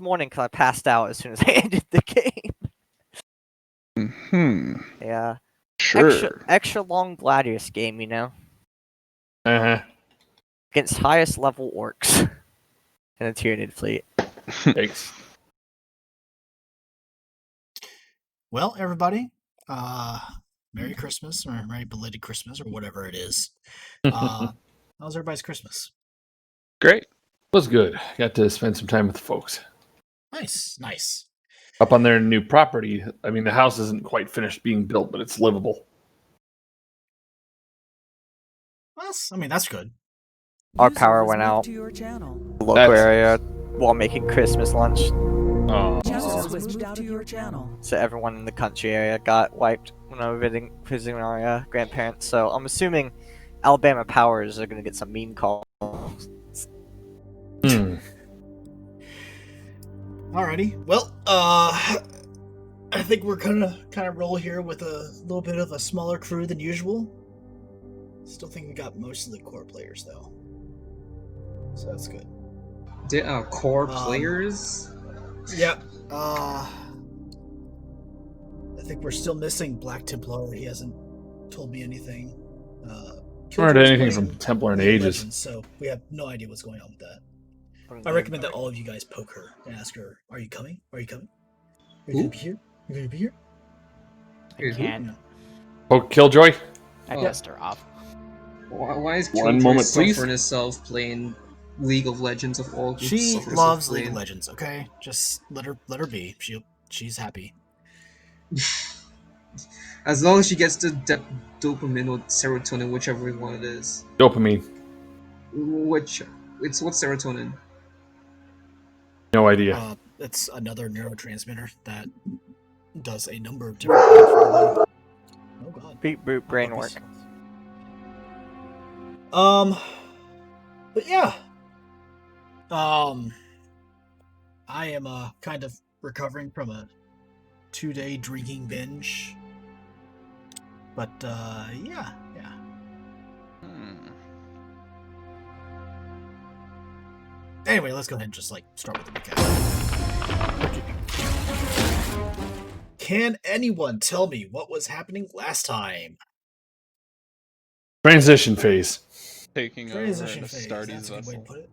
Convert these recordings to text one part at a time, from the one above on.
morning because I passed out as soon as I ended the game. Yeah. Sure. Extra long Gladius game, you know? Uh-huh. Against highest level orcs in a Tyranid fleet. Thanks. Well, everybody, Merry Christmas, or Merry Belated Christmas, or whatever it is. How's everybody's Christmas? Great. Was good. Got to spend some time with the folks. Nice. Up on their new property. I mean, the house isn't quite finished being built, but it's livable. That's good. Our power went out to your channel. the local area while making Christmas lunch. Oh. Channel switched out of your channel. So everyone in the country area got wiped when I was visiting our grandparents. So I'm assuming Alabama powers are going to get some mean calls. Alrighty. Well, I think we're gonna kind of roll here with a little bit of a smaller crew than usual. Still think we got most of the core players though, so that's good. Core players? Yep. I think we're still missing Black Templar. He hasn't told me anything. Heard anything from Templar in ages. Legends, so we have no idea what's going on with that. I recommend that all of you guys poke her and ask her, "Are you coming? Are you coming? Are you gonna be here? You're gonna be here?" I can't. Oh, Killjoy? I pissed her off. Why is One Killjoy moment, please. suffering herself playing League of Legends of all? She loves League of Legends. Okay, just let her be. She's happy. As long as she gets the dopamine or serotonin, whichever one it is. Dopamine. What's serotonin? No idea. It's another neurotransmitter that does a number of different things for the body. Oh god. Beat brute brain work. But yeah. I am kind of recovering from a 2-day drinking binge. But yeah. Anyway, let's go ahead and just start with the recap. Can anyone tell me what was happening last time? Transition phase. Taking over Transition an phase. Astartes That's a good way to vessel. put it.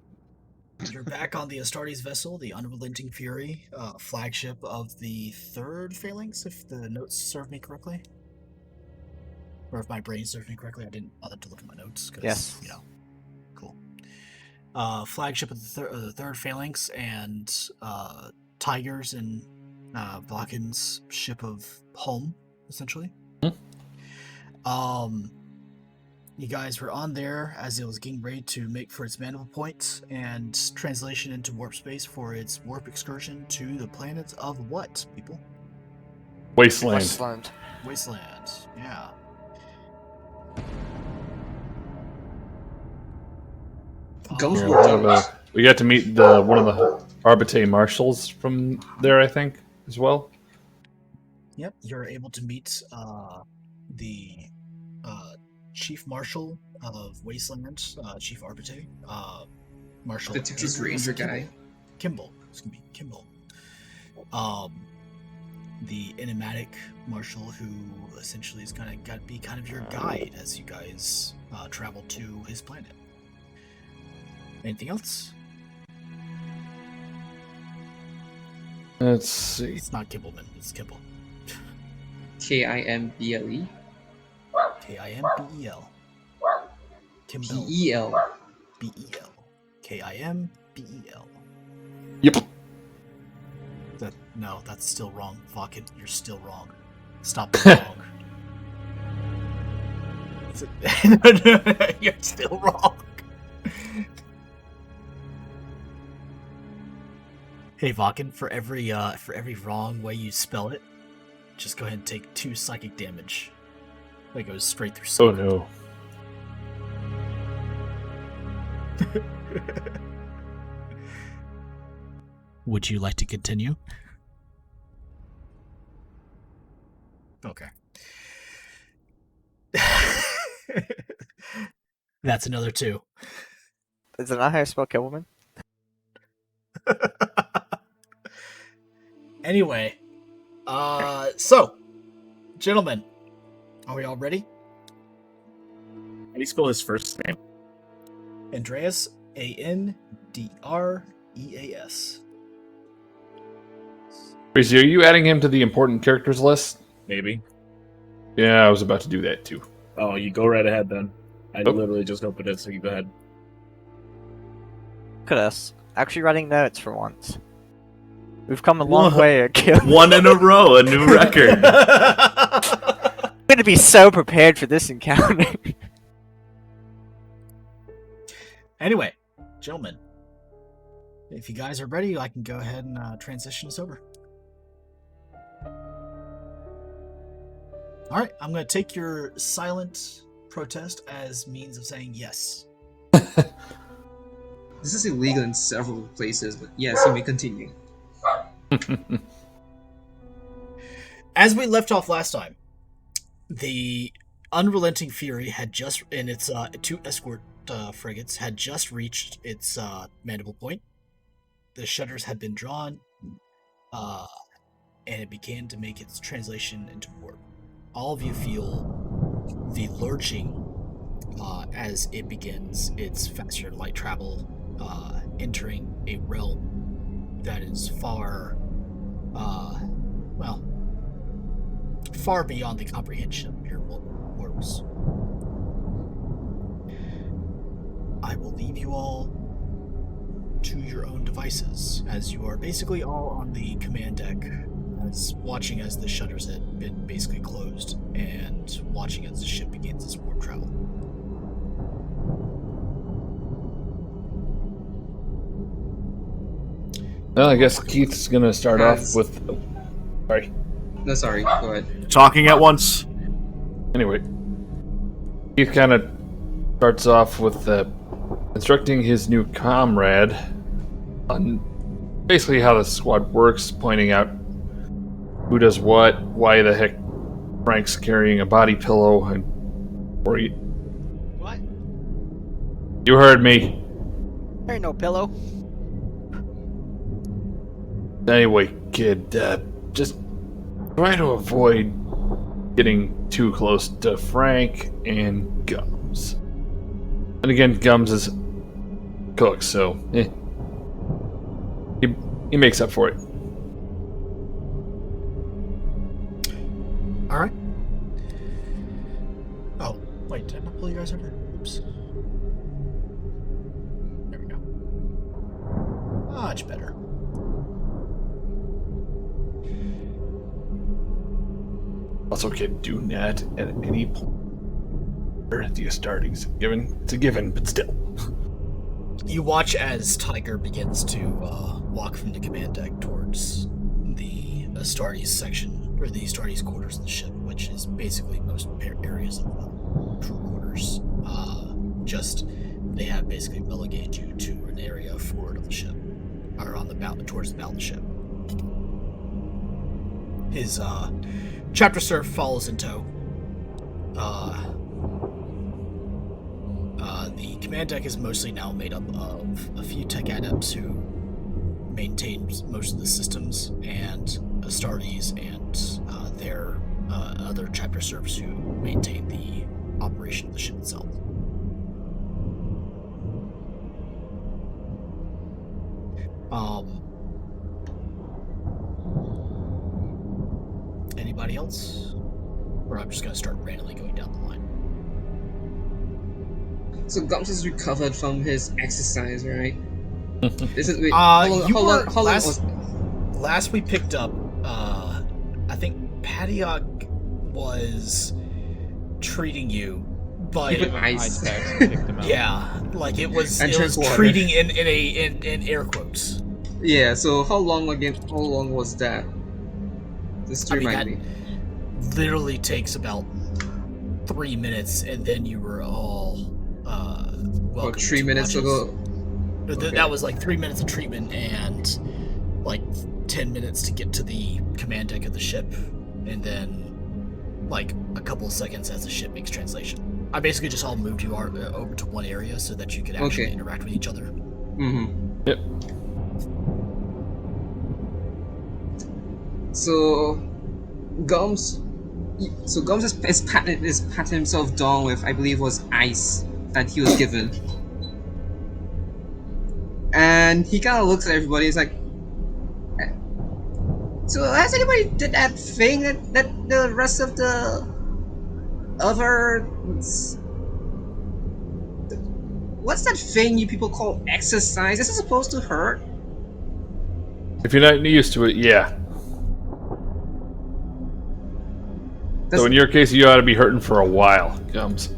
You're back on the Astartes vessel, the Unrelenting Fury, flagship of the third Phalanx, if the notes serve me correctly. Or if my brain serves me correctly. I didn't bother to look at my notes. Yes. Cool. Flagship of the third Phalanx, and Tigers and Vlakin's ship of home, essentially. You guys were on there as it was getting ready to make for its maniple point and translation into warp space for its warp excursion to the planet of what, people? Wasteland. Wasteland, yeah. We got to meet one of the Orbita marshals from there, I think, as well. Yep, you're able to meet the Chief Marshal of Wasteland, Chief Orbita, Marshal. The Texas Ranger guy. Kimball. The enigmatic marshal who essentially is going to be kind of your guide as you guys travel to his planet. Anything else? Let's see. It's not Kimballman, it's Kimball. Kimble. Kimbel. Kimbel. Bel. Bel. Kimbel. Yep. No, that's still wrong. Vakin, you're still wrong. Stop being wrong. No, you're still wrong. Hey Vakin, for every wrong way you spell it, just go ahead and take 2 psychic damage. That goes straight through soul. Oh no. Would you like to continue? Okay. That's another 2. Is it not how you spell Kimballman? Anyway, so, gentlemen, are we all ready? How do you spell his first name? Andreas, Andreas. Crazy, are you adding him to the important characters list? Maybe. Yeah, I was about to do that too. Oh, you go right ahead then. I Oh. literally just opened it, so you go ahead. Look at us. Actually writing notes for once. We've come a long way, Akil. One in a row, a new record. I'm gonna be so prepared for this encounter. Anyway, gentlemen, if you guys are ready, I can go ahead and transition us over. All right, I'm going to take your silent protest as means of saying yes. This is illegal in several places, but yes, you may continue. As we left off last time, the Unrelenting Fury had just, in its two escort frigates, had just reached its mandible point. The shutters had been drawn, and it began to make its translation into warp. All of you feel the lurching as it begins its faster light travel, entering a realm that is far beyond the comprehension of mere mortals. I will leave you all to your own devices, as you are basically all on the command deck, watching as the shutters had been basically closed, and watching as the ship begins its warp travel. Well, I guess Keith's gonna start off with. Sorry. No, sorry, go ahead. Talking at once. Anyway, Keith kind of starts off with instructing his new comrade on basically how the squad works, pointing out who does what, why the heck Frank's carrying a body pillow, and or you. What? You heard me. There ain't no pillow. Anyway, kid, just try to avoid getting too close to Frank and Gums. And again, Gums is cook, so he makes up for it. All right. Oh, wait, did I not pull you guys over? Oops. There we go. Much better. Also, kid, do not at any point the starting's given. It's a given, but still. You watch as Tiger begins to walk from the command deck towards the Astartes section, or the Astartes quarters of the ship, which is basically most areas of the crew quarters. Just they have basically relegated you to an area forward of the ship, or on the bow, towards the bow of the ship. His chapter serf follows in tow. The command deck is mostly now made up of a few tech adepts who maintain most of the systems, and Astartes and their other chapter serfs who maintain the operation of the ship itself. Anybody else? Or I'm just going to start randomly going down the line. So Gums is recovered from his exercise, right? This is Last we picked up, I think Patiog was treating you, but Even ice. yeah, like it was water. treating in air quotes. Yeah. So how long was that? Just to remind me. Literally takes about 3 minutes, and then you were all welcome. 3 minutes ago. That was like 3 minutes of treatment and like 10 minutes to get to the command deck of the ship, and then like a couple of seconds as the ship makes translation. I basically just all moved you over to one area so that you could actually interact with each other. Mm-hmm. Yep. So Gums, Gums is patting himself down with, I believe, was ice that he was given, and he kind of looks at everybody. He's like, "So has anybody did that thing that the rest of the other what's that thing you people call exercise? Is it supposed to hurt?" If you're not used to it, yeah. So in your case, you ought to be hurting for a while, Gums.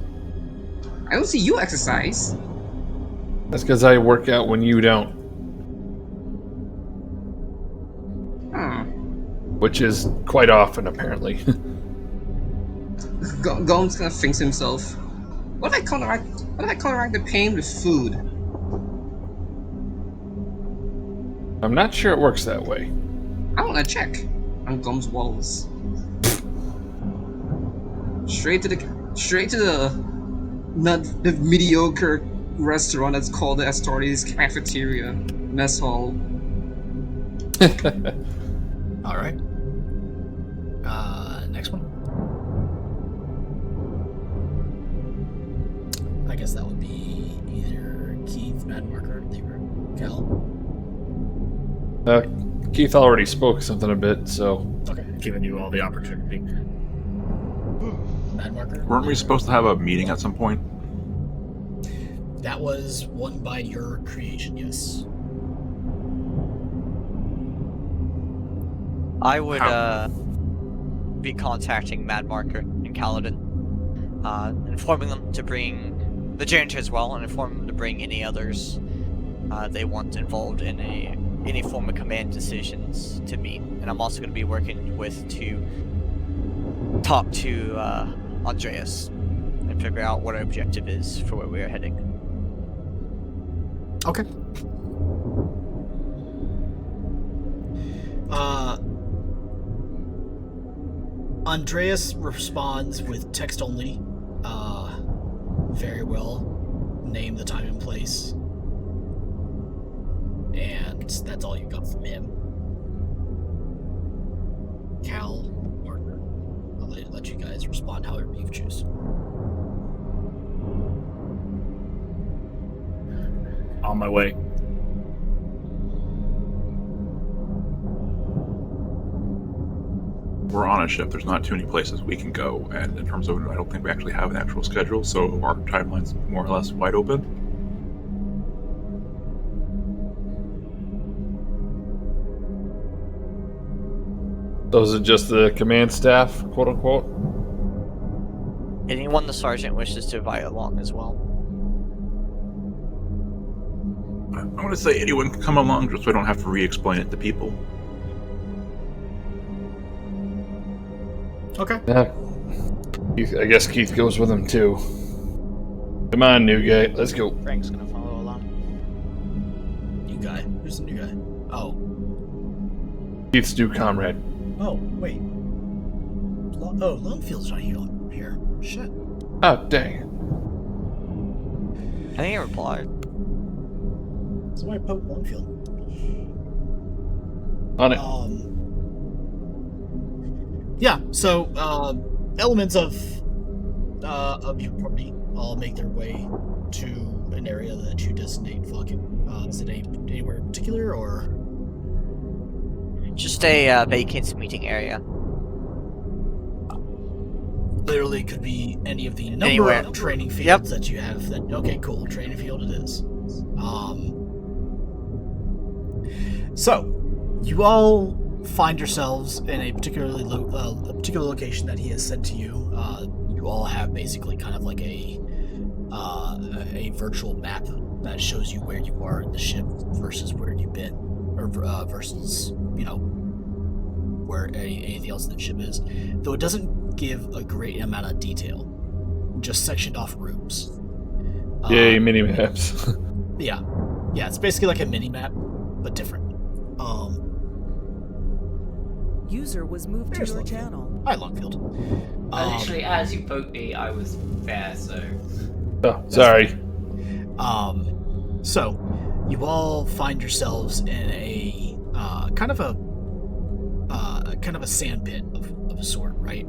I don't see you exercise. That's because I work out when you don't. Which is quite often, apparently. Gums kind of thinks to himself, What if I counteract the pain with food? I'm not sure it works that way. I want to check on Gums' walls. Straight to the mediocre restaurant that's called the Astartes Cafeteria Mess Hall. All right. Next one. I guess that would be either Keith, Mad Marker, or Cal. Keith already spoke something a bit, so... Okay. Giving you all the opportunity. Mad Marker. Weren't we supposed to have a meeting at some point? That was one by your creation, yes. I would be contacting Mad Marker and Kaladin, informing them to bring the janitor as well, and informing them to bring any others they want involved in any form of command decisions to meet. And I'm also going to be working with to talk to Andreas and figure out what our objective is for where we are heading. Okay. Andreas responds with text only. Very well. Name the time and place. And that's all you got from him. Cal, Marker, I'll let you guys respond however you choose. On my way. We're on a ship. There's not too many places we can go, and in terms of, I don't think we actually have an actual schedule, so our timeline's more or less wide open. Those are just the command staff, quote unquote. Anyone the sergeant wishes to invite along as well. I want to say anyone can come along, just so I don't have to re-explain it to people. Okay. Yeah. I guess Keith goes with him too. Come on, new guy. Let's go. Frank's gonna follow along. New guy. Who's the new guy? Oh. Keith's new comrade. Oh, wait. Longfield's not here. Shit. Oh, dang. I think he replied. So I poke Longfield. On it. Yeah, so elements of your party all make their way to an area that you designate. Is it anywhere in particular, or Just a vacant meeting area. literally could be any of the number Anywhere. of training fields that you have? Okay, cool. Training field it is. So you all find yourselves in a particular location that he has sent to you. You all have basically kind of like a virtual map that shows you where you are in the ship versus where you've been, or versus where anything else in the ship is. Though it doesn't give a great amount of detail, just sectioned off rooms. Yay, mini maps. Yeah, it's basically like a mini map, but different. User was moved to There's your Longfield. channel. Hi, Longfield. Literally, as you poked me, I was there, so... Oh, sorry. So, you all find yourselves in a kind of a kind of a sand pit of a sort, right?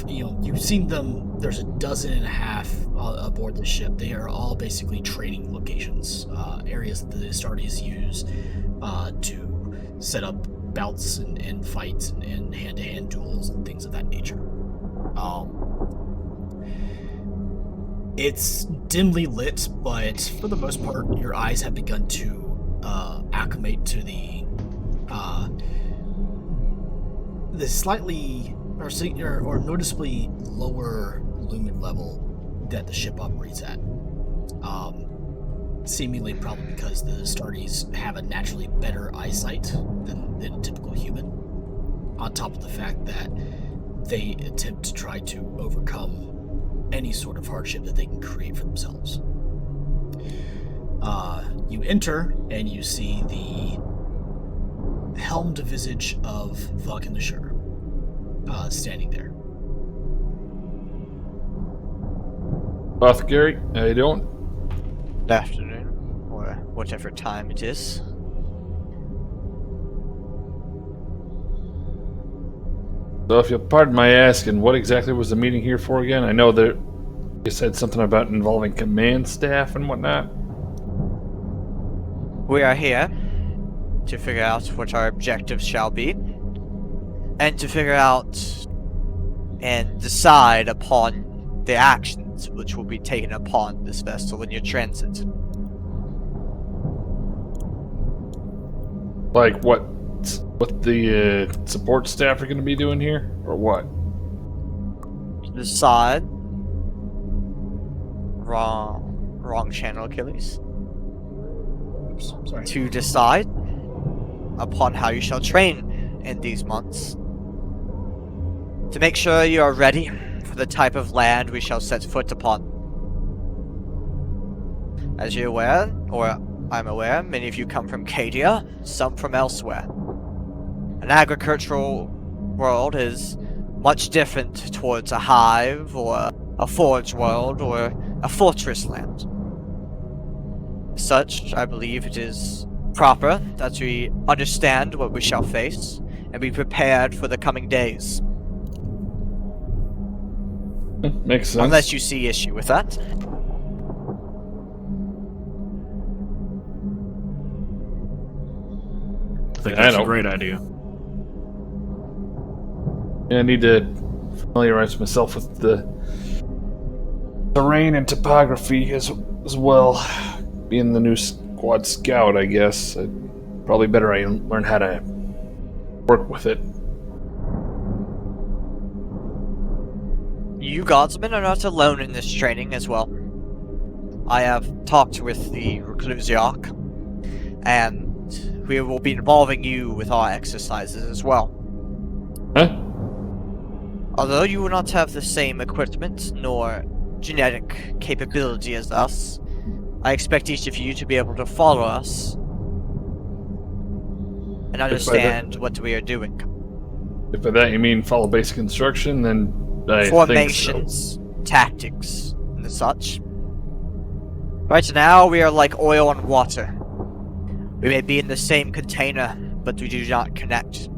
You've seen them. There's 12.5 aboard the ship. They are all basically training locations, areas that the Astartes use to set up bouts and fights and hand-to-hand duels and things of that nature. It's dimly lit, but for the most part, your eyes have begun to acclimate to the slightly or noticeably lower lumen level that the ship operates at. Seemingly probably because the Astartes have a naturally better eyesight than a typical human, on top of the fact that they attempt to try to overcome any sort of hardship that they can create for themselves. You enter, and you see the helmed visage of Vulcan the Sure standing there. Gary, how you doing? Good afternoon, or whatever time it is. So if you'll pardon my asking, what exactly was the meeting here for again? I know that you said something about involving command staff and whatnot. We are here to figure out what our objectives shall be, and to figure out and decide upon the actions which will be taken upon this vessel in your transit. Like what the support staff are going to be doing here, or what? To decide. Wrong channel, Achilles. Oops, sorry. To decide upon how you shall train in these months. To make sure you are ready for the type of land we shall set foot upon. As you're aware, or I'm aware, many of you come from Cadia, some from elsewhere. An agricultural world is much different towards a hive, or a forge world, or a fortress land. As such, I believe it is proper that we understand what we shall face, and be prepared for the coming days. Makes sense. Unless you see issue with that. I think that's a great idea. Yeah, I need to familiarize myself with the terrain and topography as well. Being the new squad scout, I guess. Probably better I learn how to work with it. You guardsmen are not alone in this training as well. I have talked with the Reclusiarch, and we will be involving you with our exercises as well. Huh? Although you will not have the same equipment nor genetic capability as us, I expect each of you to be able to follow us and understand what we are doing. If by that you mean follow basic instruction, then I Formations, think so. tactics, and the such. Right now, we are like oil and water. We may be in the same container, but we do not connect.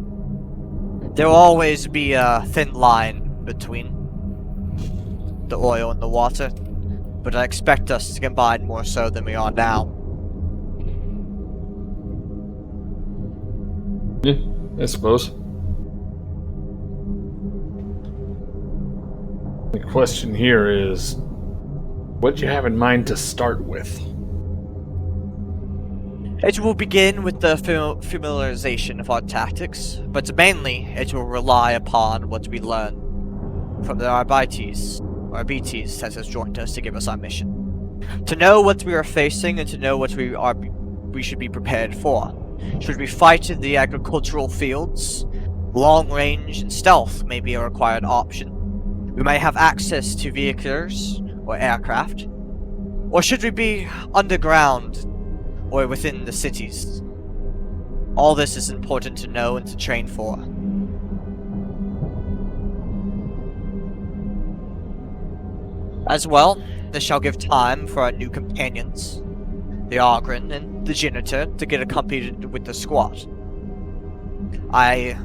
There will always be a thin line between the oil and the water, but I expect us to combine more so than we are now. Yeah, I suppose. The question here is, what do you have in mind to start with? It will begin with the familiarization of our tactics, but mainly it will rely upon what we learn from the Orbites that has joined us to give us our mission. To know what we are facing and to know what we should be prepared for. Should we fight in the agricultural fields, long range and stealth may be a required option. We may have access to vehicles or aircraft. Or should we be underground or within the cities? All this is important to know and to train for. As well, this shall give time for our new companions, the Ogren and the Janitor, to get accompanied with the squad. I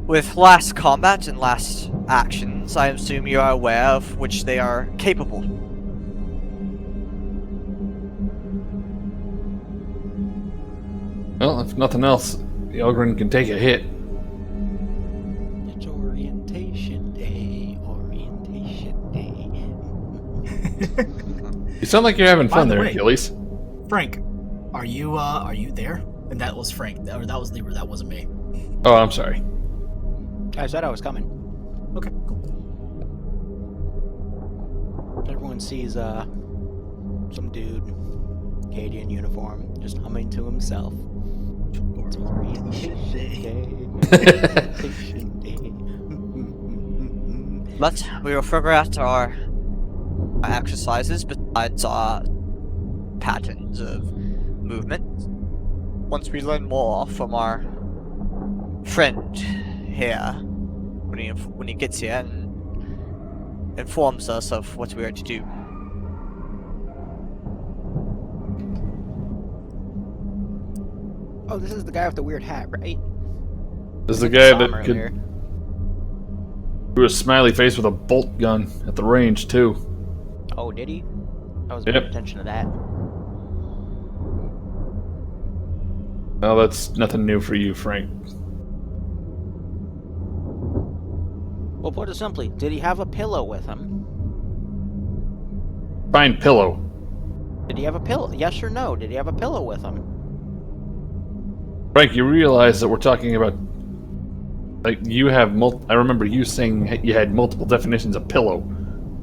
With last combat and last actions, I assume you are aware of which they are capable. Well, if nothing else, the Ogryn can take a hit. It's orientation day. Orientation day. You sound like you're having By fun the there, way- Achilles. Frank, are you there? And that was Frank, or that was Lieber. That wasn't me. Oh, I'm sorry. I said I was coming. Okay, cool. Everyone sees some dude, Acadian uniform, just humming to himself. It's orientation day. Orientation day. But we will figure out our exercises besides our patterns of movement once we learn more from our friend here when he gets here and informs us of what we are to do. Oh, this is the guy with the weird hat, right? This is the guy Saw him that earlier. could do a smiley face with a bolt gun at the range, too. Oh, did he? I was Yep. paying attention to that. Well, that's nothing new for you, Frank. Well, put it simply, did he have a pillow with him? Fine pillow. Did he have a pillow? Yes or no? Did he have a pillow with him? Frank, you realize that we're talking about... Like, you have I remember you saying you had multiple definitions of pillow.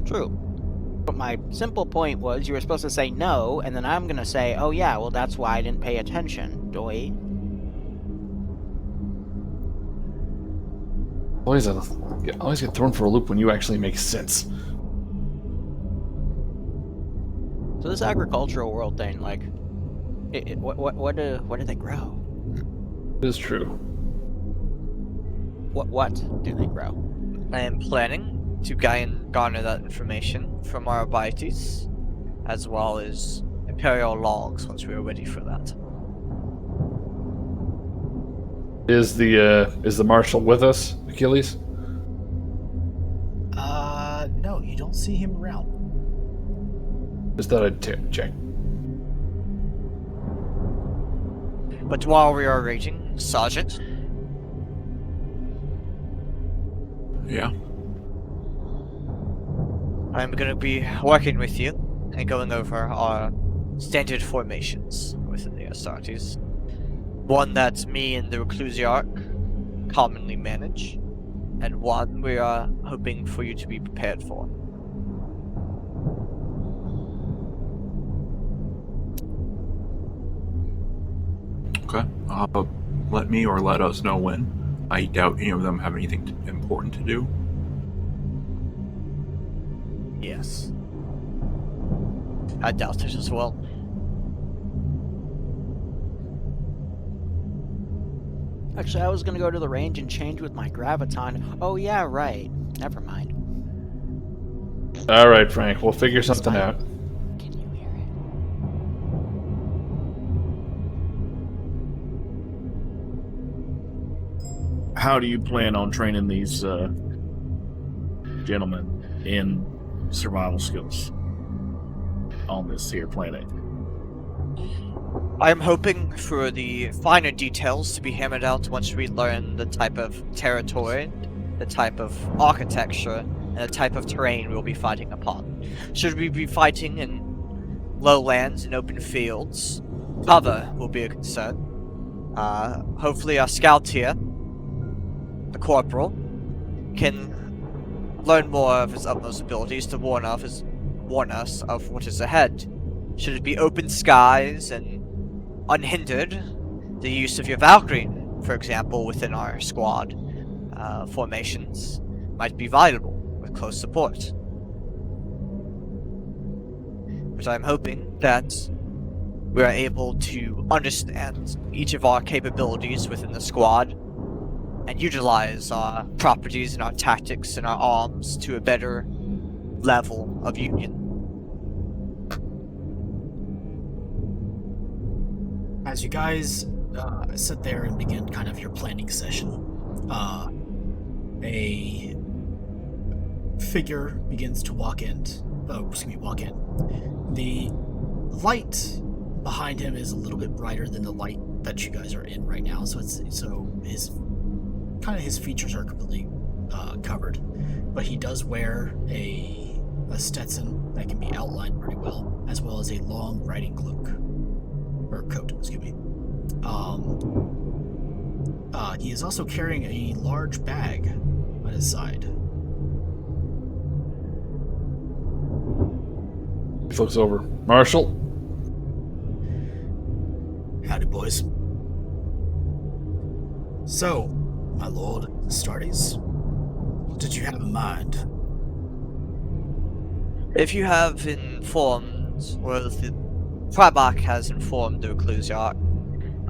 True. But my simple point was you were supposed to say no, and then I'm gonna say, oh yeah, well that's why I didn't pay attention, doy. Always get thrown for a loop when you actually make sense. So this agricultural world thing, like, what do they grow? It is true. What do they grow? I am planning to garner that information from our Orbites, as well as Imperial logs once we are ready for that. Is the Marshal with us, Achilles? No, you don't see him around. Just thought I'd check. But while we are raging, Sergeant, Yeah. I'm going to be working with you and going over our standard formations within the Astartes. One that me and the Reclusiarch commonly manage, and one we are hoping for you to be prepared for. Okay. Let me or let us know when. I doubt any of them have anything important to do. Yes. I doubt it as well. Actually, I was gonna go to the range and change with my graviton. Oh yeah, right. Never mind. All right, Frank. We'll figure something fine. out. Can you hear it? How do you plan on training these gentlemen in survival skills on this here planet? I'm hoping for the finer details to be hammered out once we learn the type of territory, the type of architecture, and the type of terrain we'll be fighting upon. Should we be fighting in lowlands and open fields, cover will be a concern. Hopefully our scout here, the corporal, can learn more of his utmost abilities to warn us of what is ahead. Should it be open skies and unhindered, the use of your Valkyrie, for example, within our squad formations, might be valuable with close support. But I'm hoping that we are able to understand each of our capabilities within the squad and utilize our properties and our tactics and our arms to a better level of union. As you guys sit there and begin kind of your planning session, a figure begins to walk in. The light behind him is a little bit brighter than the light that you guys are in right now, so his features are completely covered. But he does wear a Stetson that can be outlined pretty well as a long riding cloak or coat. Excuse me. He is also carrying a large bag at his side. He looks over. Marshal? Howdy, boys. So, my lord, Astartes, what did you have in mind? If you have informed, or the Prabak has informed the Ecclesiarch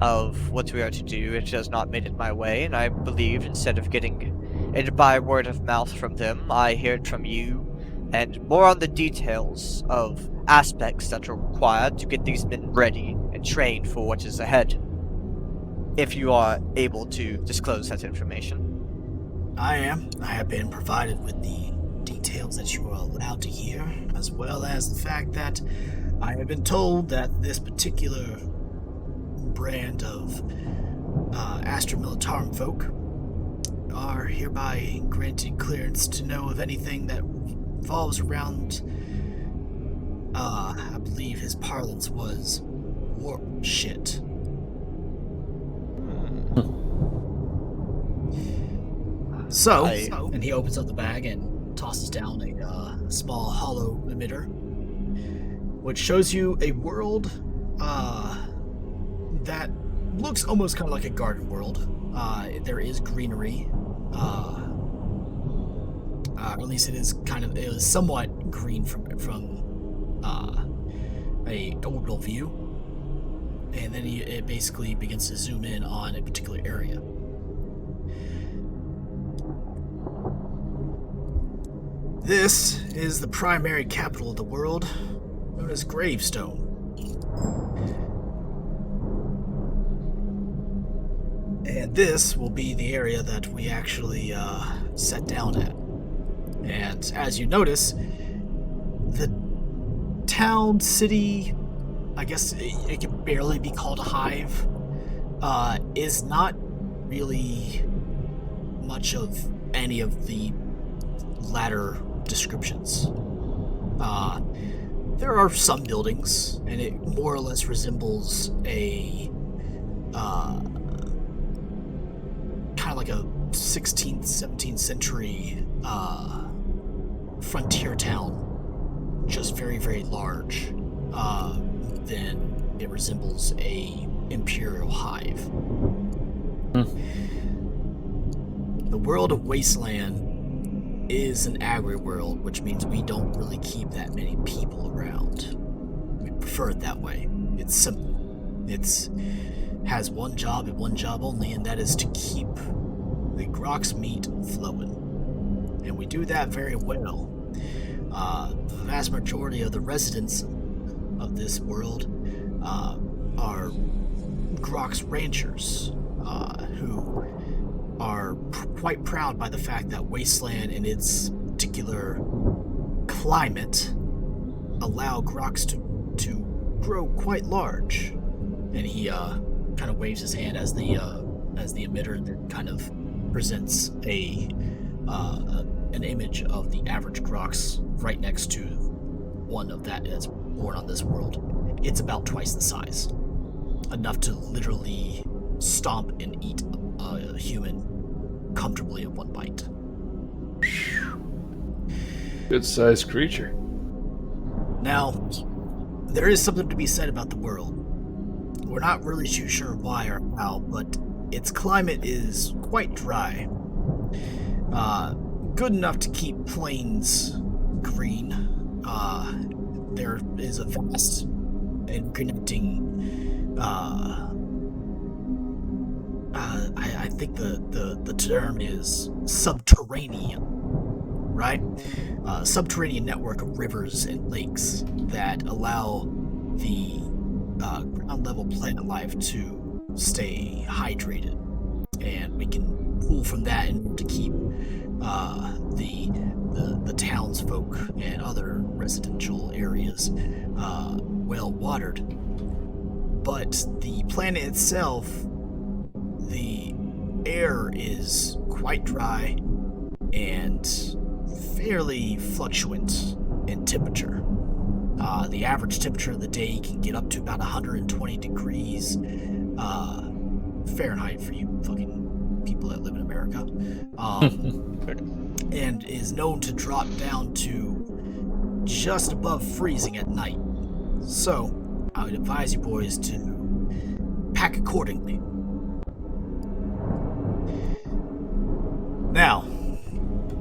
of what we are to do, it has not made it my way, and I believe instead of getting it by word of mouth from them, I hear it from you, and more on the details of aspects that are required to get these men ready and trained for what is ahead. If you are able to disclose that information. I am. I have been provided with the details that you are allowed to hear, as well as the fact that I have been told that this particular brand of Astra Militarum folk are hereby granted clearance to know of anything that revolves around, I believe his parlance was warp shit. So, and he opens up the bag and tosses down a small hollow emitter, which shows you a world that looks almost kind of like a garden world. There is greenery, or at least it is somewhat green from a orbital view, and then it basically begins to zoom in on a particular area. This is the primary capital of the world, known as Gravestone. And this will be the area that we actually set down at. And as you notice, the town, city, I guess it can barely be called a hive, is not really much of any of the latter descriptions. There are some buildings, and it more or less resembles a kind of like a 16th, 17th century frontier town, just very, very large. Then it resembles a imperial hive. The world of Wasteland is an agri-world, which means we don't really keep that many people around. We prefer it that way. It's simple. It's has one job and one job only, and that is to keep the Grok's meat flowing. And we do that very well. The vast majority of the residents of this world are Grok's ranchers, who are quite proud by the fact that Wasteland and its particular climate allow Groks to grow quite large. And he kind of waves his hand as the emitter that kind of presents an image of the average Groks right next to one of that that's born on this world. It's about twice the size, enough to literally stomp and eat a human comfortably in one bite. Good-sized creature. Now, there is something to be said about the world. We're not really too sure why or how, but its climate is quite dry. Good enough to keep plains green. There is a vast and connecting I think the term is subterranean, right? Subterranean network of rivers and lakes that allow the ground level plant life to stay hydrated, and we can pull from that in order to keep the townsfolk and other residential areas well watered. But the planet itself, the air is quite dry and fairly fluctuant in temperature. The average temperature of the day can get up to about 120 degrees Fahrenheit for you fucking people that live in America. And is known to drop down to just above freezing at night. So, I would advise you boys to pack accordingly. Now,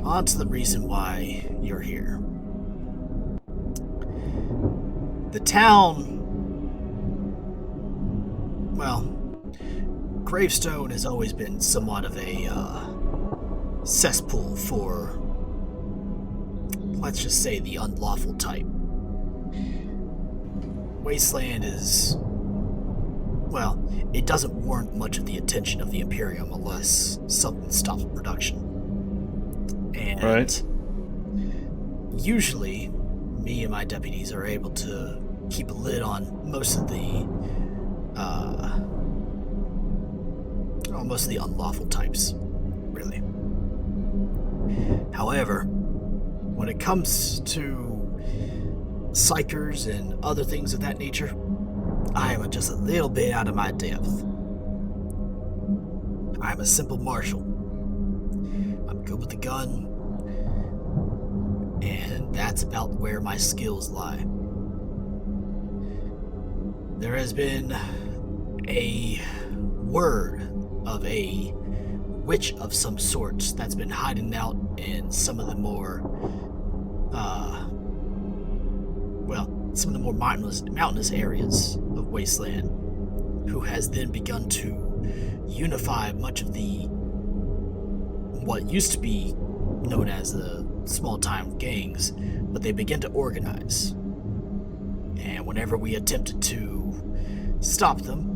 on to the reason why you're here. The town, well, Gravestone has always been somewhat of a cesspool for, let's just say, the unlawful type. Wasteland is, well, it doesn't warrant much of the attention of the Imperium unless something stops production. And usually, me and my deputies are able to keep a lid on most of the unlawful types, really. However, when it comes to psychers and other things of that nature, I am just a little bit out of my depth. I'm a simple marshal. I'm good with the gun, and that's about where my skills lie. There has been a word of a witch of some sort that's been hiding out in some of the more, some of the more mountainous areas of Wasteland, who has then begun to unify much of what used to be known as the small-time gangs, but they begin to organize. And whenever we attempted to stop them,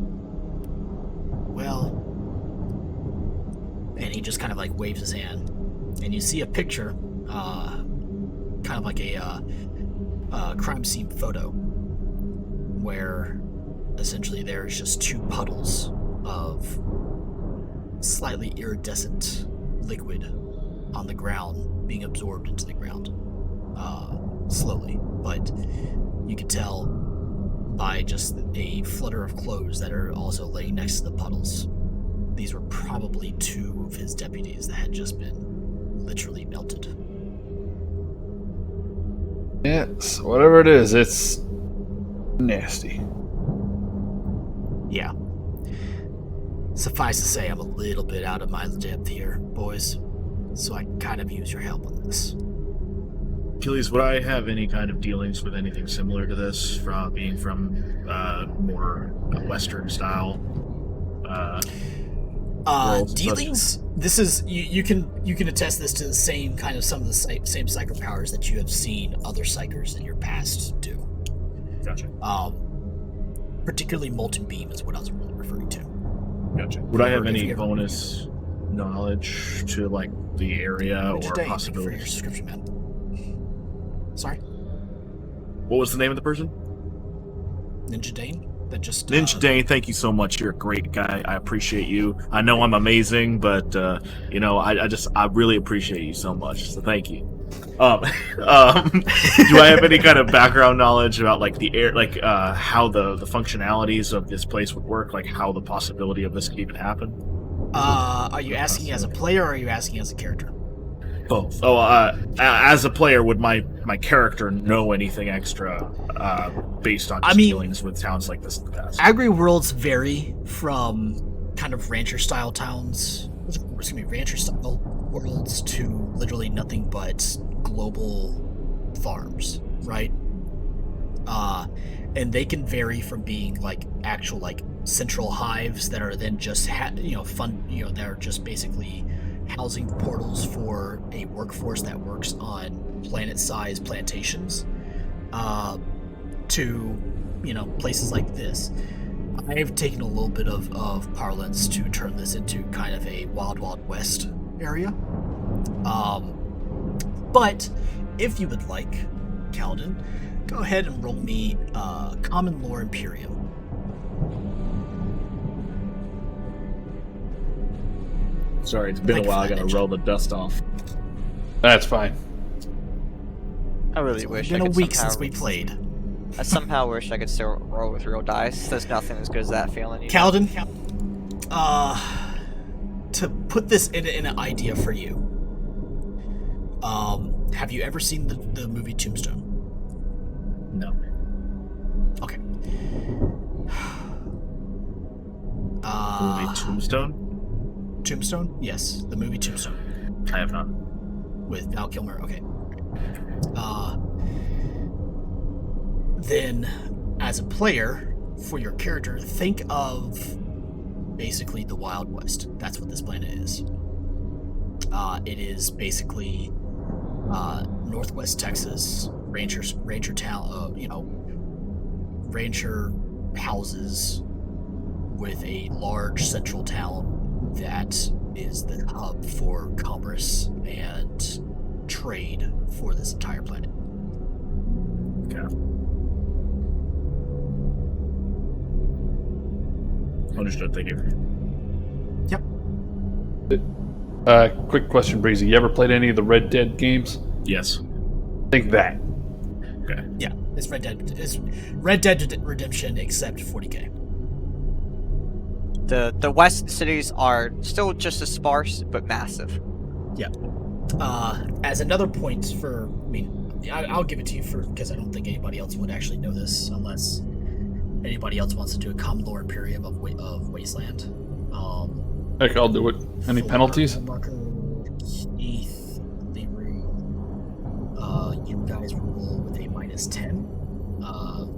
well, and he just kind of like waves his hand, and you see a picture, kind of like a crime scene photo, where essentially there's just two puddles of slightly iridescent liquid on the ground being absorbed into the ground slowly, but you can tell by just a flutter of clothes that are also laying next to the puddles. These were probably two of his deputies that had just been literally melted. Yes, whatever it is, it's nasty. Yeah. Suffice to say, I'm a little bit out of my depth here, boys, so I kind of use your help on this. Achilles, would I have any kind of dealings with anything similar to this, from being from more Western style? Dealings. This is you can attest this to the same kind of some of the same psycho powers that you have seen other psychers in your past do. Gotcha. Particularly Molten Beam is what I was really referring to. Gotcha. Would I have any bonus knowledge to like the area or possibilities? For your subscription, man. Sorry. What was the name of the person? Ninja Dane. That just Ninja Dane, thank you so much. You're a great guy. I appreciate you. I know I'm amazing, but I really appreciate you so much. So thank you. Do I have any kind of background knowledge about like the air, like how the functionalities of this place would work, like how the possibility of this could even happen? Are you asking as a player, or are you asking as a character? Both. As a player, would my character know anything extra based on dealings with towns like this in the past? Agri-worlds vary from kind of rancher-style towns, rancher-style worlds to literally nothing but global farms, right? And they can vary from being like actual like central hives that are then just that are just basically housing portals for a workforce that works on planet-sized plantations, to places like this. I've taken a little bit of parlance to turn this into kind of a Wild Wild West area. But if you would like, Kaladin, go ahead and roll me Common Lore Imperium. Sorry, it's been Like a while. I Flat gotta Ninja. roll the dust off. That's fine. I really It's wish been I a could week somehow. since we played. I somehow wish I could still roll with real dice. There's nothing as good as that feeling. You know? Kaladin, to put this in an idea for you, have you ever seen the movie Tombstone? No. Okay. Movie Tombstone? Tombstone? Yes, the movie Tombstone I have not. with Val Kilmer. Okay. Then, as a player, for your character, think of basically the Wild West. That's what this planet is. It is basically Northwest Texas, rancher town, rancher houses with a large central town that is the hub for commerce and trade for this entire planet. Okay. Understood. Thank you. Yep. Quick question, Breezy. You ever played any of the Red Dead games? Yes. Think that. Okay. Yeah, it's Red Dead. It's Red Dead Redemption, except 40K. The west cities are still just as sparse, but massive. Yeah. As another point for, I'll give it to you because I don't think anybody else would actually know this unless anybody else wants to do a Common Lore Imperium of Wasteland. Heck, I'll do it. Any penalties? Marker, Keith, Leroy, you guys roll with a -10.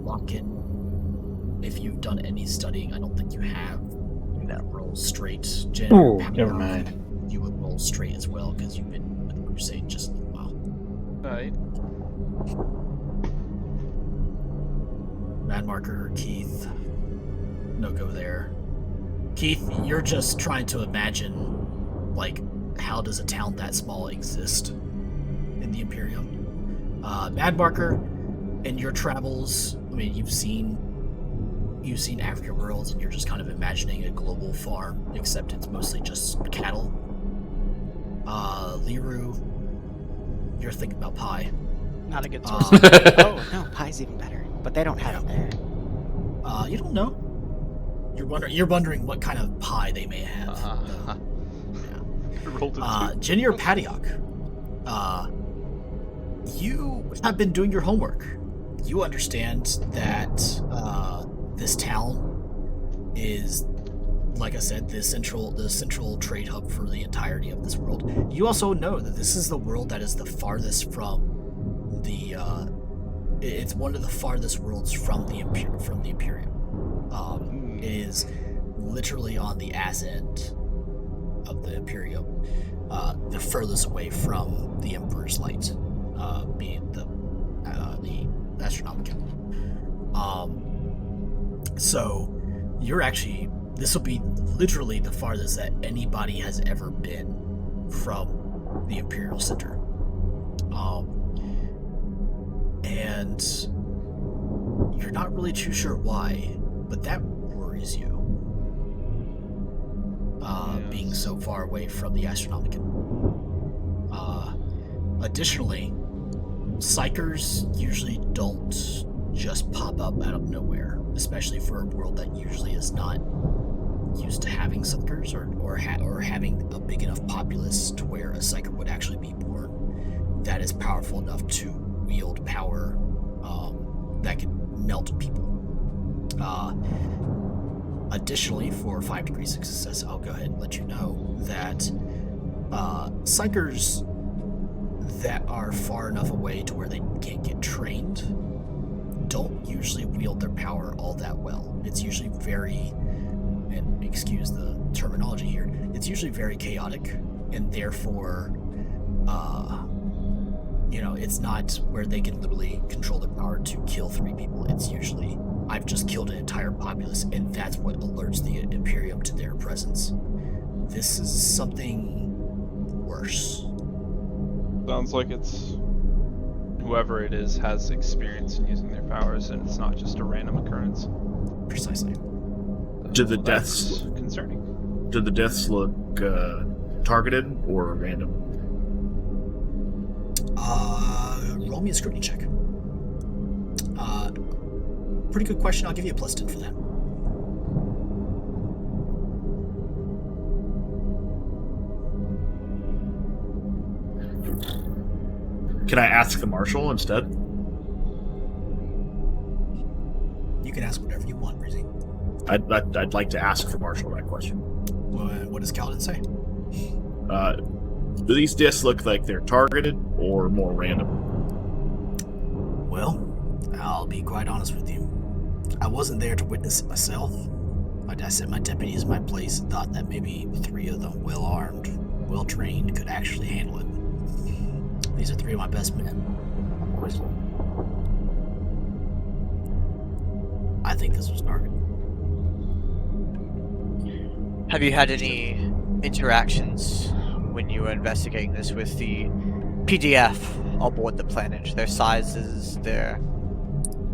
Lock-in, if you've done any studying, I don't think you have. No. Roll straight. Jen, Oh, Pamela, never mind. You would roll straight as well because you've been with the Crusade just a while. Right. Mad Marker, Keith, no go there. Keith, you're just trying to imagine, like, how does a town that small exist in the Imperium? Mad Marker, in your travels, you've seen African worlds, and you're just kind of imagining a global farm, except it's mostly just cattle. Liru, you're thinking about pie. Not a good source. Oh, no, pie's even better. But they don't have it there. You don't know. You're wondering what kind of pie they may have. Rolled a 2. Jenny or Paddock, you have been doing your homework. You understand that this town is, like I said, the central trade hub for the entirety of this world. You also know that this is the world that is the farthest from the. It's one of the farthest worlds from the Imperium. It is literally on the ass end of the Imperium, the furthest away from the Emperor's Light, being the Astronomicon. So this will be literally the farthest that anybody has ever been from the Imperial Center. And you're not really too sure why, but that worries you. Being so far away from the Astronomicon. Additionally, psychers usually don't just pop up out of nowhere, especially for a world that usually is not used to having psychers or having a big enough populace to where a psyker would actually be born that is powerful enough to wield power that can melt people. Additionally, for 5 degrees of success, I'll go ahead and let you know that psychers that are far enough away to where they can't get trained don't usually wield their power all that well. It's usually very, and excuse the terminology here, it's usually very chaotic, and therefore, it's not where they can literally control their power to kill 3 people. It's usually, I've just killed an entire populace, and that's what alerts the Imperium to their presence. This is something worse. Sounds like it's whoever it is has experience in using their powers, and it's not just a random occurrence. Precisely. Did the That's deaths concerning? Did the deaths look targeted or random? Roll me a scrutiny check. Pretty good question. I'll give you a +10 for that. Can I ask the marshal instead? You can ask whatever you want, Rizzy. I'd like to ask the marshal that question. What does Kaladin say? Do these discs look like they're targeted or more random? Well, I'll be quite honest with you. I wasn't there to witness it myself. I sent my deputies in my place and thought that maybe 3 of them, well-armed, well-trained, could actually handle it. These are 3 of my best men. I think this was targeted. Have you had any interactions when you were investigating this with the PDF aboard the planet? Their sizes, their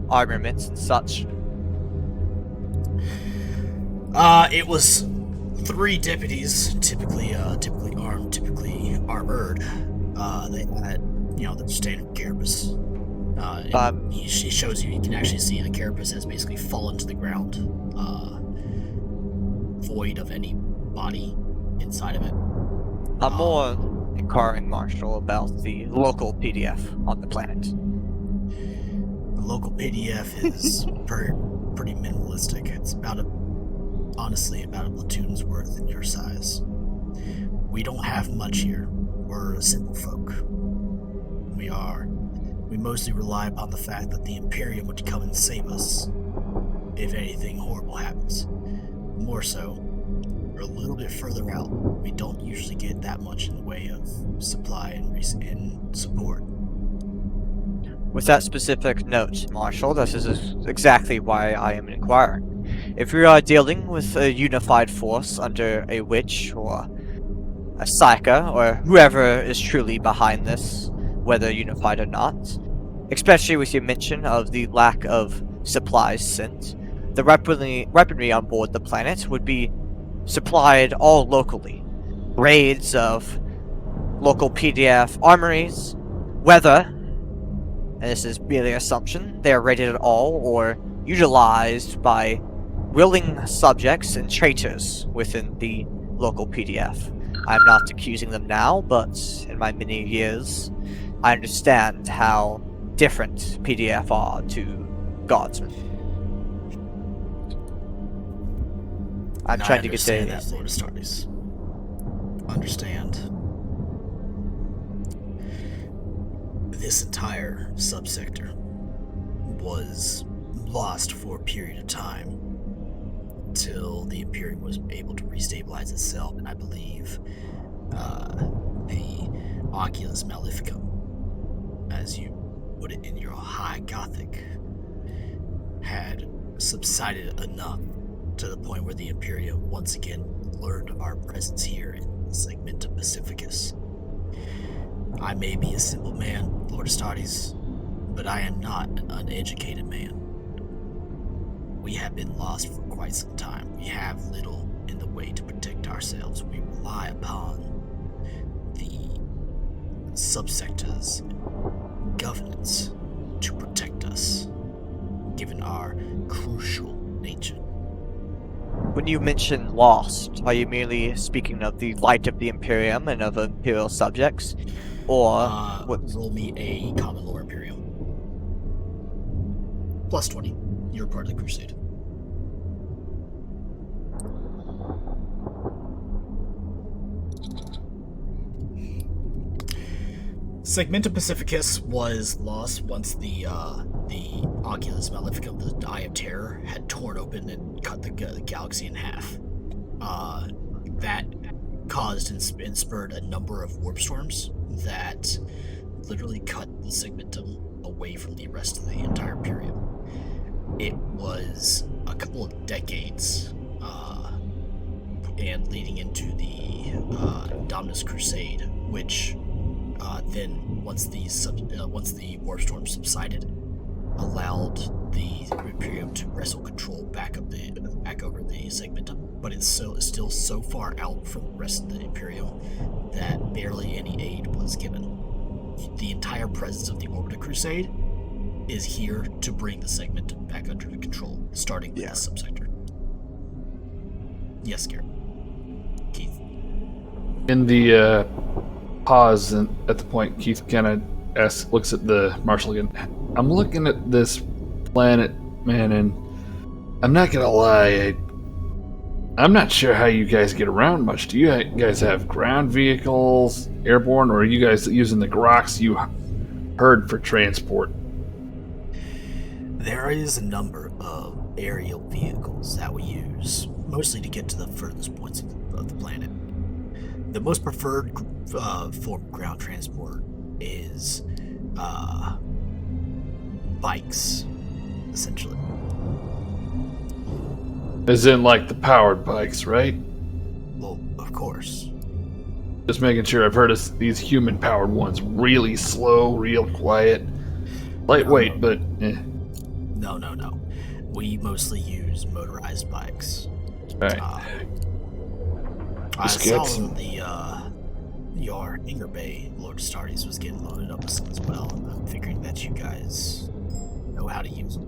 armaments, and such? It was 3 deputies, typically armed, typically armored. They had, the standard carapace. She shows you can actually see the carapace has basically fallen to the ground, void of any body inside of it. I'm more inquiring, Marshal, about the local PDF on the planet. The local PDF is pretty minimalistic. It's honestly about a platoon's worth in your size. We don't have much here. We're simple folk. We mostly rely upon the fact that the Imperium would come and save us if anything horrible happens. More so, we're a little bit further out. We don't usually get that much in the way of supply and support. With that specific note, Marshal, this is exactly why I am inquiring. If we are dealing with a unified force under a witch or a psyker or whoever is truly behind this, whether unified or not, especially with your mention of the lack of supplies sent, the weaponry on board the planet would be supplied all locally. Raids of local PDF armories, whether, and this is merely assumption, they are raided at all or utilized by willing subjects and traitors within the local PDF. I'm not accusing them now, but in my many years, I understand how different PDF are to Guardsmen. I'm trying to get to that, Lord Astartes. Understand. This entire subsector was lost for a period of time until the Imperium was able to restabilize itself, and I believe the Oculus Maleficum, as you put it in your High Gothic, had subsided enough to the point where the Imperium once again learned of our presence here in Segmentum Pacificus. I may be a simple man, Lord Astartes, but I am not an uneducated man. We have been lost for quite some time. We have little in the way to protect ourselves. We rely upon the subsector's governance to protect us, given our crucial nature. When you mention lost, are you merely speaking of the light of the Imperium and of Imperial subjects? Or roll me a common lore Imperium. Plus 20. You're part of the Crusade. Segmentum Pacificus was lost once the Oculus Maleficum, the Eye of Terror, had torn open and cut the galaxy in half. That caused and spurred a number of warp storms that literally cut the Segmentum away from the rest of the entire Imperium. It was a couple of decades, and leading into the Dominus Crusade, which then once the warp storm subsided, allowed the Imperium to wrestle control back over the segmentum, but it's still so far out from the rest of the Imperium that barely any aid was given. The entire presence of the Orbita Crusade is here to bring the segmentum back under control, starting with this subsector. Yes, Garrett. Keith. In the pause and at the point, Keith kind of looks at the Marshal again. I'm looking at this planet, man, and I'm not gonna lie, I'm not sure how you guys get around much. Do you guys have ground vehicles, airborne, or are you guys using the Grox you heard for transport? There is a number of aerial vehicles that we use, mostly to get to the furthest points of the planet. The most preferred form of ground transport is bikes, essentially. As in, like, the powered bikes, right? Well, of course. Just making sure. I've heard of these human-powered ones. Really slow, real quiet. Lightweight, but No. We mostly use motorized bikes. Right. I Just saw get some- your Inger Bay Lord Astartes was getting loaded up with some as well. I'm figuring that you guys know how to use them.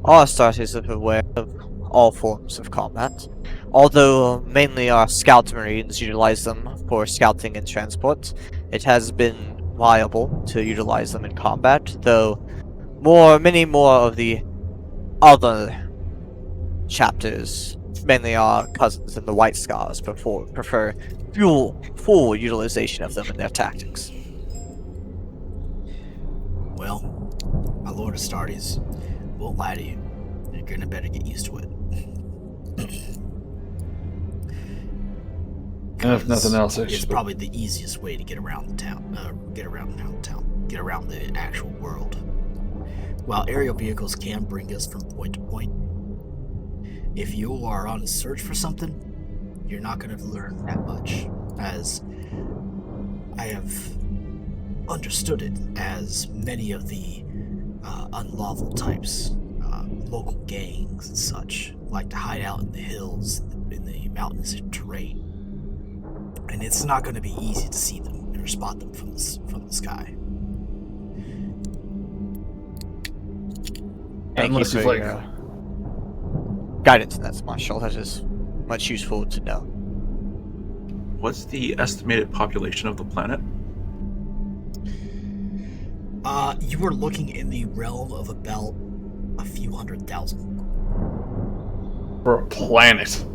All Astartes are aware of all forms of combat, although mainly our scout marines utilize them for scouting and transport. It has been viable to utilize them in combat, though many more of the other chapters, mainly our cousins in the White Scars, prefer full utilization of them in their tactics. Well, my Lord Astartes won't lie to you. You're gonna better get used to it. if nothing else, It's probably the easiest way to get around the town. Get around the actual world. While aerial vehicles can bring us from point to point, if you are on a search for something, you're not going to learn that much, as I have understood it, as many of the unlawful types, local gangs and such, like to hide out in the hills, in the mountainous terrain. And it's not going to be easy to see them or spot them from the sky. Thank Unless you you've for like your guidance in that, Marshal. That is much useful to know. What's the estimated population of the planet? You are looking in the realm of about a few 100,000. for a planet.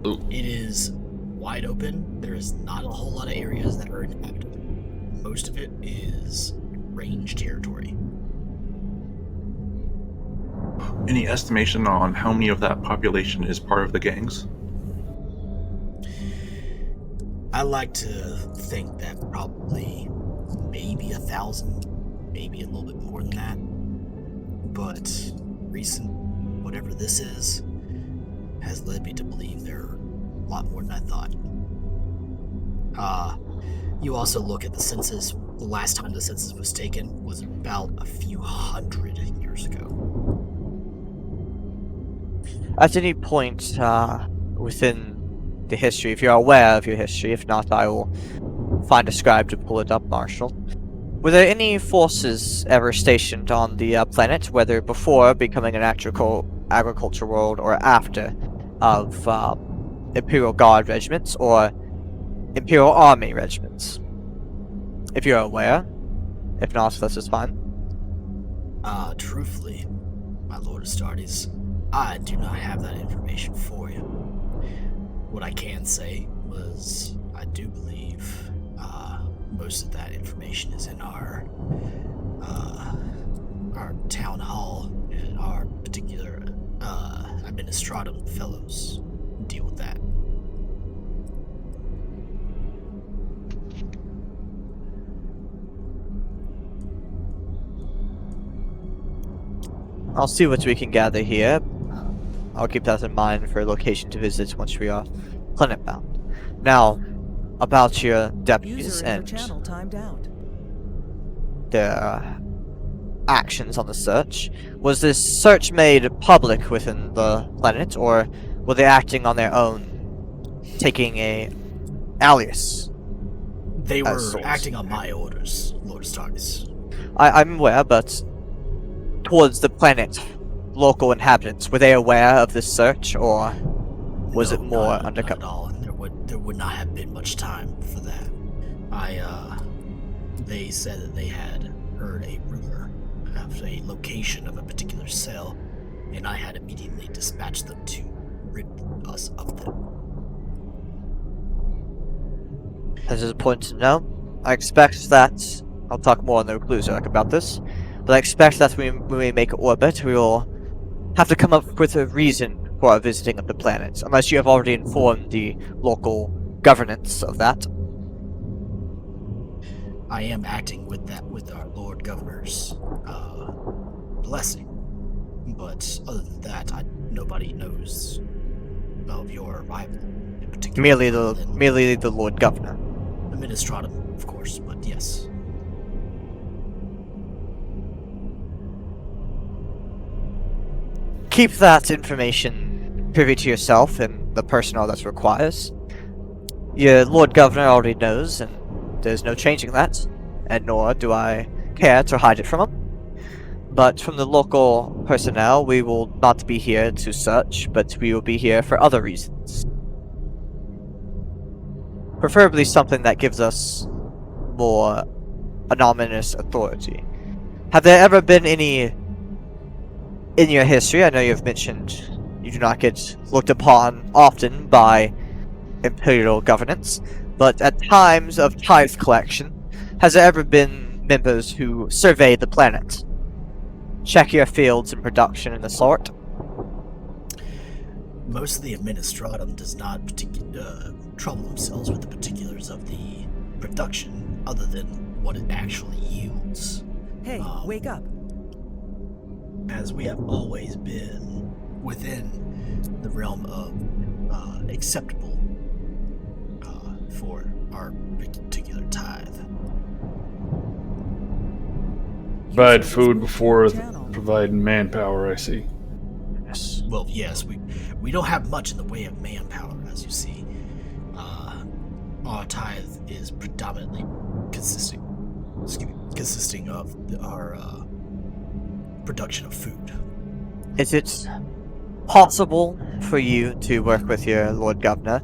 It is wide open. There is not a whole lot of areas that are inhabited. Most of it is range territory. Any estimation on how many of that population is part of the gangs? I like to think that probably maybe 1,000, maybe a little bit more than that. But recent, whatever this is, has led me to believe there are a lot more than I thought. You also look at the census. The last time the census was taken was about a few 100 years ago. At any point within the history, if you're aware of your history, if not, I will find a scribe to pull it up, Marshal. Were there any forces ever stationed on the planet, whether before becoming an agriculture world or after, of Imperial Guard regiments or Imperial Army regiments? If you're aware. If not, this is fine. Truthfully, my Lord Astartes, I do not have that information for you. What I can say was, I do believe most of that information is in our town hall, and our particular administratum fellows deal with that. I'll see what we can gather here. I'll keep that in mind for a location to visit once we are planet bound. Now, about your deputies User in your and channel timed out. their actions on the search. Was this search made public within the planet, or were they acting on their own, taking a alias? They As were source. acting on my orders, Lord Stargus. I'm aware, but towards the planet, local inhabitants, were they aware of this search, or was it more not undercover? at all. There would not have been much time for that. They said that they had heard a rumor of a location of a particular cell, and I had immediately dispatched them to rid us of them. This is important to know. I expect that I'll talk more on the Reclusiac about this, but I expect that when we make orbit, we will have to come up with a reason for our visiting of the planet, unless you have already informed the local governance of that. I am acting with our Lord Governor's blessing, but other than that, nobody knows of your arrival in particular. Merely the Lord Governor. Administratum, of course, but yes. Keep that information privy to yourself and the personnel that requires. Your Lord Governor already knows, and there's no changing that, and nor do I care to hide it from him. But from the local personnel, we will not be here to search, but we will be here for other reasons. Preferably something that gives us more anonymous authority. Have there ever been any in your history? I know you've mentioned you do not get looked upon often by Imperial governance, but at times of tithe collection, has there ever been members who survey the planet? Check your fields and production and the sort? Most of the Administratum does not trouble themselves with the particulars of the production, other than what it actually yields. Hey, wake up. As we have always been within the realm of acceptable for our particular tithe. Provide food before providing manpower, I see. Yes. Well, yes, we don't have much in the way of manpower, as you see. Our tithe is predominantly consisting of our production of food. Is it possible for you to work with your Lord Governor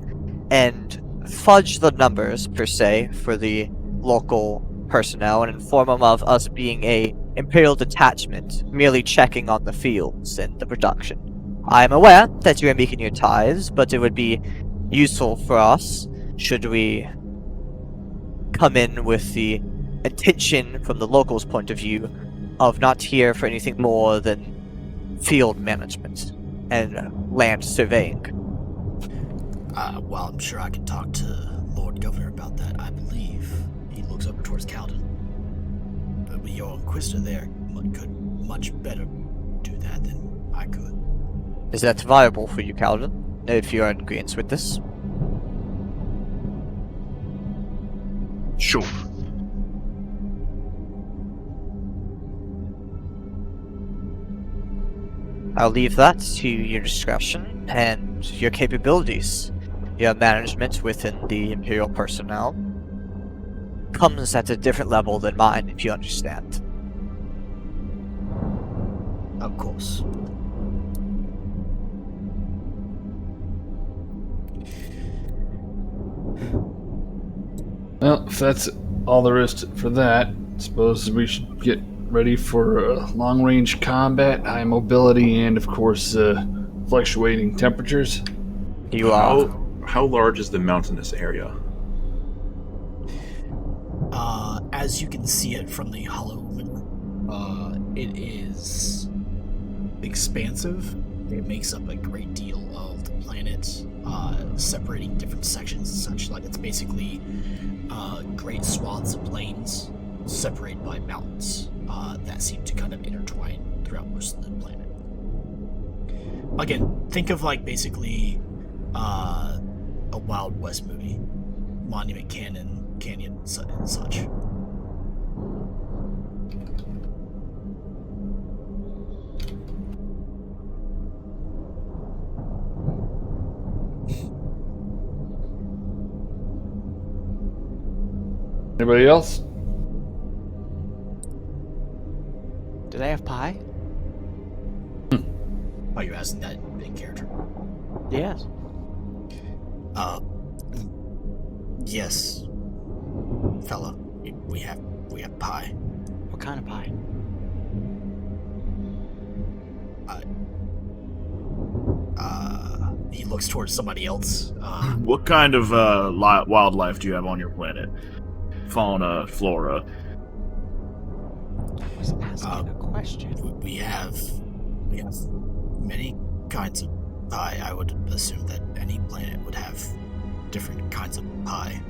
and fudge the numbers, per se, for the local personnel and inform them of us being a Imperial detachment, merely checking on the fields and the production? I am aware that you are making your tithes, but it would be useful for us should we come in with the intention from the locals' point of view of not here for anything more than field management and land surveying. Well, I'm sure I can talk to Lord Governor about that. I believe he looks over towards Calden. But your Inquisitor there could much better do that than I could. Is that viable for you, Calden, if you are in agreement with this? Sure. I'll leave that to your discretion and your capabilities. Your management within the Imperial personnel comes at a different level than mine, if you understand. Of course. Well, if that's all there is for that, suppose we should get ready for long-range combat, high mobility, and of course, fluctuating temperatures. You are. How large is the mountainous area? As you can see it from the hollow middle, it is expansive. It makes up a great deal of the planet, separating different sections and such. Like, it's basically great swaths of plains separated by mountains that seem to kind of intertwine throughout most of the planet. Again, think of like basically a Wild West movie. Monument Canyon and such. Anybody else? Do they have pie? Are you asking that big character? Yes. Yes, fella. We have pie. What kind of pie? He looks towards somebody else. What kind of wildlife do you have on your planet? Fauna, flora? I was asking a question. We have many kinds of pie. I would assume that any planet would have different kinds of pie.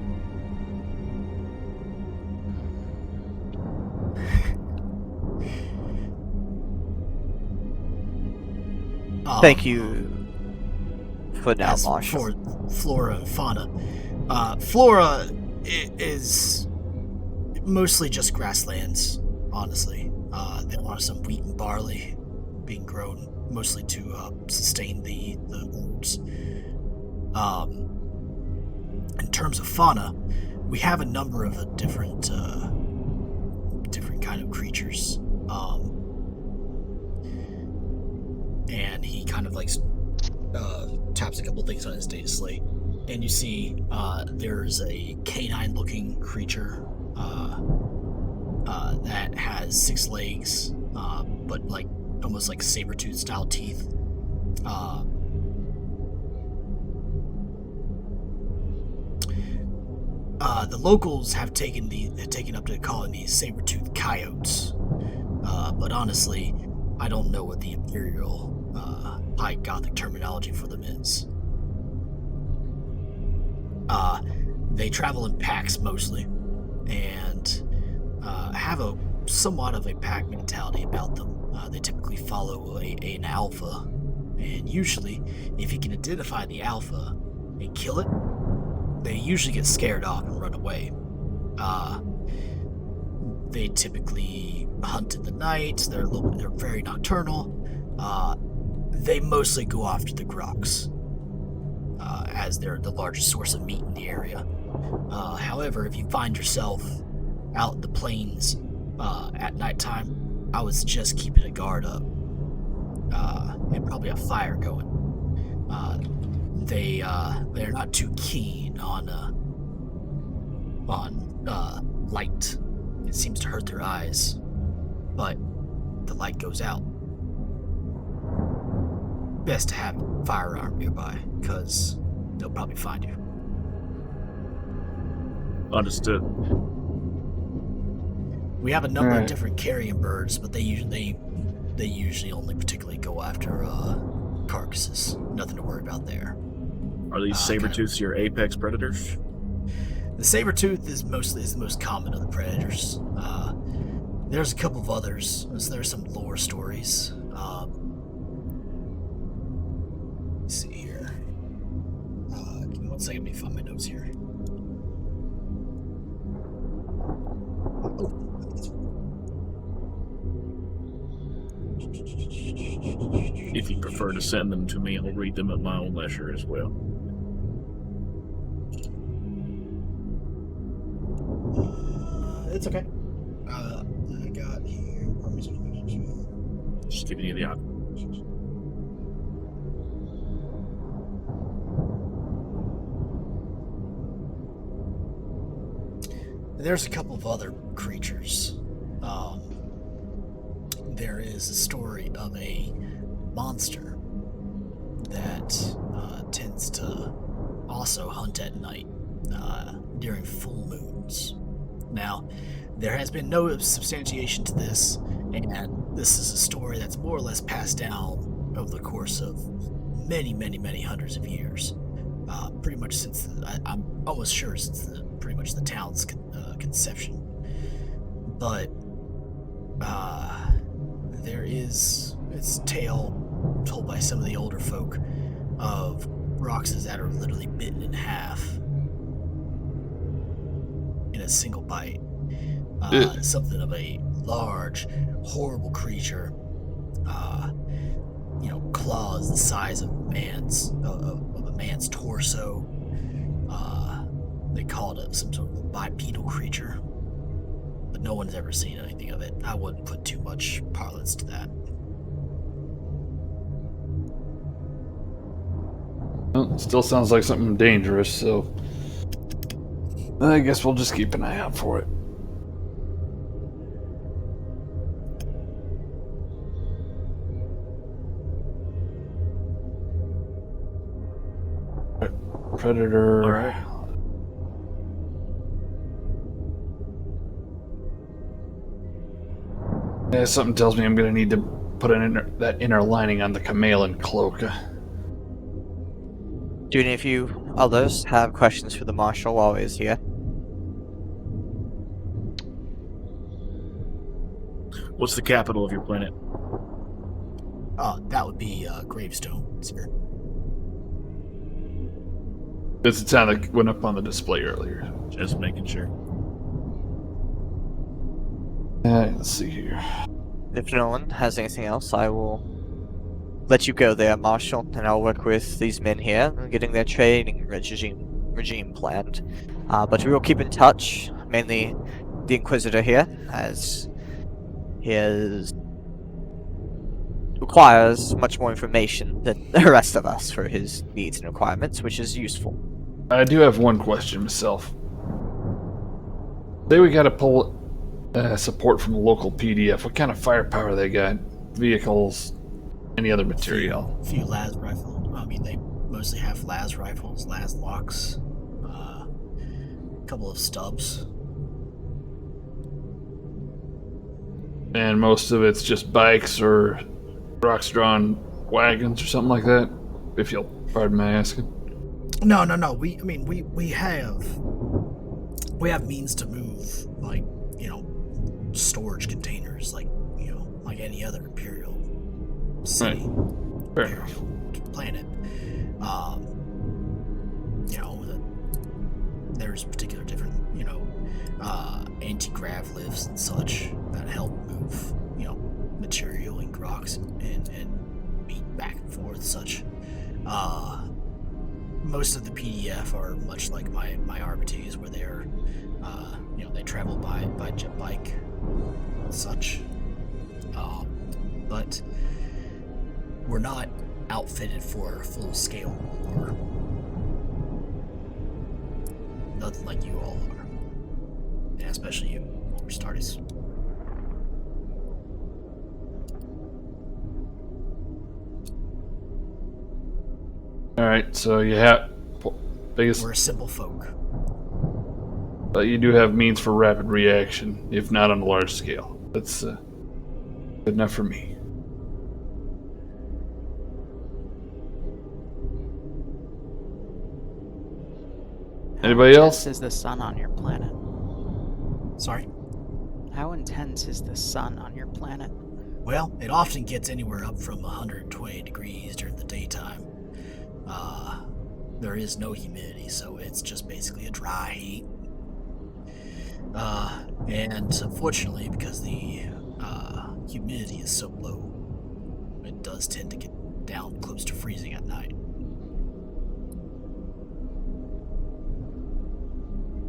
Thank you for now, As Marshall. for flora and fauna, flora is mostly just grasslands, honestly. There are some wheat and barley being grown, mostly to sustain the herds. In terms of fauna, we have a number of different kind of creatures. And he kind of like taps a couple things on his data slate, and you see there's a canine-looking creature that has 6 legs, but like almost like saber-tooth style teeth. The locals have taken up to calling these saber-tooth coyotes, but honestly, I don't know what the Imperial High Gothic terminology for them is. They travel in packs mostly, and have a somewhat of a pack mentality about them. They typically follow an alpha, and usually, if you can identify the alpha and kill it, they usually get scared off and run away. They typically hunt in the night. They're very nocturnal. They mostly go after the groks, as they're the largest source of meat in the area. However, if you find yourself out in the plains at nighttime, I would suggest keeping a guard up and probably a fire going. They're not too keen on light. It seems to hurt their eyes, but the light goes out. Best to have a firearm nearby, because they'll probably find you. Understood. We have a number of different carrion birds, but they usually only particularly go after carcasses. Nothing to worry about there. Are these saber-tooths your apex predators? The saber-tooth is the most common of the predators. There's a couple of others. There's some lore stories. Let's see here. Give me 1 second. Let me find my notes here. If you prefer to send them to me, I'll read them at my own leisure as well. It's okay. I got here. Just giving you the option. There's a couple of other creatures. There is a story of a monster that tends to also hunt at night during full moons. Now, there has been no substantiation to this, and this is a story that's more or less passed down over the course of many, many, many hundreds of years. Pretty much since, I'm almost sure since pretty much the town's conception. But there is this tale told by some of the older folk of Roxas that are literally bitten in half a single bite. Ugh. Something of a large, horrible creature. Claws the size of a man's torso. They call it some sort of a bipedal creature, but no one's ever seen anything of it. I wouldn't put too much parlance to that. Well, it still sounds like something dangerous, so I guess we'll just keep an eye out for it. Predator. All right. Yeah, something tells me I'm gonna need to put that inner lining on the chameleon cloak. Do any of you others have questions for the Marshal while he's here? What's the capital of your planet? That would be Gravestone, sir. It's the town that went up on the display earlier. Just making sure. Let's see here. If no one has anything else, I will let you go there, Marshal, and I'll work with these men here on getting their training regime planned. But we will keep in touch, mainly the Inquisitor here, as he requires much more information than the rest of us for his needs and requirements, which is useful. I do have one question myself. Say we gotta pull support from the local PDF. What kind of firepower they got? Vehicles? Any other material? A few las rifles. I mean, they mostly have las rifles, las locks, a couple of stubs. And most of it's just bikes or rocks-drawn wagons or something like that, if you'll pardon my asking. No. We have means to move, like, storage containers, like any other Imperial city, Fair Imperial planet. There's particular different, anti-grav lifts and such that help move, material and rocks and meat back and forth, such. Most of the PDF are much like my RBTs, where they're, they travel by jet bike and such. But we're not outfitted for full scale war. Nothing like you all are. Yeah, especially you, Stardust. Alright, so you have biggest... We're a simple folk. But you do have means for rapid reaction, if not on a large scale. That's good enough for me. Anybody else? How intense is the sun on your planet? Sorry? How intense is the sun on your planet? Well, it often gets anywhere up from 120 degrees during the daytime. There is no humidity, so it's just basically a dry heat. And unfortunately, because the humidity is so low, it does tend to get down close to freezing at night.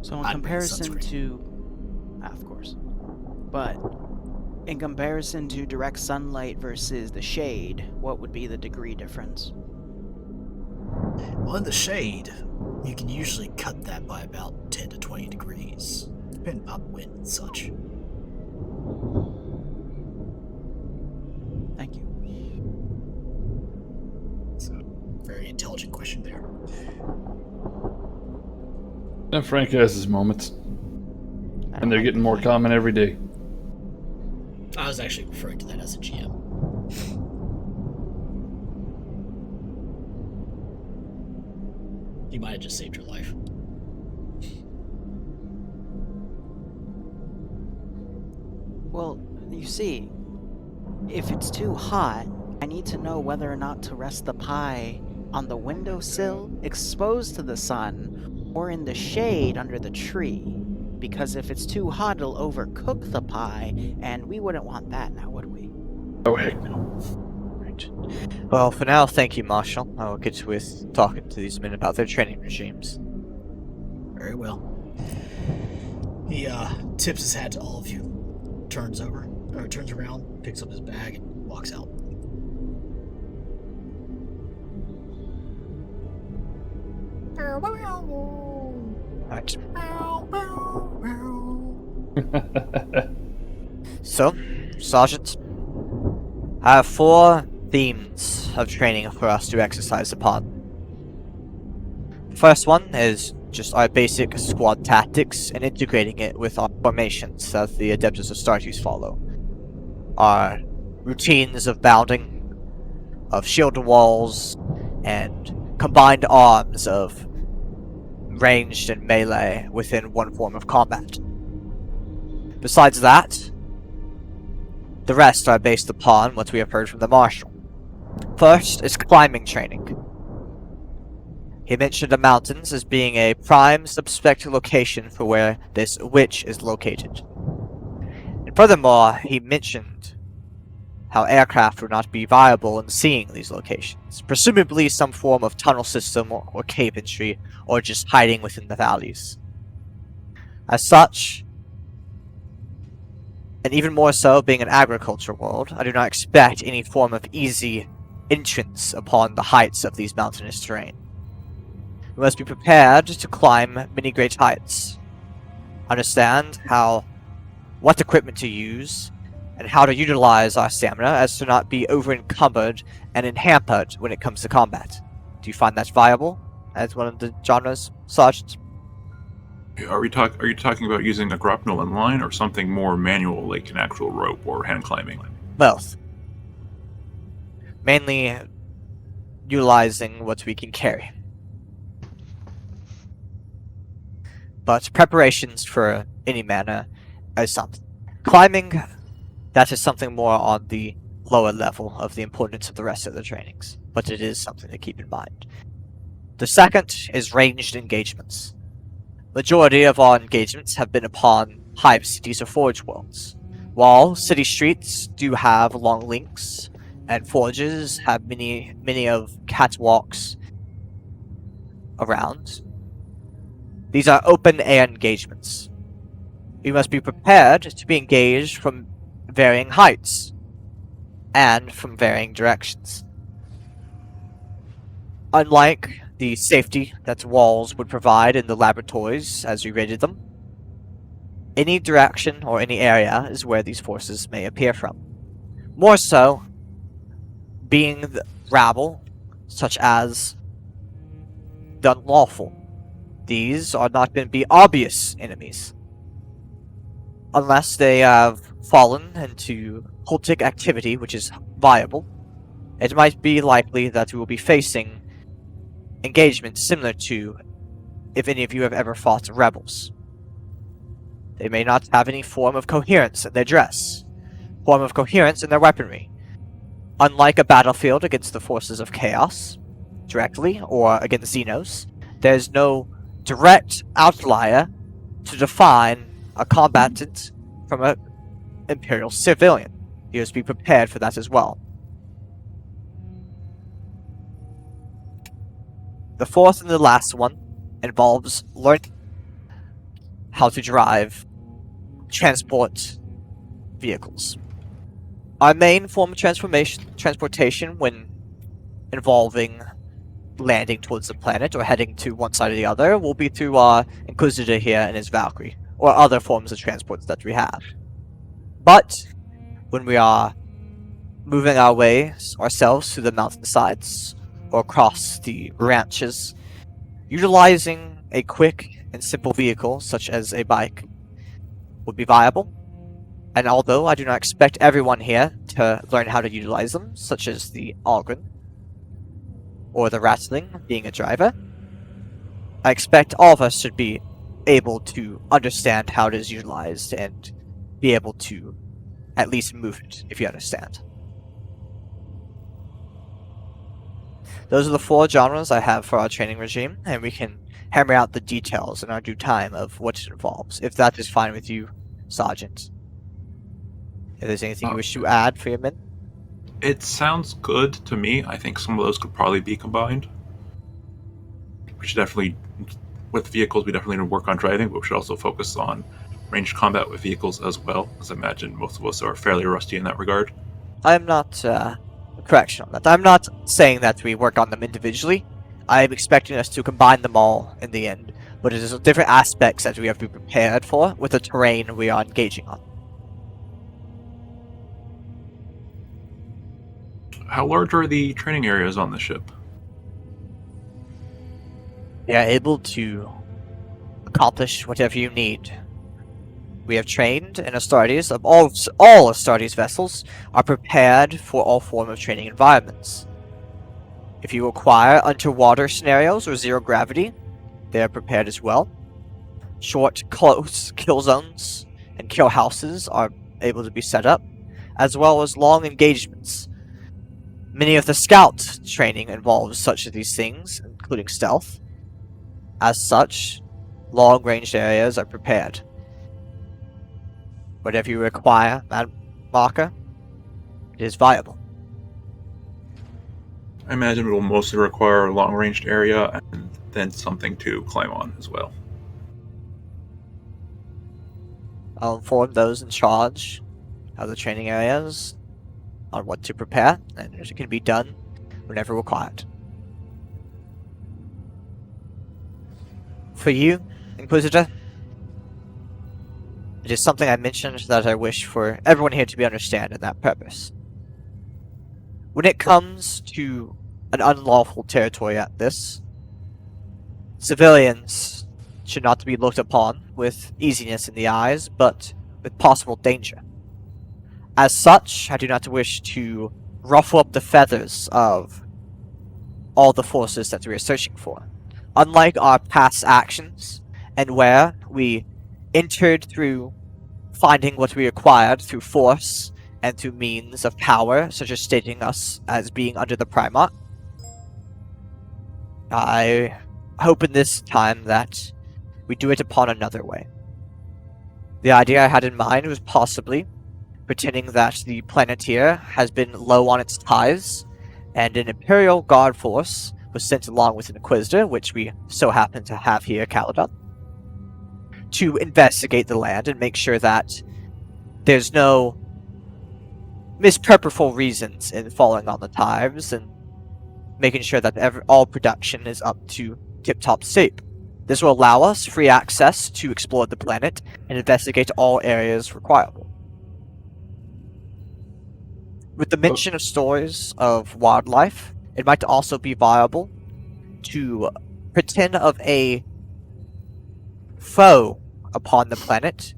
So in comparison to... of course. But in comparison to direct sunlight versus the shade, what would be the degree difference? Well, in the shade, you can usually cut that by about 10 to 20 degrees, depending on wind and such. Thank you. It's a very intelligent question there. Now Frank has his moments. And they're getting more common every day. I was actually referring to that as a GM. He might have just saved your life. Well, you see, if it's too hot, I need to know whether or not to rest the pie on the windowsill, exposed to the sun, or in the shade under the tree. because if it's too hot, it'll overcook the pie, and we wouldn't want that now, would we? Oh, heck no. Right. Well, for now, thank you, Marshal. I will get with talking to these men about their training regimes. Very well. He tips his hat to all of you, turns around, picks up his bag, and walks out. Right. So, Sergeant, I have 4 themes of training for us to exercise upon. The first one is just our basic squad tactics and integrating it with our formations that the Adeptus Astartes follow. Our routines of bounding, of shield walls, and combined arms of ranged and melee within one form of combat. Besides that, the rest are based upon what we have heard from the Marshal. First is climbing training. He mentioned the mountains as being a prime suspect location for where this witch is located. And furthermore, he mentioned how aircraft would not be viable in seeing these locations, presumably some form of tunnel system or cave entry, or just hiding within the valleys. As such, and even more so being an agriculture world, I do not expect any form of easy entrance upon the heights of these mountainous terrain. We must be prepared to climb many great heights, understand what equipment to use, and how to utilize our stamina as to not be over-encumbered and hampered when it comes to combat. Do you find that viable as one of the genres, Sergeant? Are you talking about using a grapnel in line or something more manual like an actual rope or hand climbing? Both. Mainly utilizing what we can carry. But preparations for any manner is something. Climbing, that is something more on the lower level of the importance of the rest of the trainings, but it is something to keep in mind. The second is ranged engagements. Majority of our engagements have been upon hive cities or forge worlds. While city streets do have long links, and forges have many of catwalks around, these are open air engagements. We must be prepared to be engaged from varying heights and from varying directions. Unlike the safety that walls would provide in the laboratories as we raided them, any direction or any area is where these forces may appear from. More so, being the rabble, such as the unlawful. These are not going to be obvious enemies. Unless they have fallen into cultic activity, which is viable, it might be likely that we will be facing engagements similar to if any of you have ever fought rebels. They may not have any form of coherence in their dress, form of coherence in their weaponry. Unlike a battlefield against the forces of chaos, directly, or against Xenos, there's no direct outlier to define a combatant from an Imperial civilian. You must be prepared for that as well. The fourth and the last one involves learning how to drive transport vehicles. Our main form of transportation when involving landing towards the planet or heading to one side or the other will be through our Inquisitor here and his Valkyrie, or other forms of transports that we have. But when we are moving our way ourselves through the mountainsides or across the ranches, utilizing a quick and simple vehicle such as a bike would be viable. And although I do not expect everyone here to learn how to utilize them, such as the Algren or the Ratling being a driver, I expect all of us should be able to understand how it is utilized and be able to at least move it, if you understand. Those are the 4 genres I have for our training regime, and we can hammer out the details in our due time of what it involves, if that is fine with you, Sergeant. If there's anything you wish to add for your men? It sounds good to me. I think some of those could probably be combined. We should definitely, with vehicles, we definitely need to work on driving, but we should also focus on ranged combat with vehicles as well, because I imagine most of us are fairly rusty in that regard. I'm not, correction on that. I'm not saying that we work on them individually. I'm expecting us to combine them all in the end, but it is different aspects that we have to be prepared for with the terrain we are engaging on. How large are the training areas on the ship? They are able to accomplish whatever you need. We have trained, and Astartes of all Astartes vessels are prepared for all form of training environments. If you require underwater scenarios or zero gravity, they are prepared as well. Short, close kill zones and kill houses are able to be set up, as well as long engagements. Many of the scout training involves such of these things, including stealth. As such, long-range areas are prepared. Whatever you require, Mad Marker, it is viable. I imagine it will mostly require a long-ranged area and then something to climb on as well. I'll inform those in charge of the training areas on what to prepare, and it can be done whenever required. For you, Inquisitor, it is something I mentioned that I wish for everyone here to be understand in that purpose. When it comes to an unlawful territory at this, civilians should not be looked upon with easiness in the eyes, but with possible danger. As such, I do not wish to ruffle up the feathers of all the forces that we are searching for. Unlike our past actions, and where we entered through finding what we acquired through force and through means of power, such as stating us as being under the Primarch, I hope in this time that we do it upon another way. The idea I had in mind was possibly pretending that the Planeteer has been low on its tithes, and an Imperial Guard force was sent along with an Inquisitor, which we so happen to have here at Caledon, to investigate the land and make sure that there's no mispurposeful reasons in falling on the tithes, and making sure that all production is up to tip-top state. This will allow us free access to explore the planet and investigate all areas requireable. With the mention of stories of wildlife, it might also be viable to pretend of a foe upon the planet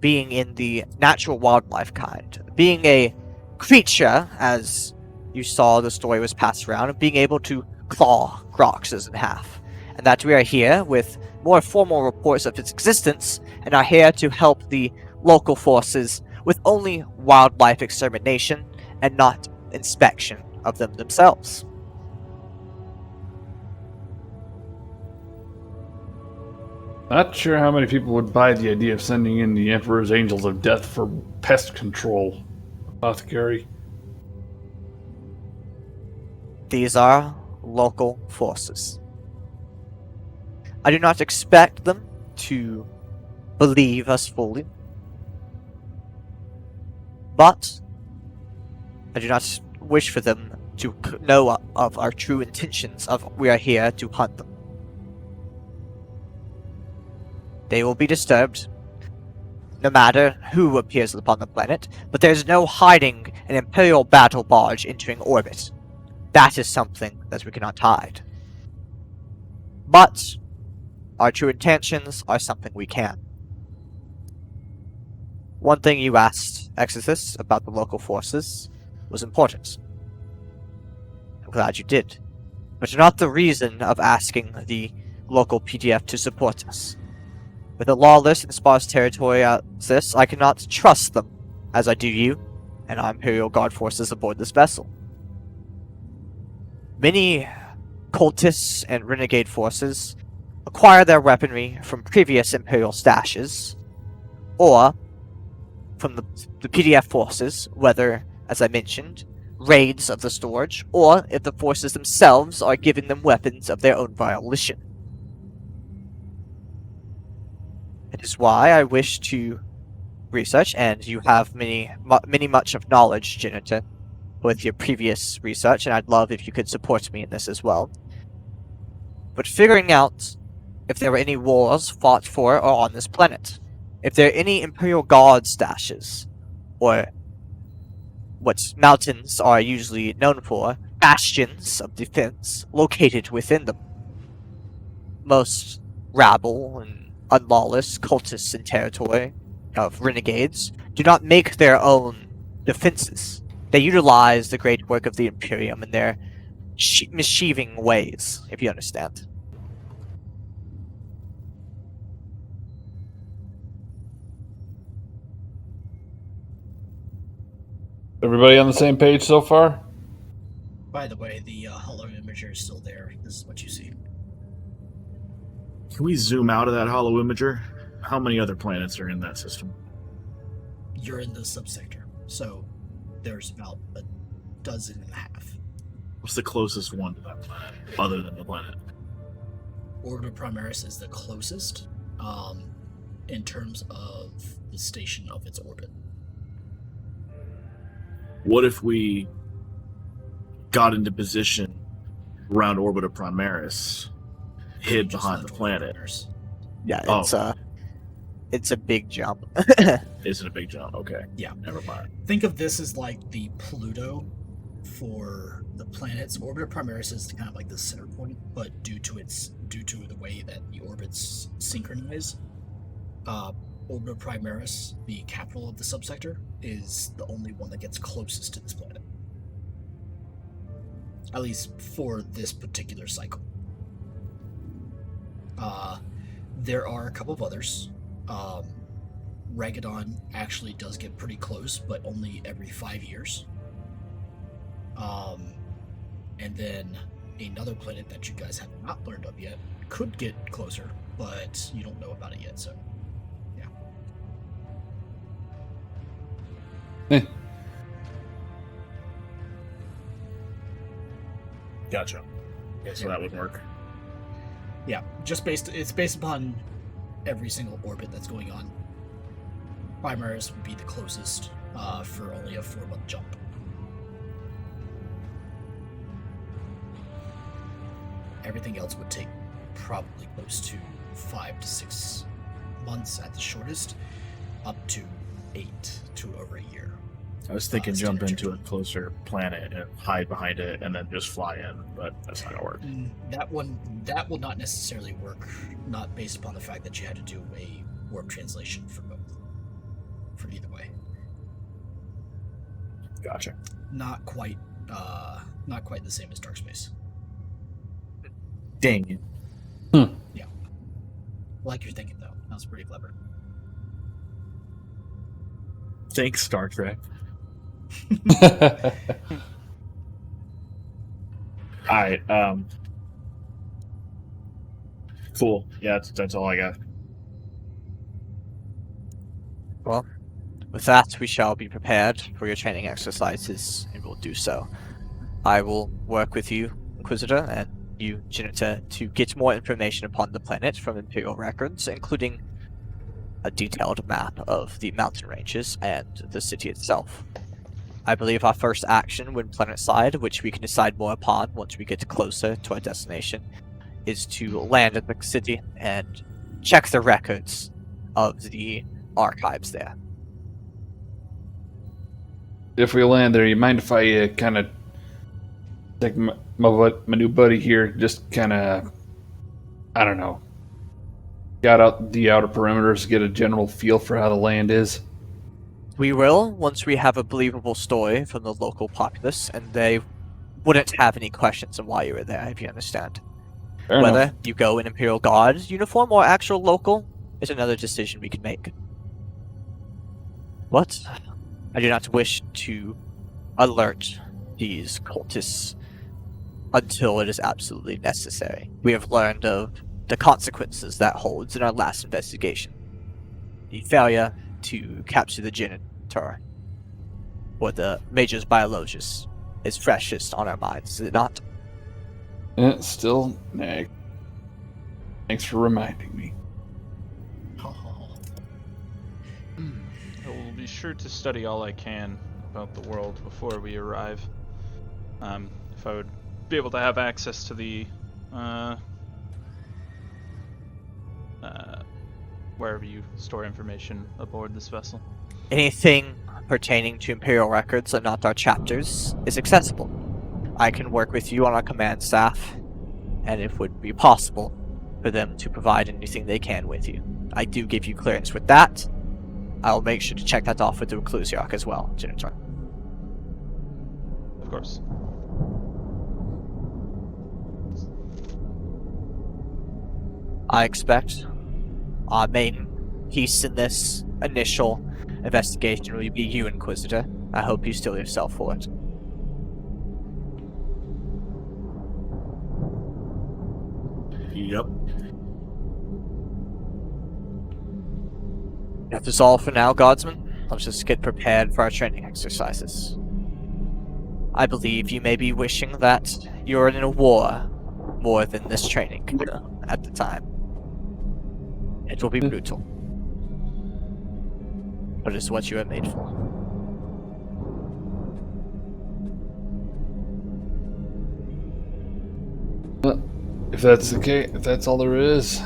being in the natural wildlife kind. Being a creature, as you saw the story was passed around, and being able to claw Groxes in half. And that we are here with more formal reports of its existence, and are here to help the local forces with only wildlife extermination and not inspection of them themselves. Not sure how many people would buy the idea of sending in the Emperor's Angels of Death for pest control. Apothecary. These are local forces. I do not expect them to believe us fully, but I do not wish for them to know of our true intentions of we are here to hunt them. They will be disturbed, no matter who appears upon the planet, but there's no hiding an Imperial battle barge entering orbit. That is something that we cannot hide. But our true intentions are something we can. One thing you asked, Exorcist, about the local forces was important. I'm glad you did. But not the reason of asking the local PDF to support us. With a lawless and sparse territory as this, I cannot trust them, as I do you, and our Imperial Guard forces aboard this vessel. Many cultists and renegade forces acquire their weaponry from previous Imperial stashes, or from the PDF forces, whether, as I mentioned, raids of the storage, or if the forces themselves are giving them weapons of their own volition. It is why I wish to research, and you have much of knowledge, Janitor, with your previous research, and I'd love if you could support me in this as well. But figuring out if there were any wars fought for or on this planet, if there are any Imperial Guard stashes, or what mountains are usually known for, bastions of defense located within them. Most rabble and unlawless cultists in territory of renegades do not make their own defenses. They utilize the great work of the Imperium in their mischieving ways, if you understand. Everybody on the same page so far? By the way, the hollow imager is still there. This is what you see. Can we zoom out of that hollow imager? How many other planets are in that system? You're in the subsector, so there's about a dozen and a half. What's the closest one to that planet, other than the planet? Orbita Primaris is the closest, in terms of the station of its orbit. What if we got into position around Orbita Primaris, hid behind the planet? Yeah, it's a big jump. Is it a big jump? Okay. Yeah. Never mind. Think of this as like the Pluto for the planets. Orbita Primaris is kind of like the center point, but due to the way that the orbits synchronize, Orbita Primaris, the capital of the subsector, is the only one that gets closest to this planet. At least for this particular cycle. There are a couple of others. Ragadon actually does get pretty close, but only every 5 years. And then another planet that you guys have not learned of yet could get closer, but you don't know about it yet, so yeah. Gotcha. Okay, so that would work. Yeah, it's based upon every single orbit that's going on. Primaris would be the closest for only a 4-month jump. Everything else would take probably close to 5 to 6 months at the shortest, up to 8 to over a year. I was thinking jump into a closer planet and hide behind it and then just fly in, but that's not gonna work. That will not necessarily work, not based upon the fact that you had to do a warp translation for both. For either way. Gotcha. Not quite the same as Dark Space. Dang it. Yeah. Like you're thinking though. That was pretty clever. Thanks, Star Trek. Alright, cool. Yeah, that's all I got. Well, with that, we shall be prepared for your training exercises, and we'll do so. I will work with you, Inquisitor, and you, Janitor, to get more information upon the planet from Imperial records, including a detailed map of the mountain ranges and the city itself. I believe our first action when planetside, which we can decide more upon once we get closer to our destination, is to land at the city and check the records of the archives there. If we land there, you mind if I kind of take my new buddy here, just kind of, I don't know, got out the outer perimeters, get a general feel for how the land is? We will, once we have a believable story from the local populace, and they wouldn't have any questions on why you were there, if you understand. Fair Whether enough. you go in Imperial Guard uniform or actual local is another decision we can make. But I do not wish to alert these cultists until it is absolutely necessary. We have learned of the consequences that holds in our last investigation. The failure to capture the janitor, or the Major's biologist, is freshest on our minds, is it not? It's still nag. Thanks for reminding me. I will be sure to study all I can about the world before we arrive. If I would be able to have access to the wherever you store information aboard this vessel. Anything pertaining to Imperial records and not our chapters is accessible. I can work with you on our command staff, and it would be possible for them to provide anything they can with you. I do give you clearance with that. I'll make sure to check that off with the Reclusiarch as well, Janitor. Of course. I expect our main piece in this initial investigation will be you, Inquisitor. I hope you steel yourself for it. Yep. That is all for now, Guardsmen. Let's just get prepared for our training exercises. I believe you may be wishing that you're in a war more than this training at the time. It will be brutal. But it's what you are made for. If that's the case, if that's all there is,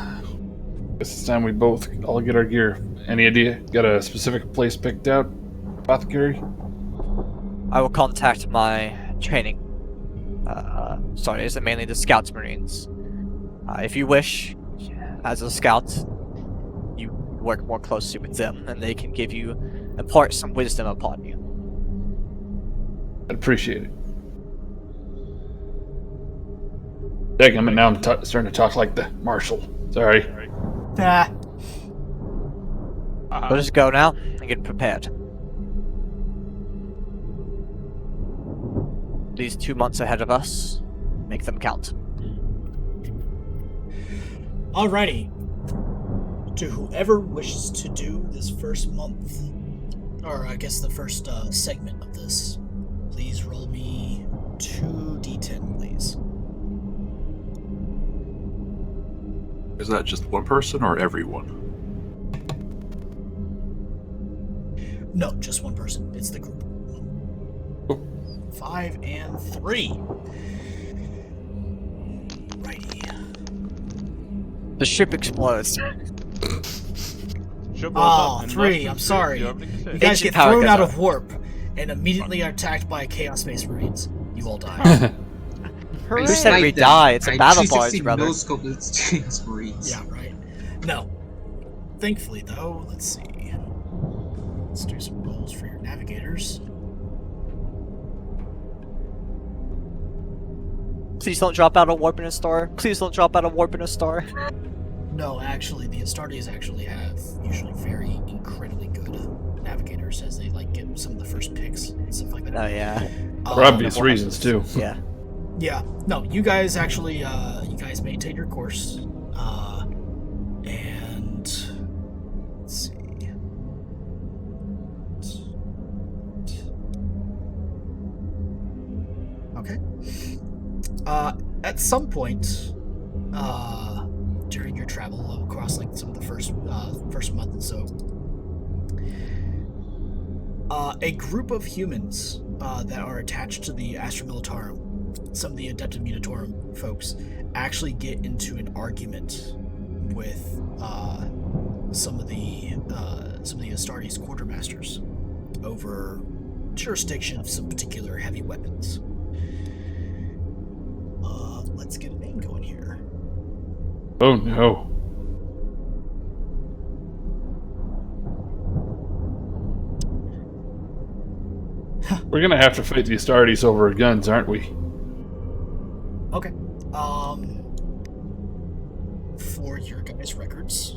it's time we both all get our gear. Any idea? Got a specific place picked out? Apothecary? I will contact my training. Is it mainly the Scouts Marines? If you wish, as a scout, you work more closely with them, and they can impart some wisdom upon you. I'd appreciate it. Dang, now I'm starting to talk like the Marshal. Sorry. Nah. We'll just go now and get prepared. These 2 months ahead of us, make them count. Alrighty. To whoever wishes to do this first month, or I guess the first segment of this, please roll me 2d10, please. Is that just one person or everyone? No, just one person. It's the group. 5 and 3. Righty. The ship explodes. Ship blows Oh, up and 3. nothing I'm to sorry. do. Everything to say. You guys Engine get power thrown goes out out. of warp and immediately are attacked by Chaos Space Marines. You all die. Who said we die? It's a battle barge, brother. No scope. It's Chaos Marines. Yeah, right. No. Thankfully, though, let's see. Let's do some rolls for your navigators. Please don't drop out a warp in a star. Please don't drop out a warp in a star. No, actually, the Astartes actually have usually very incredibly good navigators, as they like get some of the first picks and stuff like that. Oh yeah. For obvious reasons, too. Yeah. Yeah. No, you guys actually, you guys maintain your course, and let's see. Okay. At some point, during your travel across like some of the first month and so, a group of humans that are attached to the Astra Militarum, some of the Adepta Munitorum folks, actually get into an argument with some of the Astartes quartermasters over jurisdiction of some particular heavy weapons. Let's get a name going here. Oh no. We're gonna have to fight the Astartes over guns, aren't we? Okay. For your guys' records.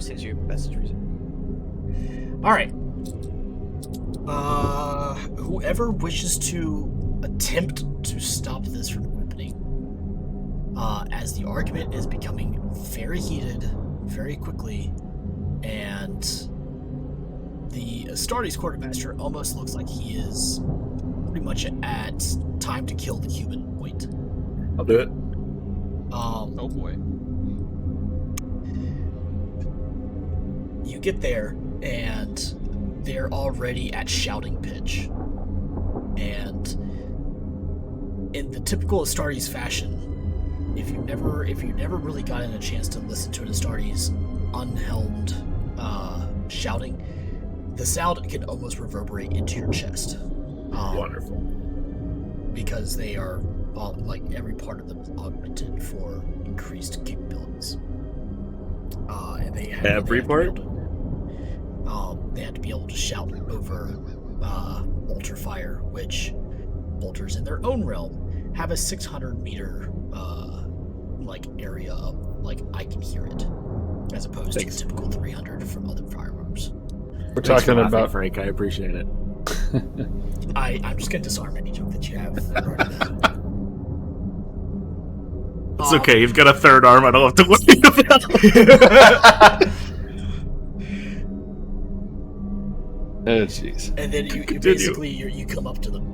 since you messaged me. All right. Whoever wishes to attempt to stop this from happening, as the argument is becoming very heated, very quickly, and the Astartes quartermaster almost looks like he is pretty much at time to kill the human point. I'll do it. Oh boy. You get there, and they're already at shouting pitch. And in the typical Astartes fashion, if you never really gotten a chance to listen to an Astartes unhelmed shouting, the sound can almost reverberate into your chest. Wonderful. Because they are like every part of them is augmented for increased capabilities. And they have Every part? They had to be able to shout over bolter fire, which bolters in their own realm have a 600-meter like area of like I can hear it, as opposed to the typical 300 from other firearms. We're talking about Frank. I appreciate it. I'm just gonna disarm any joke that you have. It's okay. You've got a third arm. I don't have to worry about. Oh, jeez. And then you basically you come up to them,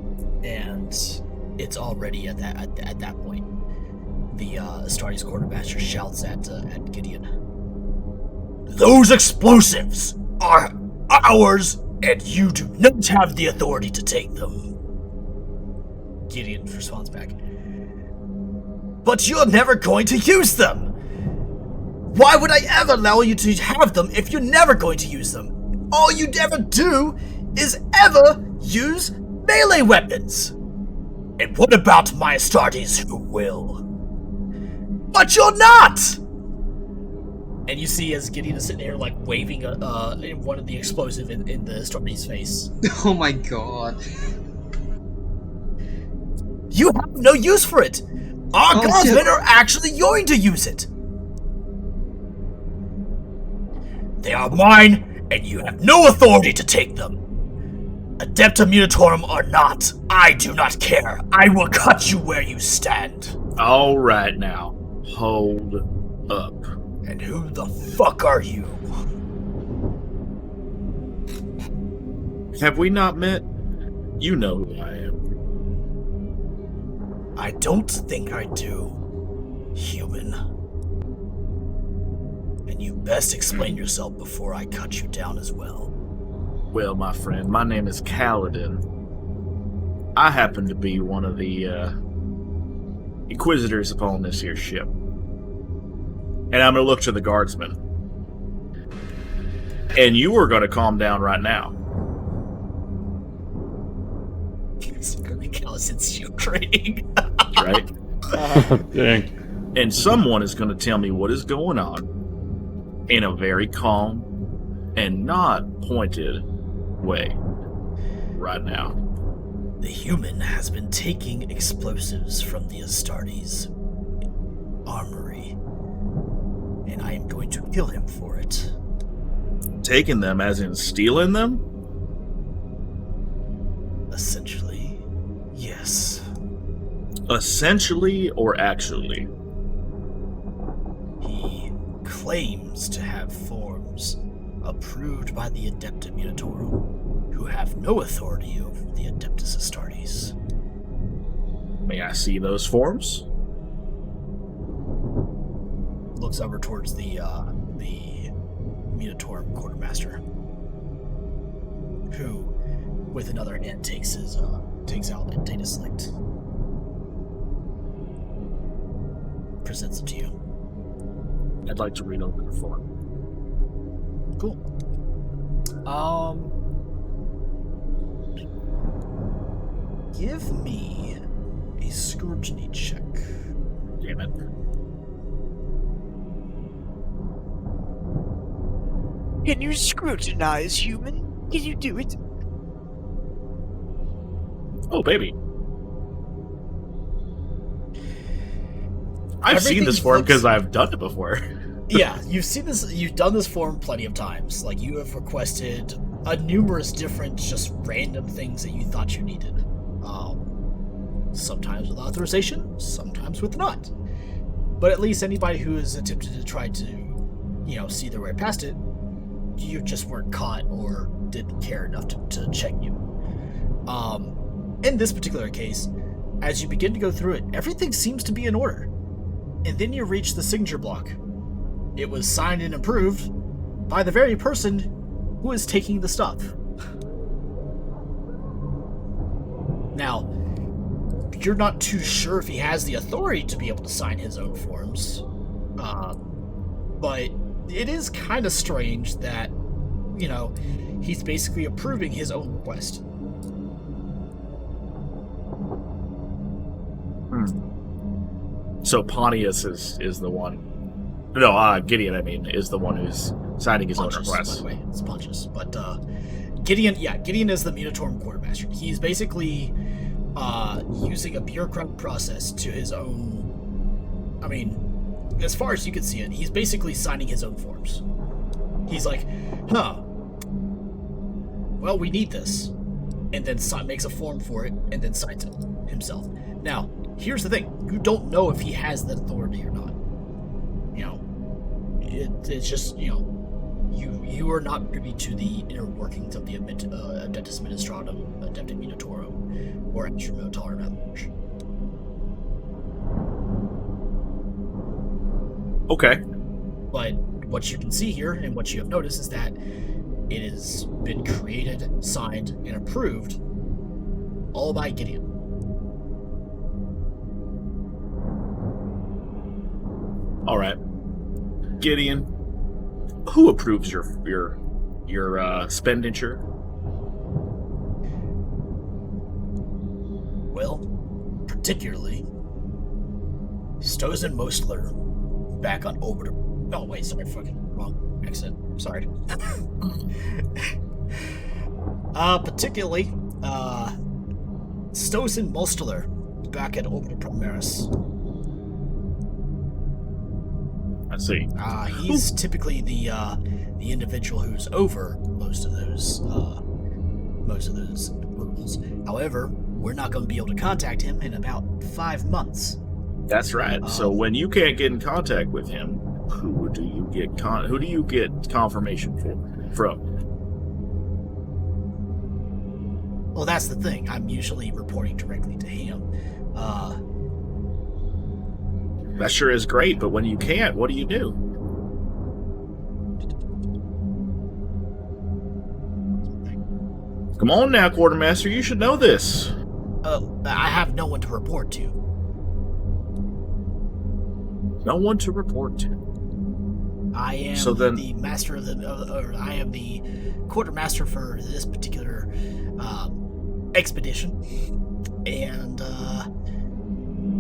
and it's already at that point. The Astartes quartermaster shouts at Gideon. Those explosives are ours, and you do not have the authority to take them. Gideon responds back. But you're never going to use them! Why would I ever allow you to have them if you're never going to use them? All you'd ever do is ever use melee weapons! And what about my Astartes who will? But you're not! And you see as Gideon is sitting here like waving one of the explosive in the Astartes' face. Oh my god. You have no use for it! Our guardsmen are actually going to use it! They are mine, and you have no authority to take them. Adepta Munitorum or not, I do not care. I will cut you where you stand. All right now, hold up. And who the fuck are you? Have we not met? You know who I am. I don't think I do, human. And you best explain yourself before I cut you down as well. Well, my friend, my name is Kaladin. I happen to be one of the inquisitors upon this here ship. And I'm going to look to the guardsmen. And you are going to calm down right now. It's going to be Kaladin's shield training. Right? Dang. And someone is going to tell me what is going on in a very calm and not pointed way right now. The human has been taking explosives from the Astartes armory, and I am going to kill him for it. Taking them as in stealing them? Essentially, yes. Essentially or actually? He claims to have forms approved by the Adepta Munitorum, who have no authority over the Adeptus Astartes. May I see those forms? Looks over towards the Munitorum quartermaster, who, with another hand, takes out a data select, presents it to you. I'd like to read over the form. Cool. Give me a scrutiny check. Damn it. Can you scrutinize, human? Can you do it? Oh, baby. I've seen this form because I've done it before. Yeah, you've seen this. You've done this form plenty of times. Like, you have requested numerous different, just random things that you thought you needed. Sometimes with authorization, sometimes with not. But at least anybody who has attempted to try to, see their way past it, you just weren't caught or didn't care enough to check you. In this particular case, as you begin to go through it, everything seems to be in order. And then you reach the signature block. It was signed and approved by the very person who is taking the stuff. Now, you're not too sure if he has the authority to be able to sign his own forms, but it is kind of strange that, he's basically approving his own request. So Pontius is the one. No, Gideon, is the one who's signing his Pontius, own request. by the way. It's Pontius. But Gideon is the Munitorum quartermaster. He's basically using a bureaucratic process to his own... as far as you can see it, he's basically signing his own forms. He's like, well, we need this. And then makes a form for it, and then signs it himself. Now, here's the thing. You don't know if he has that authority or not. It's just, you are not privy to the inner workings of the Adeptus Ministratum, Adeptum Munitorum, or Astra Militarum at large. Okay. But what you can see here, and what you have noticed, is that it has been created, signed, and approved all by Gideon. All right. Gideon, who approves your expenditure? Well, particularly Stozen Mostler back on Orbita. Oh wait, sorry, fucking wrong accent. Sorry. Particularly Stozen Mostler back at Orbita Primaris. I see. He's typically the individual who's over most of those approvals. However, we're not going to be able to contact him in about 5 months. That's right. So when you can't get in contact with him, who do you get confirmation from? Well, that's the thing. I'm usually reporting directly to him. That sure is great, but when you can't, what do you do? Come on now, Quartermaster, you should know this. I have no one to report to. No one to report to. I am the master of or I am the quartermaster for this particular expedition, and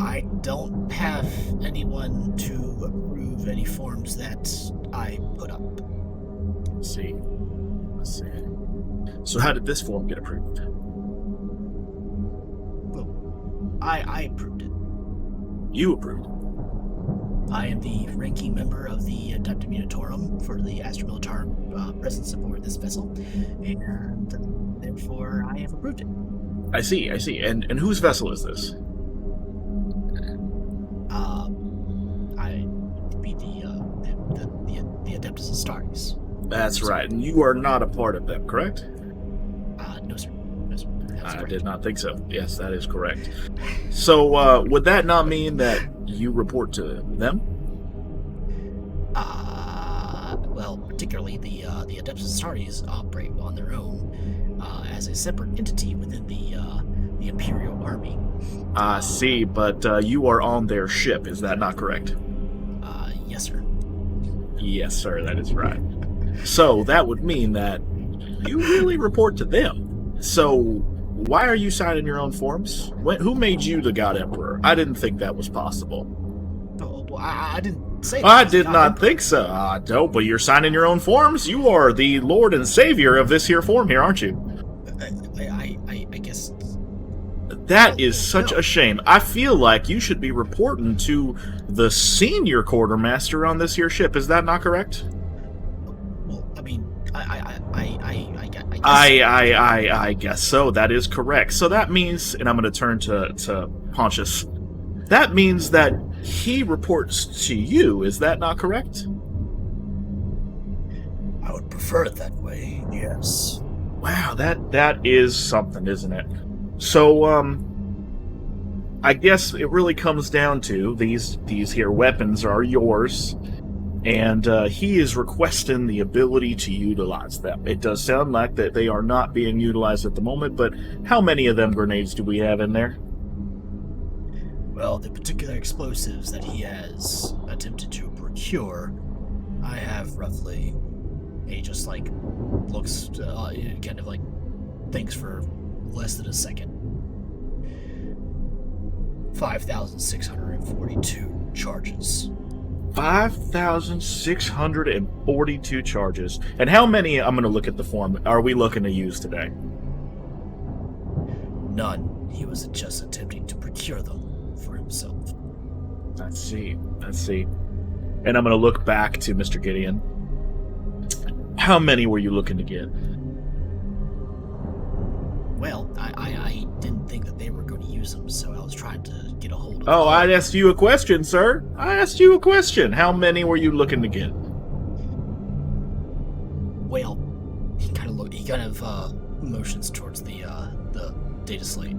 I don't have anyone to approve any forms that I put up. Let's see. So how did this form get approved? Well, I approved it. You approved it? I am the ranking member of the Adeptum Munitorum for the Astra Militarum presence aboard this vessel, and therefore I have approved it. I see. And whose vessel is this? I be the Adeptus Astartes. That's right, and you are not a part of them, correct? No, sir. I did not think so. Yes, that is correct. So, would that not mean that you report to them? Well, particularly the Adeptus Astartes operate on their own as a separate entity within the Imperial Army. I see, but you are on their ship, is that not correct? Yes, sir. Yes, sir, that is right. So, that would mean that you really report to them. So, why are you signing your own forms? Who made you the God Emperor? I didn't think that was possible. Oh, well, I didn't say that. I did not think so. No, but you're signing your own forms? You are the Lord and Savior of this here form here, aren't you? I guess That is such a shame. I feel like you should be reporting to the senior quartermaster on this here ship. Is that not correct? Well, I mean, I guess so. That is correct. So that means, and I'm going to turn to Pontius. That means that he reports to you. Is that not correct? I would prefer it that way. Yes. Wow, that is something, isn't it? So, I guess it really comes down to these here weapons are yours, and he is requesting the ability to utilize them. It does sound like that they are not being utilized at the moment, but how many of them grenades do we have in there? Well, the particular explosives that he has attempted to procure, I have roughly. He just looks kind of thinks for less than a second. 5,642 charges. 5,642 charges. And how many, I'm going to look at the form, are we looking to use today? None. He was just attempting to procure them for himself. Let's see. And I'm going to look back to Mr. Gideon. How many were you looking to get? Well, I didn't think that they were going to use them, so I was trying to get a hold of Oh, I asked you a question, sir. I asked you a question. How many were you looking to get? Well, he kind of motions towards the data slate.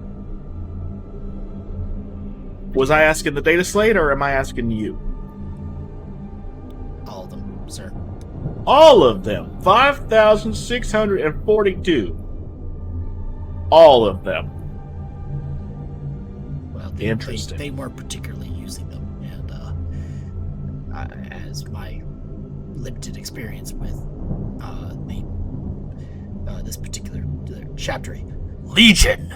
Was I asking the data slate, or am I asking you? All of them, sir. All of them. 5,642. All of them. Well, interesting. They weren't particularly using them, and as my limited experience with this particular chapter, Legion,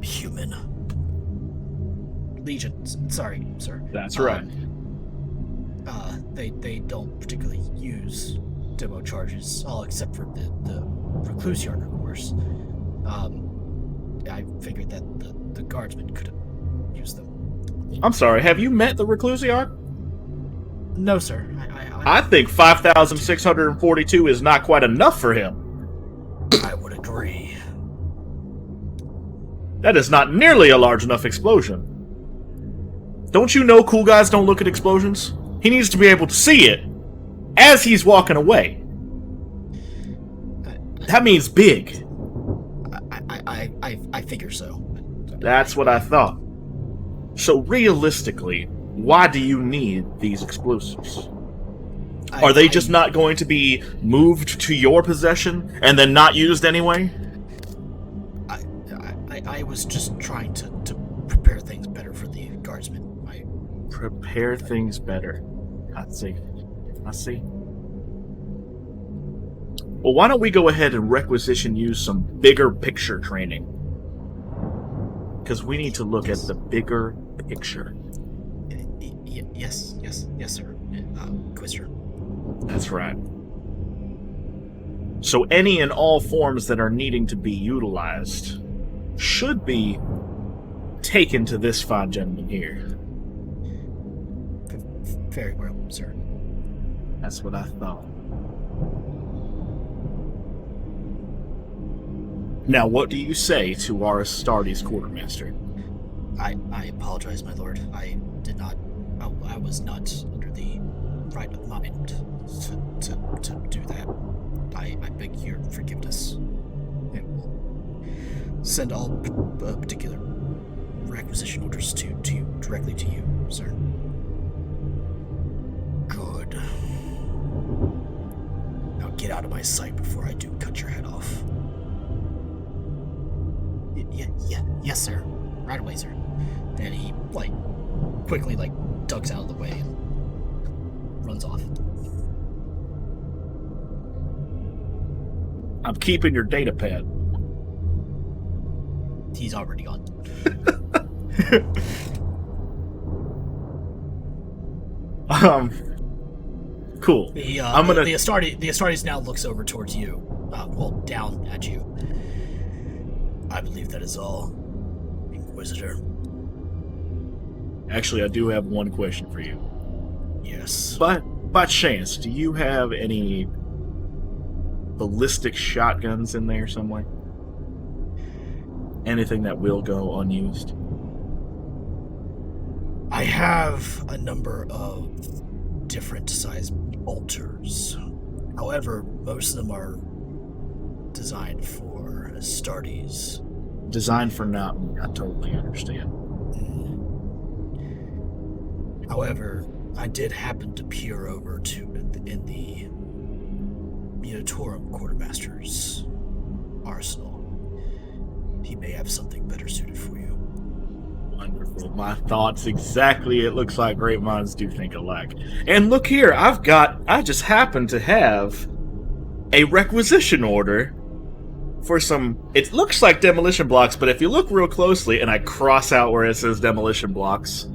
human. Legion. Sorry, sir. That's right. They don't particularly use demo charges, all except for the recluse yard, of course. I figured that the guardsmen could have used them. I'm sorry, have you met the Reclusiarch? No, sir. I think 5,642 is not quite enough for him. I would agree. That is not nearly a large enough explosion. Don't you know cool guys don't look at explosions? He needs to be able to see it as he's walking away. That means big. I figure so. That's what I thought. So realistically, why do you need these explosives? Are they just not going to be moved to your possession and then not used anyway? I was just trying to prepare things better for the guardsmen. Prepare things better. I see. Well, why don't we go ahead and requisition you some bigger picture training? Because we need to look at the bigger picture. Yes, sir. Quister. That's right. So any and all forms that are needing to be utilized should be taken to this fine gentleman here. Very well, sir. That's what I thought. Now, what do you say to our Astartes quartermaster? I apologize, my lord. I was not under the right of mind to do that. I beg your forgiveness. And will send all particular requisition orders directly to you, sir. Good. Now get out of my sight before I do cut your head off. Yes, sir. Right away, sir. And he quickly ducks out of the way and runs off. I'm keeping your data pad. He's already gone. Cool. The Astartes now looks over towards you. Down at you. I believe that is all. Inquisitor. Actually, I do have one question for you. Yes. But by chance, do you have any ballistic shotguns in there somewhere? Anything that will go unused? I have a number of different size bolters. However, most of them are designed for Astartes. Designed for not me, I totally understand. However, I did happen to peer over to in the Minotaurum Quartermaster's arsenal. He may have something better suited for you. Wonderful. My thoughts exactly. It looks like great minds do think alike. And look here, I just happen to have a requisition order for some, it looks like demolition blocks, but if you look real closely, and I cross out where it says demolition blocks,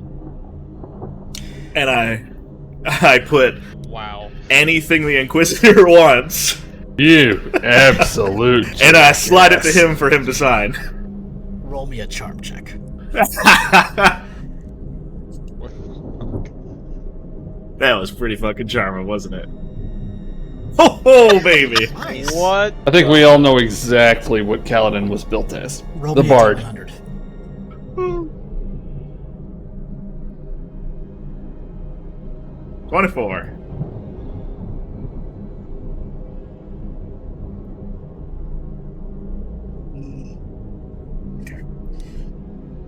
and I put Wow. anything the Inquisitor wants, You absolute. and I slide it to jackass. him for him to sign. Roll me a charm check. That was pretty fucking charming, wasn't it? Oh, baby! Nice. What? I think we all know exactly what Kaladin was built as. Roll The me Bard. a 100. $24. Okay.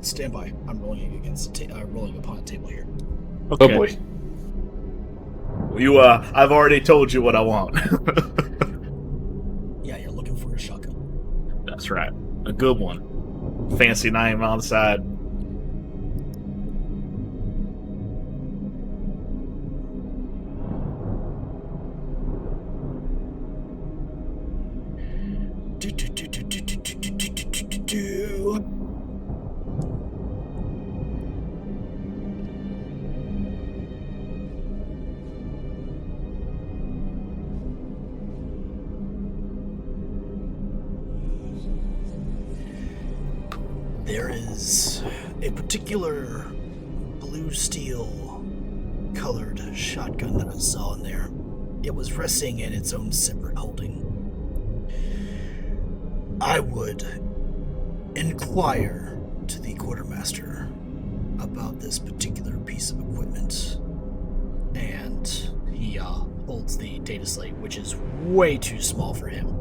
Stand by. I'm rolling against rolling upon a table here. Oh boy. You, I've already told you what I want. Yeah, you're looking for a shotgun. That's right. A good one. Fancy name on the side. There is a particular blue steel colored shotgun that I saw in there. It was resting in its own separate holding. I would inquire to the quartermaster about this particular piece of equipment. And he holds the data slate, which is way too small for him.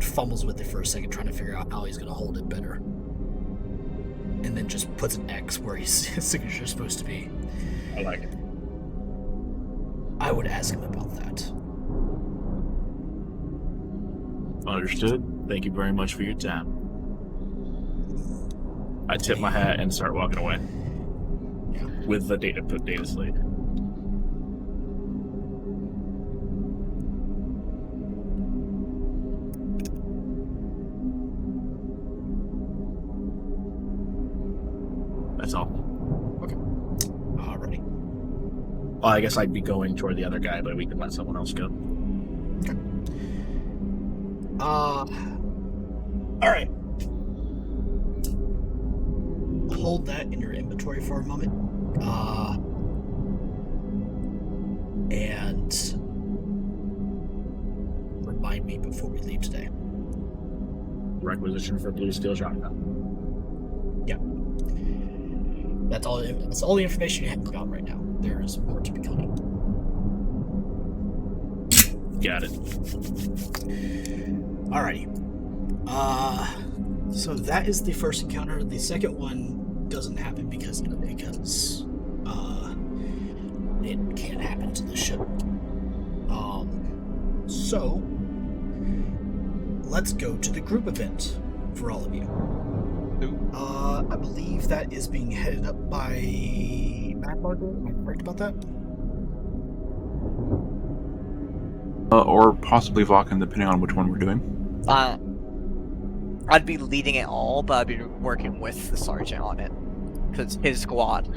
Fumbles with it for a second, trying to figure out how he's going to hold it better. And then just puts an X where his signature is supposed to be. I like it. I would ask him about that. Understood. Thank you very much for your time. I tip my hat and start walking away. Yeah. With the data slate. That's all. Okay. Alrighty. Well, I guess I'd be going toward the other guy, but we can let someone else go. Okay. Alright. Hold that in your inventory for a moment. And remind me before we leave today. Requisition for blue steel shotgun. That's all the information you have got right now. There is more to be coming. Got it. Alrighty. So that is the first encounter. The second one doesn't happen because it can't happen to the ship. So let's go to the group event for all of you. I believe that is being headed up by Matt Barker. Am I correct about that? Or possibly Vulcan, depending on which one we're doing. I'd be leading it all, but I'd be working with the sergeant on it. Because his squad.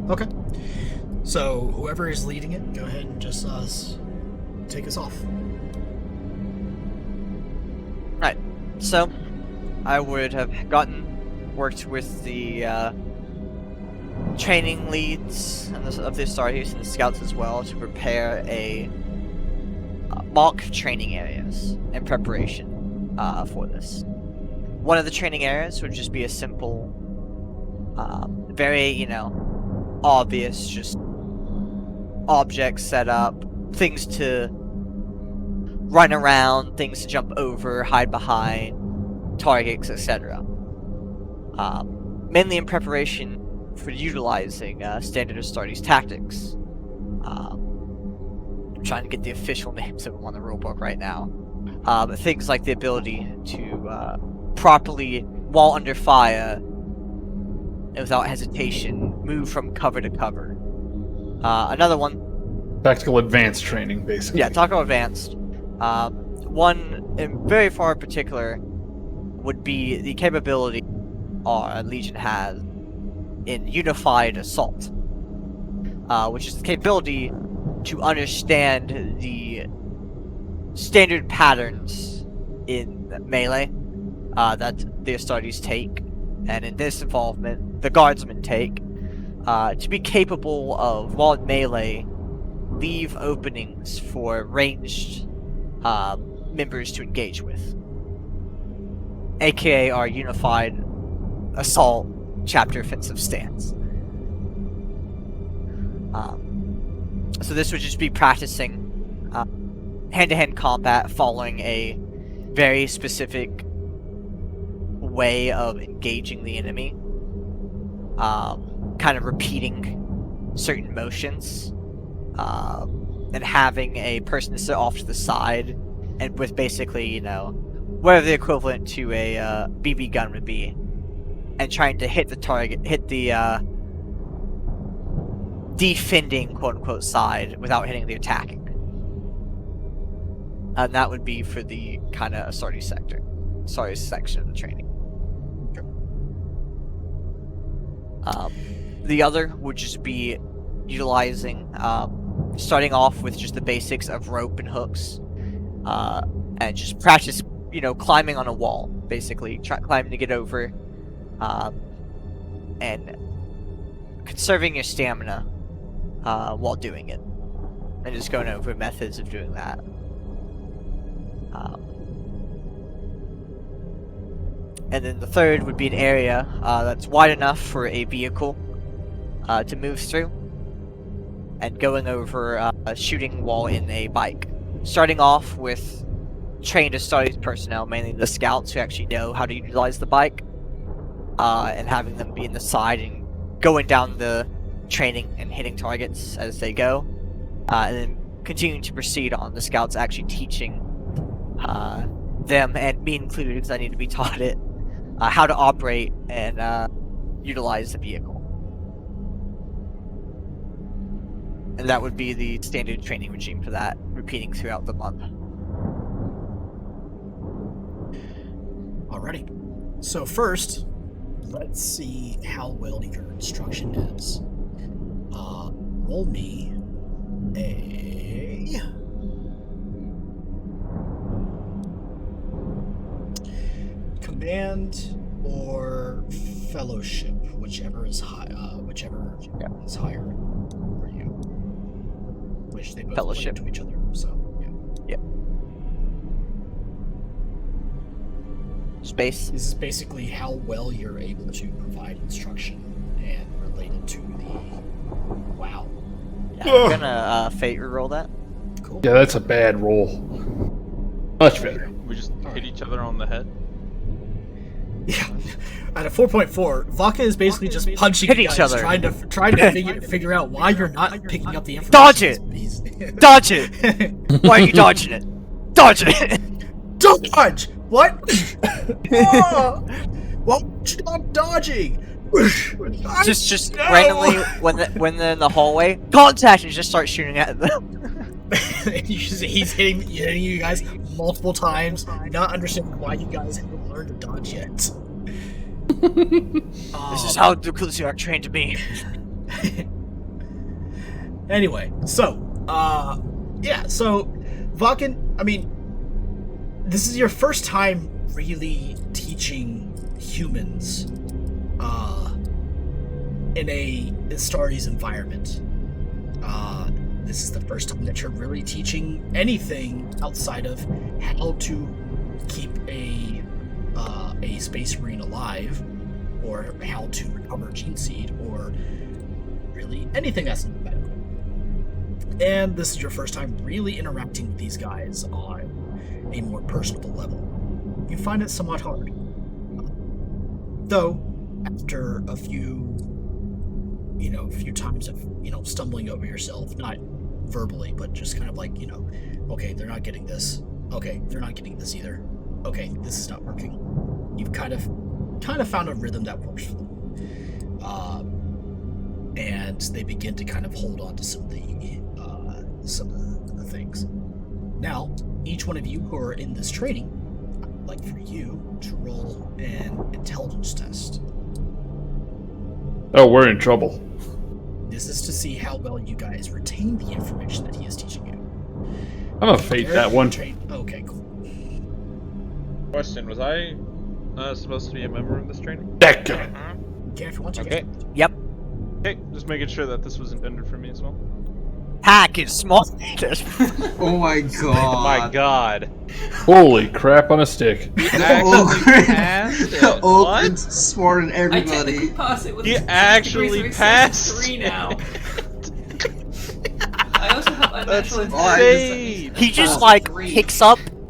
Okay. So whoever is leading it, go ahead and just take us off. Right. So, I would have worked with the training leads of the Stargates and the scouts as well to prepare a mock training areas in preparation for this. One of the training areas would just be a simple, very, obvious, just objects set up, things to run around, things to jump over, hide behind, targets, etc. Mainly in preparation for utilizing standard Astartes tactics. I'm trying to get the official names of them on the rulebook right now. But things like the ability to properly, while under fire, and without hesitation, move from cover to cover. Another one. Tactical advanced training, basically. Yeah, tactical advanced. One, in very far in particular, would be the capability our Legion has in unified assault, which is the capability to understand the standard patterns in melee that the Astartes take, and in this involvement, the Guardsmen take, to be capable of, while in melee, leave openings for ranged members to engage with, aka our unified assault chapter offensive stance. So this would just be practicing hand-to-hand combat following a very specific way of engaging the enemy, kind of repeating certain motions, and having a person sit off to the side and with basically, whatever the equivalent to a BB gun would be, and trying to hit the target, hit the defending quote-unquote side without hitting the attacking. And that would be for the kind of Astartes section of the training. The other would just be utilizing, starting off with just the basics of rope and hooks, and just practice, climbing on a wall, basically, climbing to get over, and conserving your stamina while doing it, and just going over methods of doing that. And then the third would be an area that's wide enough for a vehicle to move through, and going over a shooting wall in a bike. Starting off with trained Astartes personnel, mainly the scouts who actually know how to utilize the bike, and having them be in the side and going down the training and hitting targets as they go, and then continuing to proceed on the scouts actually teaching them, and me included because I need to be taught it, how to operate and utilize the vehicle. And that would be the standard training regime for that, repeating throughout the month. Alrighty. So first, let's see how well your instruction is. Roll me a command or fellowship, whichever is higher for you. Which they both Fellowship relate to each other. So yeah. Space. This is basically how well you're able to provide instruction and relate it to the WoW. Yeah, I'm gonna fate reroll that. Cool. Yeah, that's a bad roll. Much better. We just hit each other on the head. Yeah. At a 4.4, Vodka is basically just punching Hit you each guys, other. trying to figure out why you're not picking up the information. Dodge it! Dodge it! Why are you dodging it? Dodge it! Dodge! What? Oh! Well, stop dodging! just No! randomly when they're in the hallway, contact and just start shooting at them. He's hitting you guys multiple times, not understanding why you guys haven't learned to dodge yet. This is how the Crusade are trained to be. Anyway, so Vakken, I mean, this is your first time really teaching humans in a Astari's environment. This is the first time that you're really teaching anything outside of how to keep a space marine alive, or how to recover gene seed, or really anything that's medical. And this is your first time really interacting with these guys on a more personable level. You find it somewhat hard. Though, after a few times of, stumbling over yourself, not verbally, but just kind of like, okay, they're not getting this. Okay, they're not getting this either. Okay, this is not working. You've kind of found a rhythm that works for them. And they begin to kind of hold on to some of the things. Now, each one of you who are in this training, I'd like for you to roll an intelligence test. Oh, we're in trouble. This is to see how well you guys retain the information that he is teaching you. I'm gonna fake that one. Okay, cool. Question: was I supposed to be a member of this training? That guy. You can if you want to. Okay. Yep. Okay, just making sure that this was intended for me as well. Hack is small. Oh my god. Oh my god. Holy crap on a stick. Actually passed it. What? Smarter than I everybody. technically pass it with He a 6 actually degrees of success passed. 3 now. I also have a That's natural insane. He just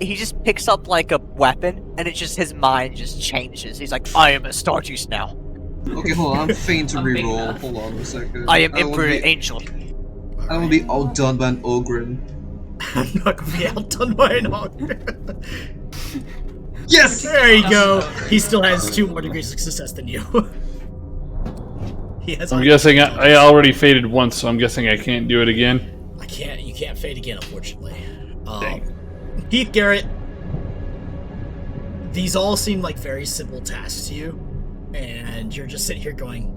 he just picks up like a weapon, and it's just his mind just changes. He's like, I am a Starjuice now. Okay, hold on. I'm faint to I'm big reroll. enough. Hold on a second. I am don't wanna Emperor be- Angel. I don't want to be outdone by an ogre. I'm not going to be outdone by an ogre. Yes! There you go. He still has 2 more degrees of success than you. He has. I'm guessing I already faded once, so I'm guessing I can't do it again. You can't fade again, unfortunately. Dang. Heath Garrett, these all seem like very simple tasks to you, and you're just sitting here going,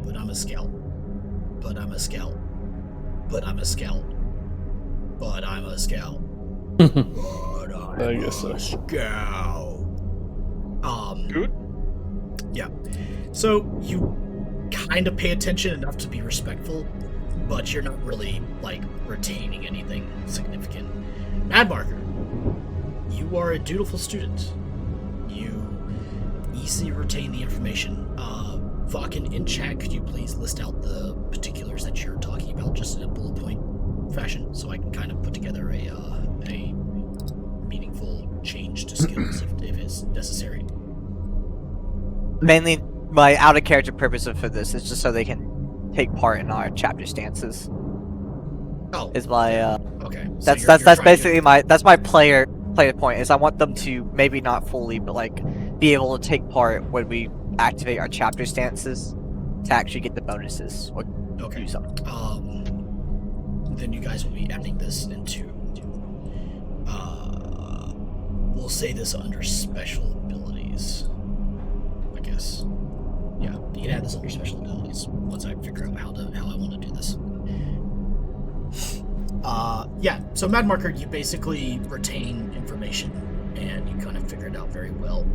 but I'm a scout. But I'm a scout. But I'm a scout. But I'm a scout. But I'm I guess so. a scout. Good. Yeah. So you kind of pay attention enough to be respectful, but you're not really, like, retaining anything significant. Mad Marker, you are a dutiful student. You easily retain the information. Vakken, in chat, could you please list out the particulars that you're talking about, just in a bullet point fashion, so I can kind of put together a meaningful change to skills if it's necessary? Mainly, my out-of-character purpose for this is just so they can take part in our chapter stances. Oh, Is my okay. So that's you're that's trying basically to... my player point is I want them to maybe not fully, but like be able to take part when we activate our chapter stances to actually get the bonuses or do something. Then you guys will be adding this into we'll say this under special abilities, I guess. Yeah, you can add this under special abilities once I figure out how I want to do this. Yeah, so Mad Marker, you basically retain information and you kind of figure it out very well.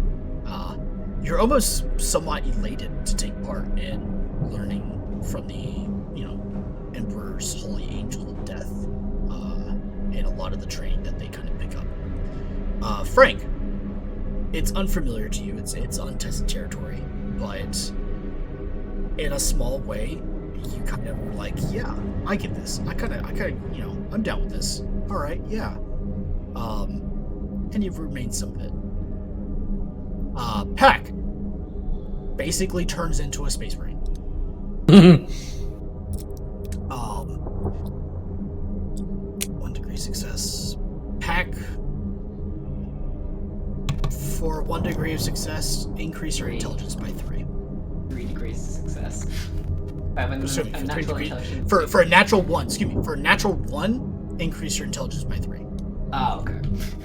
You're almost somewhat elated to take part in learning from the, Emperor's Holy Angel of Death, and a lot of the training that they kind of pick up. Frank, it's unfamiliar to you, it's untested territory, but in a small way, you kind of were like, yeah, I get this. I kind of, I'm down with this. All right, yeah. And you've remained some of it. Peck basically turns into a space marine. 1 degree success. Peck, for 1 degree of success, increase your intelligence by 3. 3 degrees of success. I have a natural intelligence. For a natural 1, for a natural 1, increase your intelligence by 3. Oh, okay.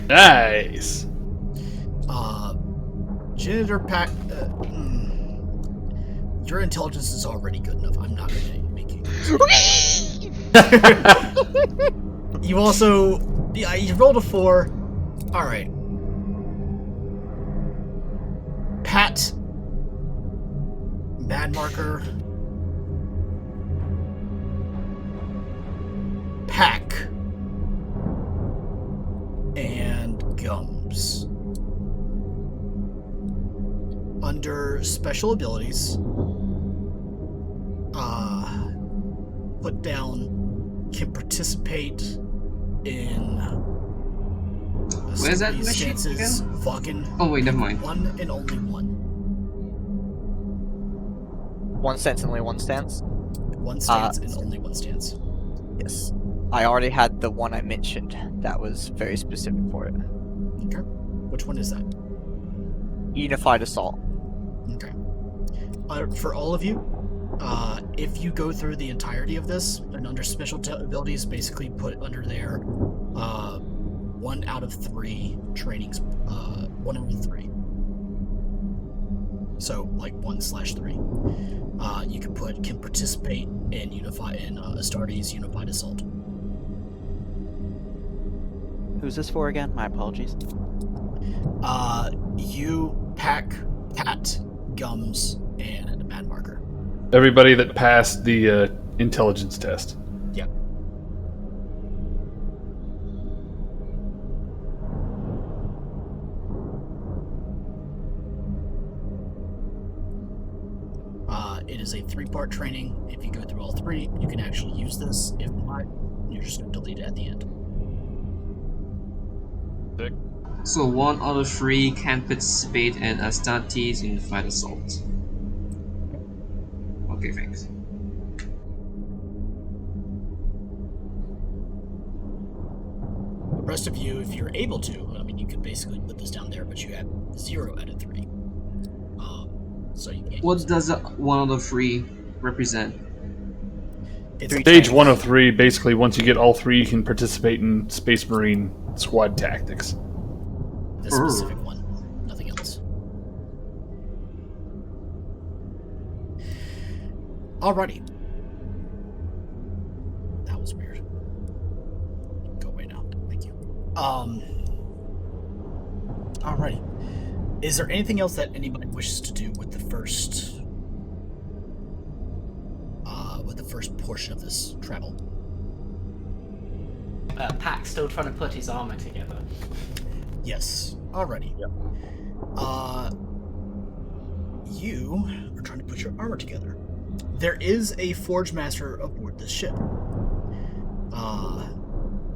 Nice. Janitor Pack, your intelligence is already good enough. I'm not going to make you. You also Yeah, you rolled a 4. All right. Pat, Mad Marker, Pack, and Gums. Under special abilities, put down can participate in Where's that machine stances. again? Fucking. Oh wait, never mind. One and only one. One stance and only one stance? One stance and only one stance. Yes. I already had the one I mentioned that was very specific for it. Okay. Which one is that? Unified Assault. Okay. For all of you, if you go through the entirety of this, and under special abilities, basically put under there 1 out of 3 trainings, 1 out of 3. So, like 1/3. You can participate in Astartes Unified Assault. Who's this for again? My apologies. You, Pack, Pat, Gums, and Mad Marker. Everybody that passed the intelligence test. Yep. It is a 3-part training. If you go through all 3, you can actually use this. If not, you're just going to delete it at the end. So 1 out of 3 can participate in Astartes Unified Assault. Okay, thanks. The rest of you, if you're able to, I mean, you could basically put this down there, but you have 0 out of 3. So you can't. What does 1 out of 3 represent? It's Stage 1 of 3, basically, once you get all 3, you can participate in Space Marine squad tactics. the specific one, nothing else. Alrighty. That was weird. Go away now. Thank you. Alrighty. Is there anything else that anybody wishes to do with the first portion of this travel? Pack's still trying to put his armor together. Yes. Alrighty. Yep. You are trying to put your armor together. There is a Forge Master aboard this ship.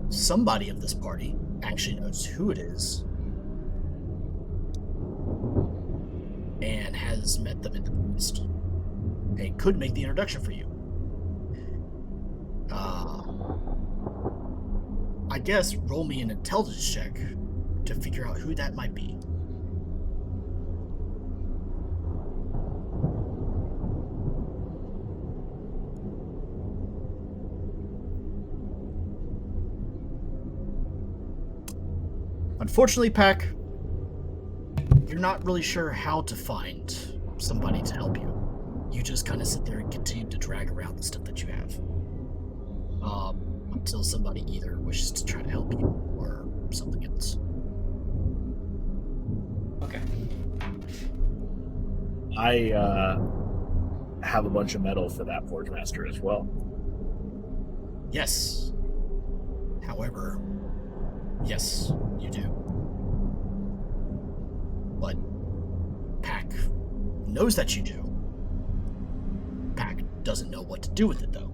Somebody of this party actually knows who it is and has met them in the past and could make the introduction for you. I guess roll me an intelligence check to figure out who that might be. Unfortunately, Pack, you're not really sure how to find somebody to help you. You just kind of sit there and continue to drag around the stuff that you have. Until somebody either wishes to try to help you or something else. Okay. I have a bunch of metal for that Forge Master as well. Yes. However, yes, you do. But Pack knows that you do. Pack doesn't know what to do with it, though.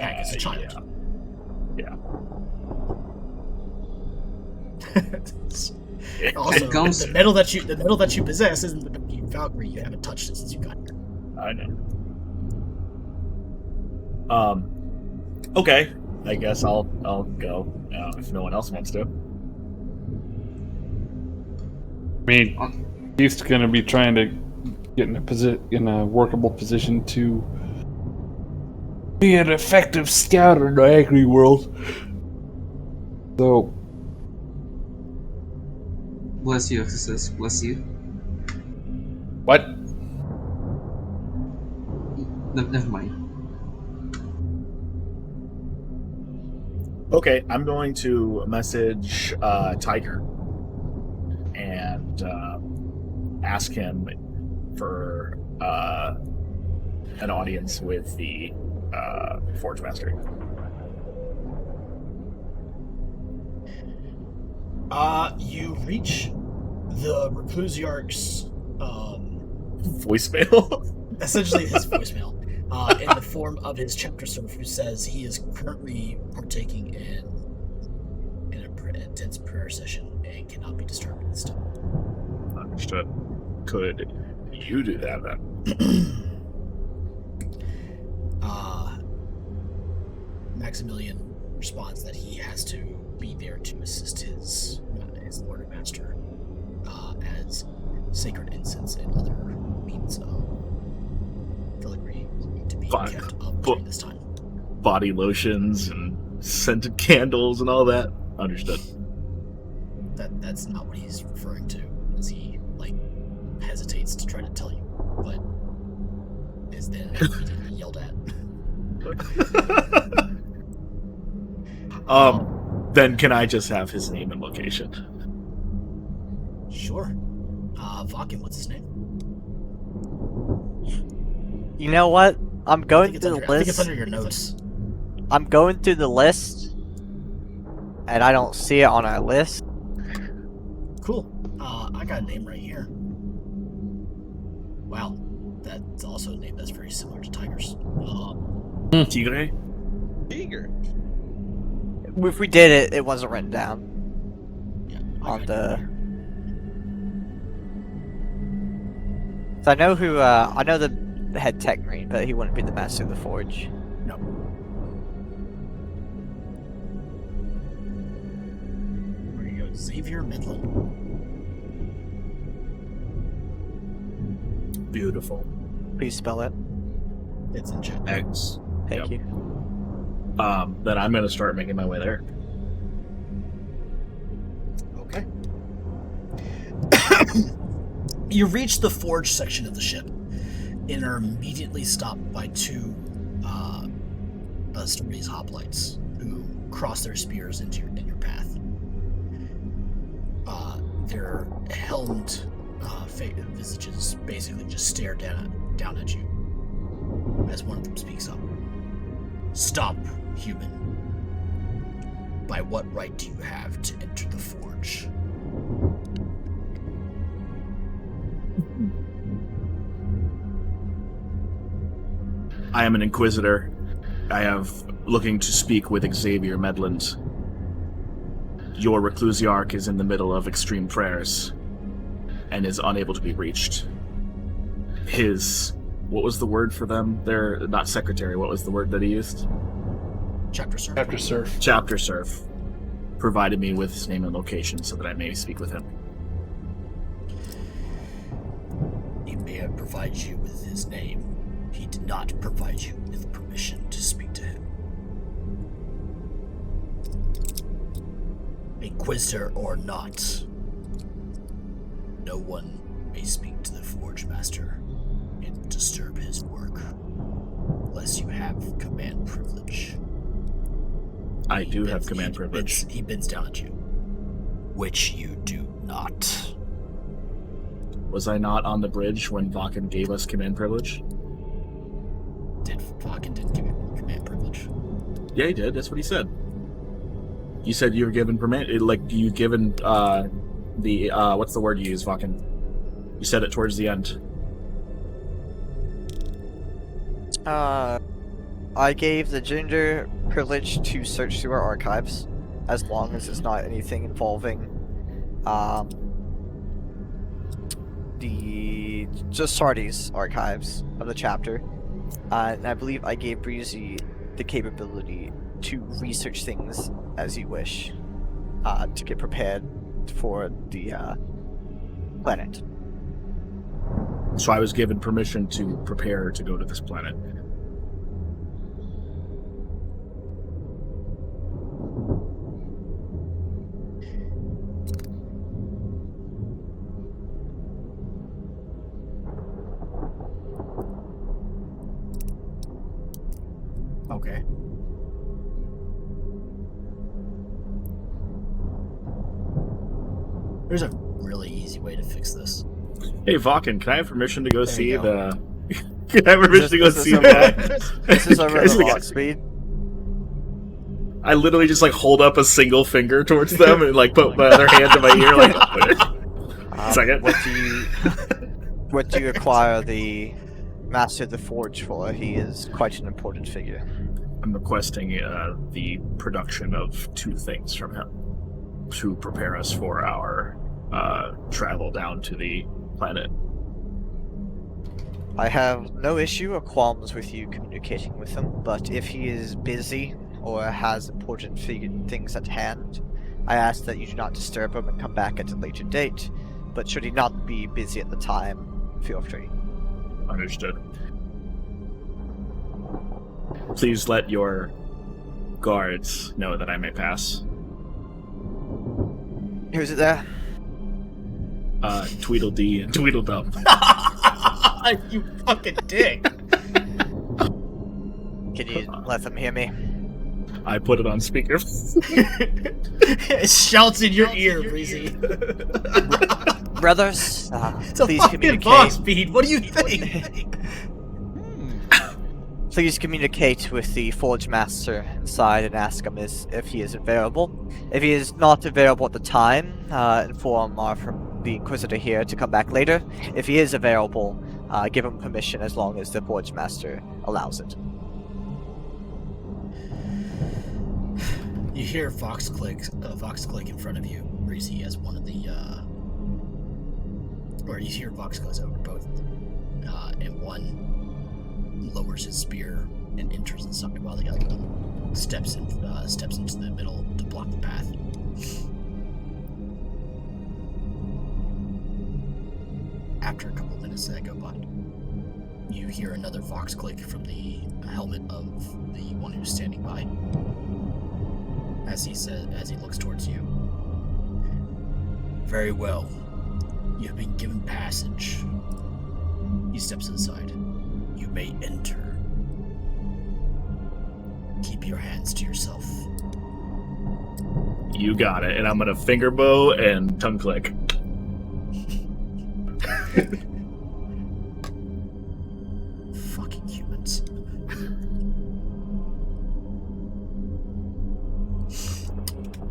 Pack is a child. Yeah. Also, Gums- the metal that you possess isn't the metal Valkyrie. You haven't touched it since you got here. I know. Okay. I guess I'll go if no one else wants to. I mean, he's going to be trying to get in a workable position to be an effective scout in the agri world. So, Bless you, Exorcist. Bless you. what? Never mind. Okay, I'm going to message Tiger and ask him for an audience with the Forge Master. You reach the Reclusiarch's voicemail? Essentially his voicemail, in the form of his chapter serf, who says he is currently partaking in an intense prayer session and cannot be disturbed at this time. Understood. Could you do that then? Maximilian responds that he has to be there to assist his Lord and Master, as sacred incense and other means of filigree need to be kept up during this time. Body lotions and scented candles and all that. Understood. That's not what he's referring to, as he hesitates to try to tell you, but is then immediately yelled at. Then can I just have his name and location? Sure. Vakin, what's his name? You know what? I'm going through the list. I think it's under your notes. I'm going through the list, and I don't see it on our list. Cool. I got a name right here. Wow, that's also a name that's very similar to Tiger's. Tigre? Tiger. If we did it, it wasn't written down. Yeah. On the. So I know who. I know the head tech marine, but he wouldn't be the master of the forge. No. Where do you go? Xavier Midland. Beautiful. Please spell it. It's in chat. X. Thank you. Then I'm going to start making my way there. Okay. You reach the forge section of the ship and are immediately stopped by two Astori's hoplites who cross their spears in your path. Their helmed visages basically just stare down at you as one of them speaks up. Stop, human. By what right do you have to enter the forge? I am an Inquisitor. I have looking to speak with Xavier Medland. Your Reclusiarch is in the middle of extreme prayers and is unable to be reached. What was the word for them? They're not secretary. What was the word that he used? Chapter serf. Chapter serf. Chapter serf provided me with his name and location so that I may speak with him. He may have provided you with his name. He did not provide you with permission to speak to him. Inquisitor or not, no one may speak to the Forge Master and disturb his work unless you have command privilege. I do have command privilege. He bends down at you, which you do not. Was I not on the bridge when Vakin gave us command privilege? Vakin didn't give you command privilege. Yeah, he did. That's what he said. You said you were given you given the what's the word you use, Vakin? You said it towards the end. I gave the ginger privilege to search through our archives, as long as it's not anything involving the Sardi's archives of the chapter. And I believe I gave Breezy the capability to research things as you wish, to get prepared for the planet. So I was given permission to prepare to go to this planet. Okay. There's a really easy way to fix this. Hey, Vakken, can I have permission to go There see you go. the... Can I have permission to go see that? This is over Guys, the we lock got- speed. I literally just like hold up a single finger towards them and like put my other hand to my ear like second. What do you acquire the Master of the Forge for? He is quite an important figure. I'm requesting the production of 2 things from him to prepare us for our travel down to the planet. I have no issue or qualms with you communicating with him, but if he is busy or has important things at hand, I ask that you do not disturb him and come back at a later date. But should he not be busy at the time, feel free. Understood. Please let your guards know that I may pass. Who's it there? Tweedledee and Tweedledum. You fucking dick. Can you let them hear me? I put it on speaker. It shouts in your ear, Breezy. Brothers, It's a please fucking communicate. boss speed. What do you think? Please communicate with the Forge Master inside and ask him if he is available. If he is not available at the time, inform the Inquisitor here to come back later. If he is available, give him permission as long as the Forge Master allows it. You hear Vox click in front of you, Breezy, as one of the, or you hear Vox clicks over both, and one lowers his spear and enters inside while the other one steps into the middle to block the path. After a couple minutes that go by, you hear another Vox click from the helmet of the one who's standing by. As he looks towards you. Very well. You have been given passage. He steps inside. You may enter. Keep your hands to yourself. You got it. And I'm gonna finger bow and tongue click. Fucking humans.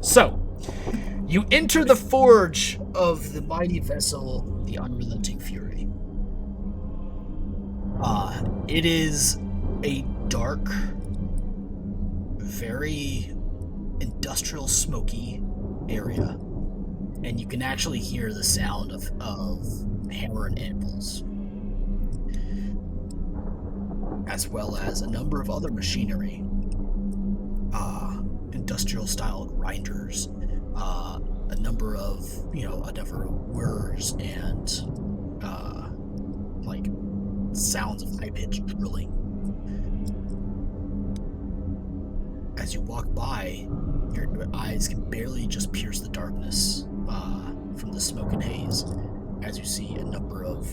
So, you enter the forge of the mighty vessel, the Unrelenting Fury. It is a dark, very industrial, smoky area, and you can actually hear the sound of hammer and anvils, as well as a number of other machinery. Industrial-style grinders, a number of whirs and like sounds of high-pitched drilling. As you walk by, your eyes can barely just pierce the darkness from the smoke and haze, as you see a number of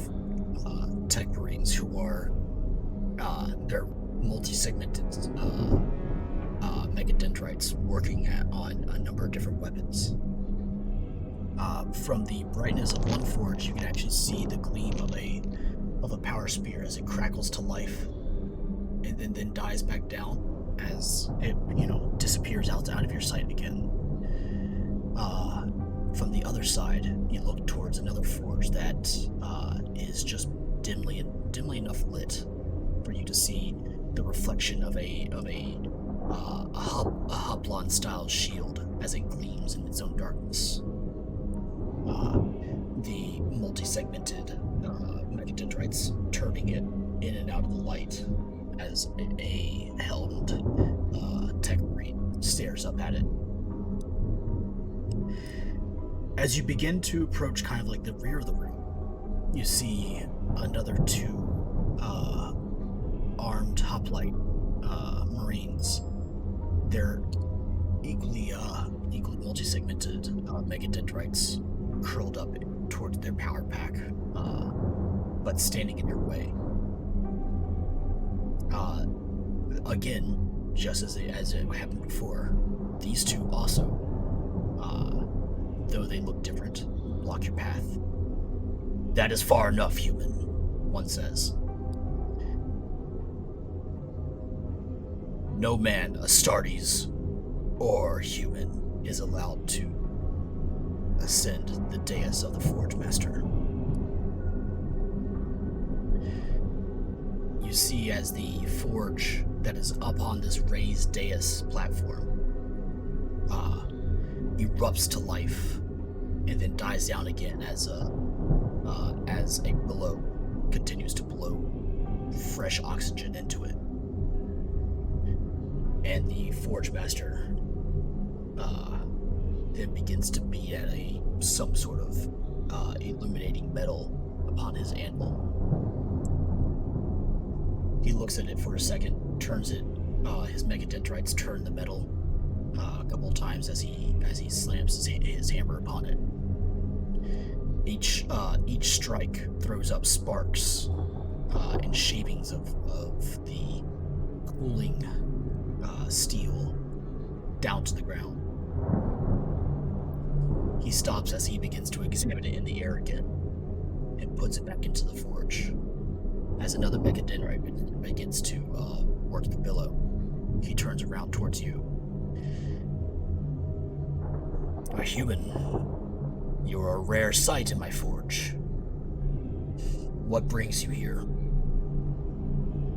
tech marines who are they're multi-segmented megadendrites working on a number of different weapons. From the brightness of one forge, you can actually see the gleam of a power spear as it crackles to life, and then dies back down as it disappears out of your sight again. From the other side, you look towards another forge that is just dimly enough lit for you to see the reflection of a Hoplon-style shield as it gleams in its own darkness. The multi-segmented megadendrites turning it in and out of the light as a helmed tech marine stares up at it. As you begin to approach kind of like the rear of the room, you see another 2 armed hoplite marines. They're equally multi-segmented megadendrites curled up towards their power pack, but standing in your way. Again, just as it happened before, these 2 also, though they look different, block your path. That is far enough, human, one says. No man, Astartes, or human is allowed to ascend the dais of the Forge Master. You see as the forge that is up on this raised dais platform erupts to life and then dies down again as a blow continues to blow fresh oxygen into it. And the Forge Master then begins to beat at some sort of illuminating metal upon his anvil. He looks at it for a second, turns it. His megadendrites turn the metal a couple of times as he slams his hammer upon it. Each strike throws up sparks and shavings of the cooling steel down to the ground. He stops as he begins to examine it in the air again and puts it back into the forge. As another megadendrite begins to work the billow, he turns around towards you. A human, you are a rare sight in my forge. What brings you here?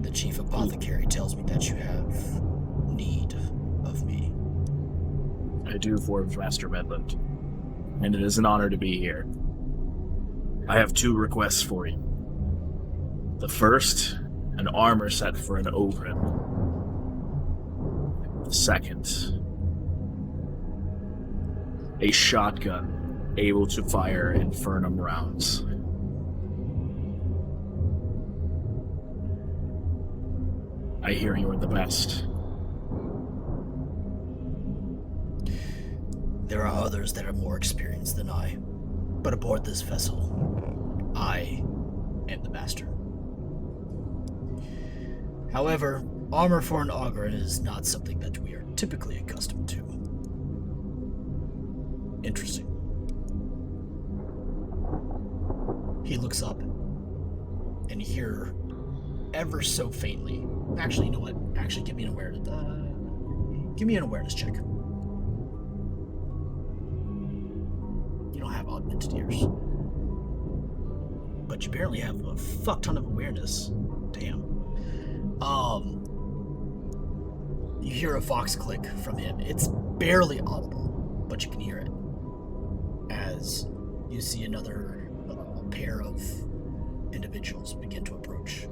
The chief apothecary tells me that you have need of me. I do, Forge Master Medland, and it is an honor to be here. I have 2 requests for you. The first, an armor set for an Ogrin. The second, a shotgun able to fire Infernum rounds. I hear you are the best. There are others that are more experienced than I, but aboard this vessel, I am the master. However, armor for an Ogrin is not something that we are typically accustomed to. Interesting. He looks up and hear ever so faintly. Actually, you know what? Actually, give me an awareness check. You don't have augmented ears, but you barely have a fuck ton of awareness. Damn. You hear a vox click from him. It's barely audible, but you can hear it as you see another pair of individuals begin to approach,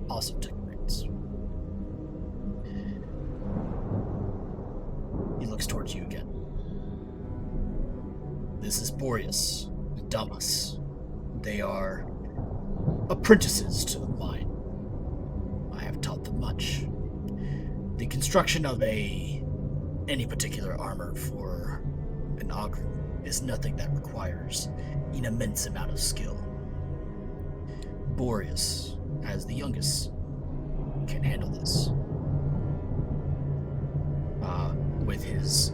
also technocrats. He looks towards you again. This is Boreas and Damas. They are apprentices to mine. I have taught them much. The construction of any particular armor for an Ogrin is nothing that requires an immense amount of skill. Boreas, as the youngest, can handle this. With his...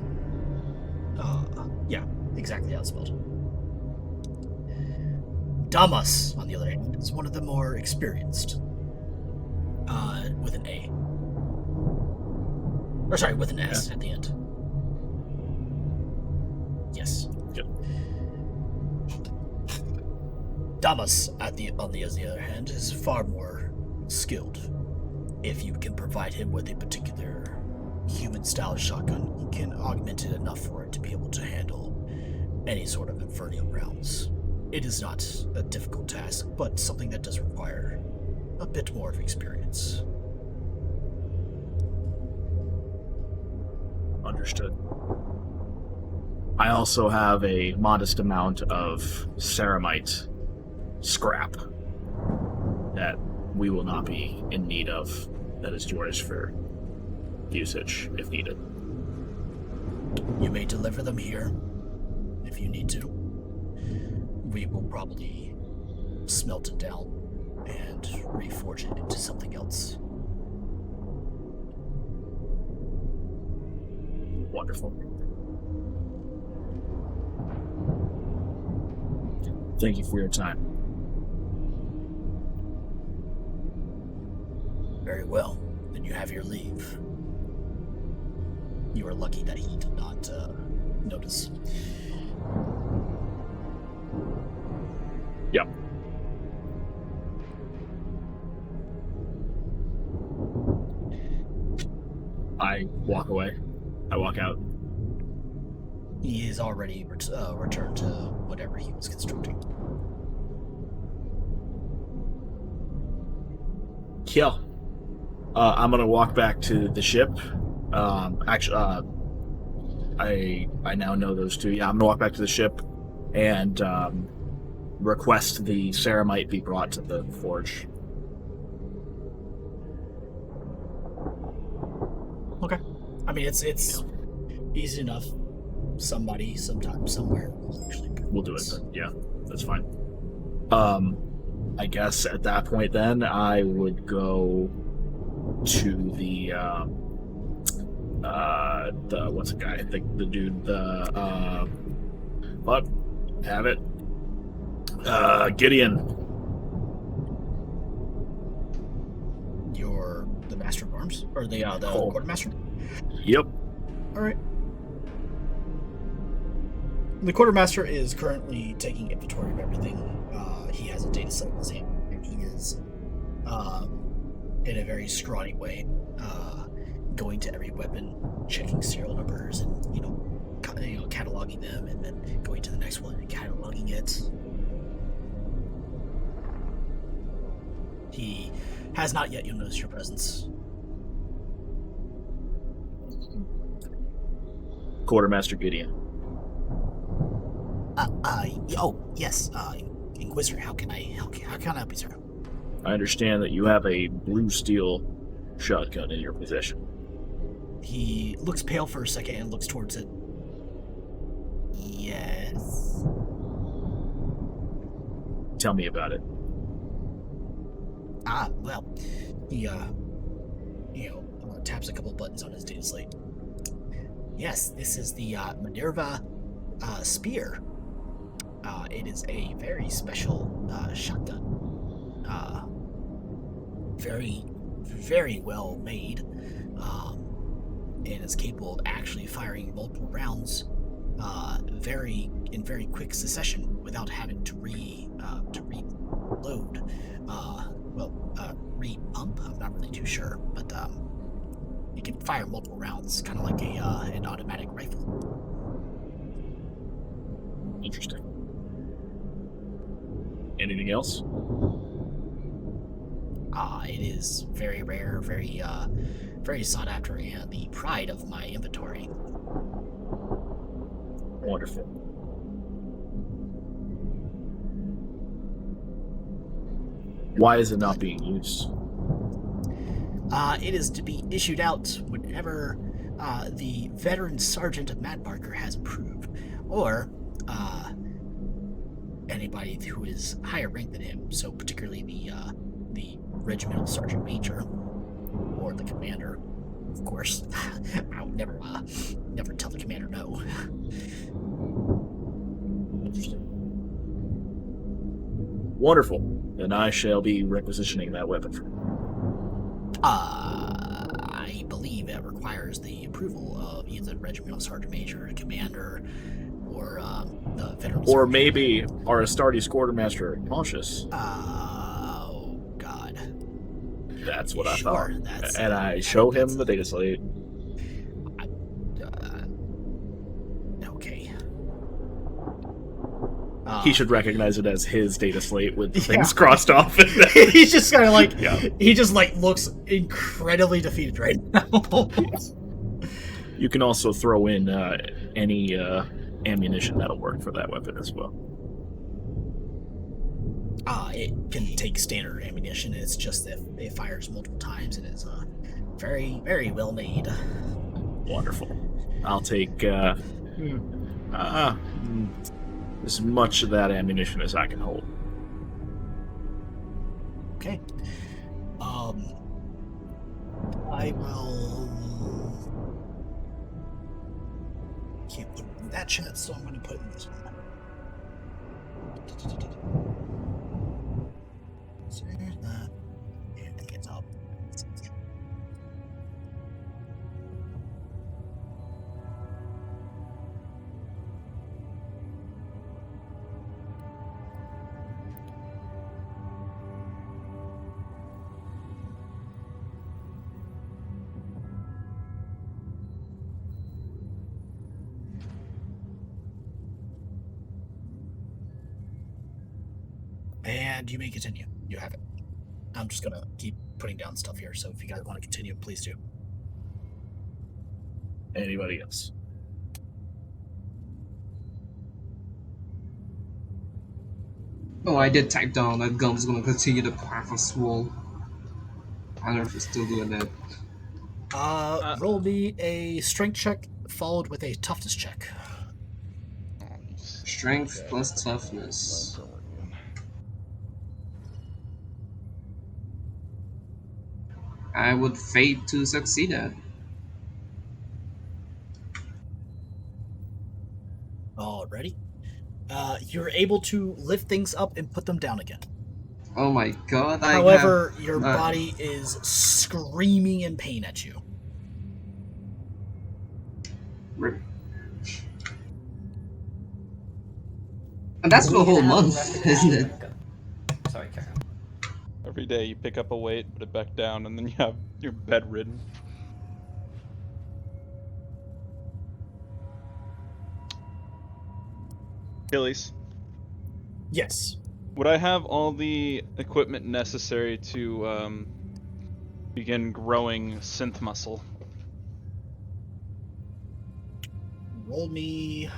yeah, exactly how it's spelled. Damas, on the other hand, is one of the more experienced. With an A. Or sorry, with an S at the end. Yes. Good. Damas, on the other hand, is far more skilled. If you can provide him with a particular human-style shotgun, he can augment it enough for it to be able to handle any sort of infernal rounds. It is not a difficult task, but something that does require a bit more of experience. Understood. I also have a modest amount of ceramite scrap that we will not be in need of. That is yours for usage if needed. You may deliver them here if you need to. We will probably smelt it down and reforge it into something else. Wonderful. Thank you for your time. Very well. Then you have your leave. You are lucky that he did not notice. Yep. I walk away. I walk out. He is already returned to whatever he was constructing. Yeah. I'm gonna walk back to the ship. Actually, I now know those two. Yeah, I'm gonna walk back to the ship and request the ceramite be brought to the forge. Okay. I mean, it's easy enough. Somebody, sometime, somewhere. We'll do it. Then. Yeah, that's fine. I guess at that point, then I would go to the what's the guy? The dude. What? Have it. Gideon. You're the Master of Arms? Or the Quartermaster? Yep. Alright. The Quartermaster is currently taking inventory of everything. He has a data set in his hand, and he is, in a very scrawny way, going to every weapon, checking serial numbers, and cataloging them, and then going to the next one and cataloging it. He has not yet noticed your presence. Quartermaster Gideon. Yes, Inquisitor, how can I help you, sir? I understand that you have a blue steel shotgun in your possession. He looks pale for a second and looks towards it. Yes. Tell me about it. Well, he, taps a couple buttons on his data slate. Yes, this is the Minerva Spear. It is a very special shotgun. Very, very well made. And is capable of actually firing multiple rounds in very quick succession without having to reload. Re-pump, I'm not really too sure, but it can fire multiple rounds, kind of like an automatic rifle. Interesting. Anything else? It is very rare, very sought after, and the pride of my inventory. Wonderful. Why is it not being used? It is to be issued out whenever the veteran sergeant of Madbarker has approved, or anybody who is higher ranked than him. So particularly the regimental sergeant major or the commander. Of course, I would never tell the commander no. Interesting. Wonderful. Then I shall be requisitioning that weapon for you. I believe it requires the approval of either the regimental sergeant major, commander, or the veteran. Or maybe our Astartes quartermaster, Pontius. Oh God. That's what I Sure, thought. And I show him the data slate. Okay. He should recognize it as his data slate with the things crossed off. He's just kind of like, he just like looks incredibly defeated right now. You can also throw in any ammunition that'll work for that weapon as well. It can take standard ammunition. It's just that it fires multiple times and it's very, very well made. Wonderful. I'll take as much of that ammunition as I can hold. Okay. I will. Can't put it in that chat, so I'm going to put it in this one. And you may continue. You have it. I'm just gonna keep putting down stuff here, so if you guys want to continue, please do. Anybody else? Oh, I did type down that Gum's gonna continue the path of Swole. I don't know if he's still doing that. Roll me a strength check followed with a toughness check. Strength plus toughness. I would fade to succeed at. Alrighty. You're able to lift things up and put them down again. Oh my god, However, your body is screaming in pain at you. And that's for a whole month, isn't it? Sorry, carry on. Every day you pick up a weight, put it back down, and then you have your bedridden. Achilles. Yes. Would I have all the equipment necessary to begin growing synth muscle? Roll me.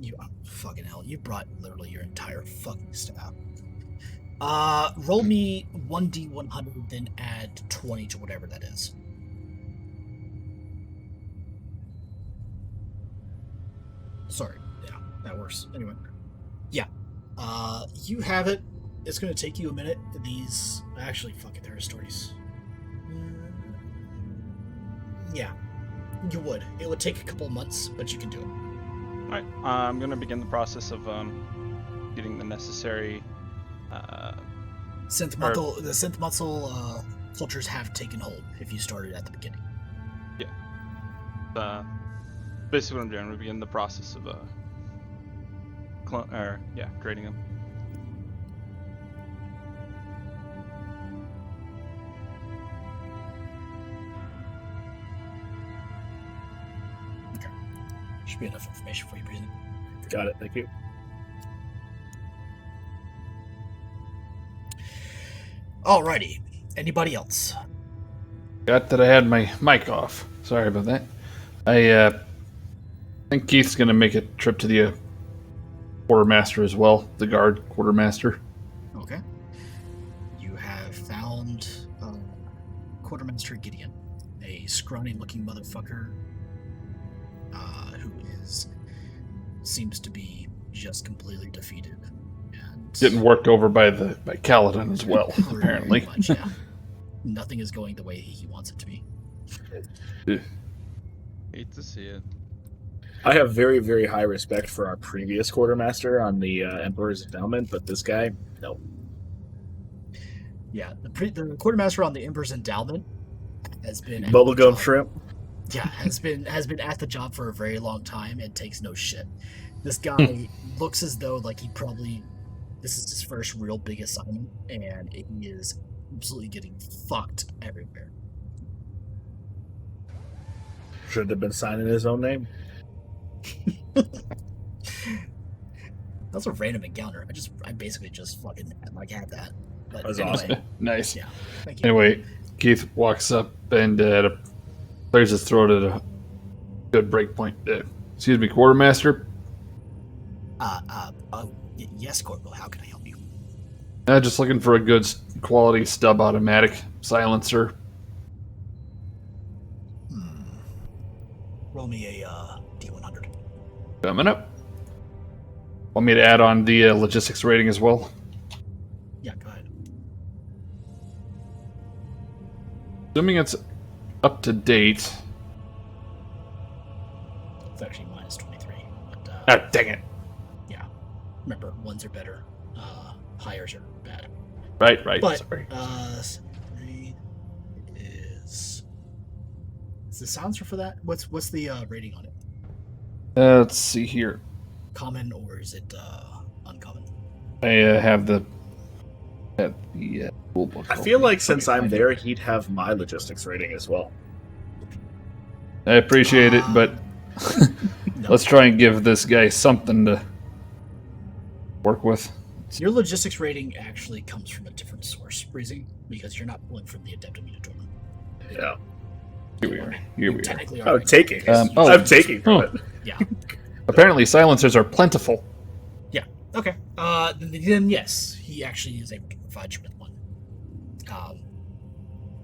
You fucking hell! You brought literally your entire fucking staff. Roll me 1d100, then add 20 to whatever that is. Sorry. Yeah, that works. Anyway. Yeah. You have it. It's going to take you a minute. These... Actually, fuck it, there are stories. Yeah. You would. It would take a couple months, but you can do it. Alright, I'm going to begin the process of getting the necessary... synth muscle, the synth muscle cultures have taken hold if you started at the beginning. Yeah. Basically what I'm doing, I'm going to begin the process of creating them. Okay. Should be enough information for you, breathing. Got it. Thank you. Alrighty. Anybody else? Got that I had my mic off. Sorry about that. I think Keith's going to make a trip to the quartermaster as well, the guard quartermaster. Okay. You have found Quartermaster Gideon, a scrawny-looking motherfucker who seems to be just completely defeated. And Getting worked over by Kaladin as well, apparently. Much, yeah. Nothing is going the way he wants it to be. Hate to see it. I have very, very high respect for our previous quartermaster on the Emperor's Endowment, but this guy, no. Yeah, the quartermaster on the Emperor's Endowment has been Bubblegum shrimp. Yeah, has been at the job for a very long time and takes no shit. This guy looks as though like this is his first real big assignment, and he is absolutely getting fucked everywhere. Should have been signing his own name. That's a random encounter. I basically just fucking had that. But That's anyway, awesome. Nice. Yeah. Thank you. Anyway, Keith walks up and clears his throat at a good break point. Excuse me, quartermaster. Yes, Corporal. How can I help you? Just looking for a good quality stub automatic silencer. Roll me a D100. Coming up. Want me to add on the logistics rating as well? Yeah, go ahead. Assuming it's up to date. It's actually minus 23. But, Ah, dang it. Remember, ones are better. Hires are bad. Right. But Sorry. is the silencer for that? What's the rating on it? Let's see here. Common or is it uncommon? I have the rule book. I feel open. like since I'm there, he'd have my logistics rating as well. I appreciate it, but No. let's try and give this guy something to work with. Your logistics rating actually comes from a different source, Breezy, because you're not pulling from the Adeptum Unitorum. Yeah. Here we are. Technically, Oh, taking. Oh. I'm taking from it. Yeah. Apparently, silencers are plentiful. Yeah. Okay. Then yes, he actually is able to provide you with one.